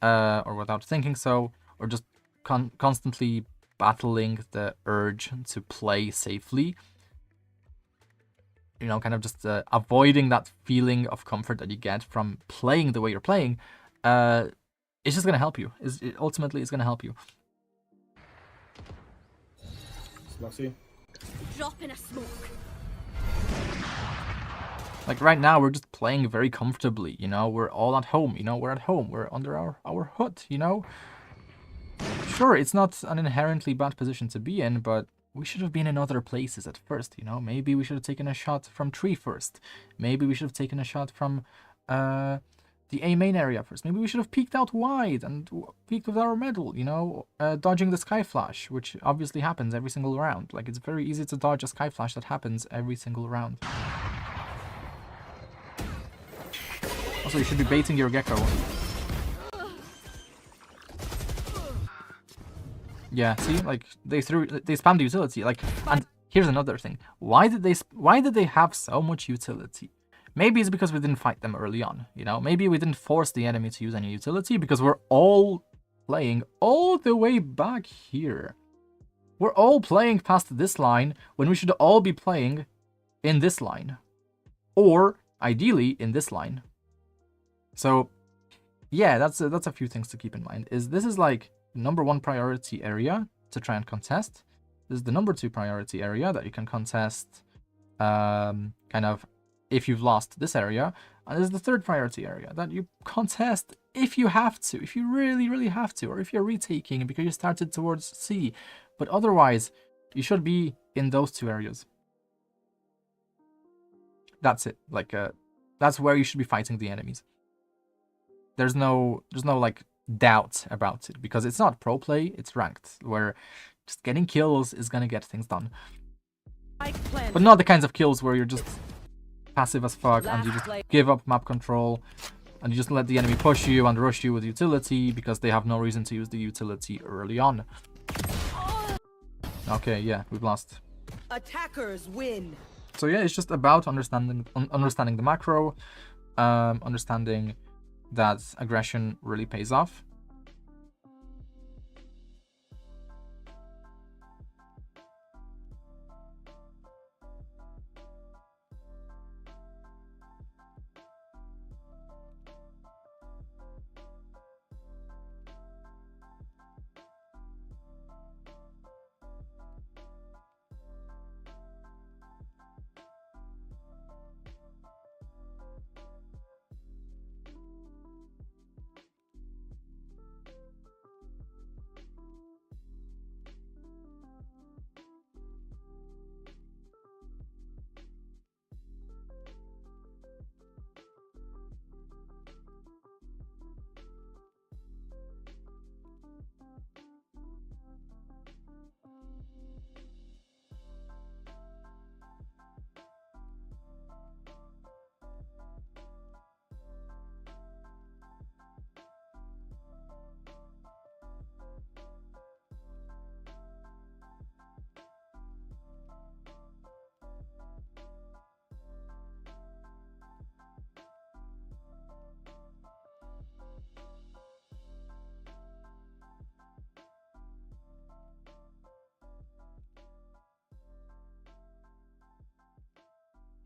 or without thinking so, or just constantly battling the urge to play safely, you know, kind of just avoiding that feeling of comfort that you get from playing the way you're playing, it's just going to help you. Ultimately, it's going to help you. Luxy. Drop in a smoke. Like right now, we're just playing very comfortably, you know, we're all at home, you know, we're at home, we're under our hood, you know. Sure, it's not an inherently bad position to be in, but we should have been in other places at first, you know. Maybe we should have taken a shot from tree first. Maybe we should have taken a shot from the A main area first. Maybe we should have peeked out wide and peeked with our medal, you know, dodging the sky flash, which obviously happens every single round. Like, it's very easy to dodge a sky flash that happens every single round. Also, you should be baiting your gecko. Yeah, see, like they spammed the utility. Like, and here's another thing: why did they have so much utility? Maybe it's because we didn't fight them early on. You know, maybe we didn't force the enemy to use any utility because we're all playing all the way back here. We're all playing past this line when we should all be playing in this line, or ideally in this line. So, yeah, that's a few things to keep in mind. This is like number 1 priority area to try and contest. This is the number 2 priority area that you can contest, kind of if you've lost this area, and this is the 3rd priority area that you contest if you have to, if you really, really have to, or if you're retaking because you started towards C. But otherwise, you should be in those 2 areas. That's it. Like, that's where you should be fighting the enemies. There's no like doubt about it, because it's not pro play, it's ranked, where just getting kills is gonna get things done. But not the kinds of kills where you're just passive as fuck and you just give up map control and you just let the enemy push you and rush you with utility because they have no reason to use the utility early on. Okay, yeah, we've lost. Attackers win. So yeah, it's just about understanding the macro, understanding that aggression really pays off.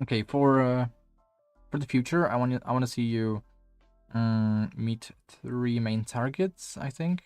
Okay, for the future, I want to see you meet 3 main targets, I think.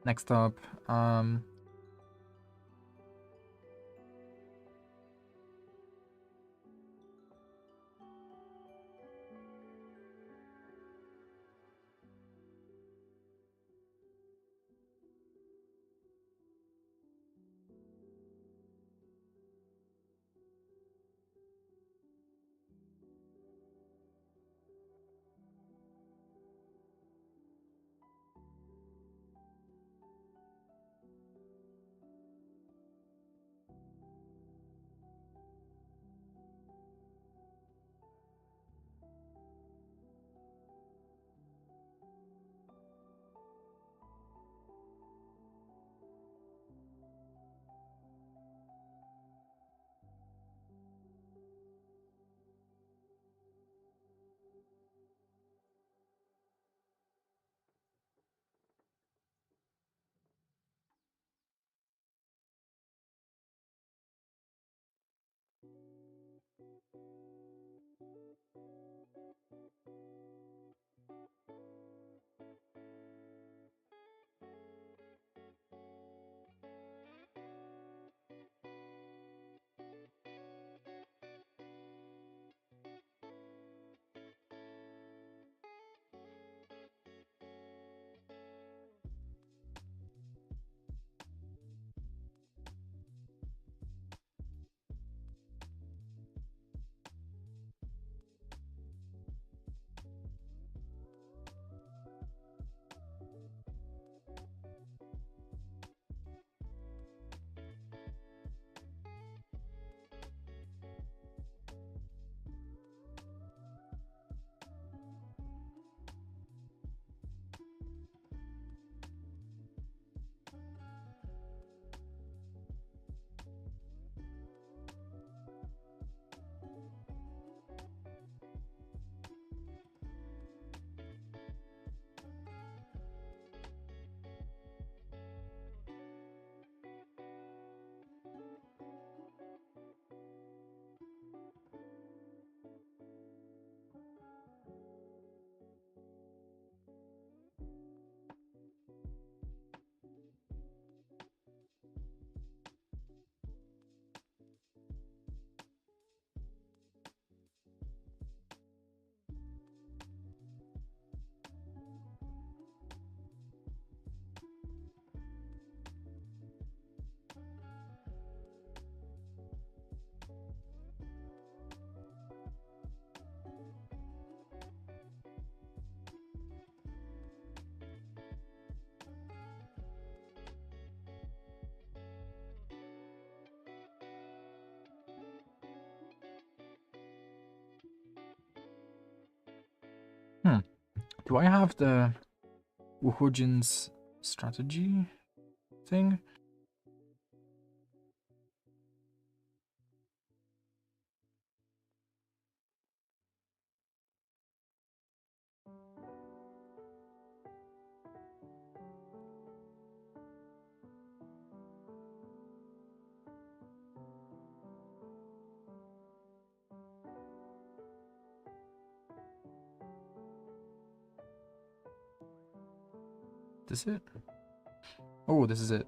Next up, Do I have the Wuhujin's strategy thing? This it? Oh, this is it.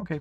Okay.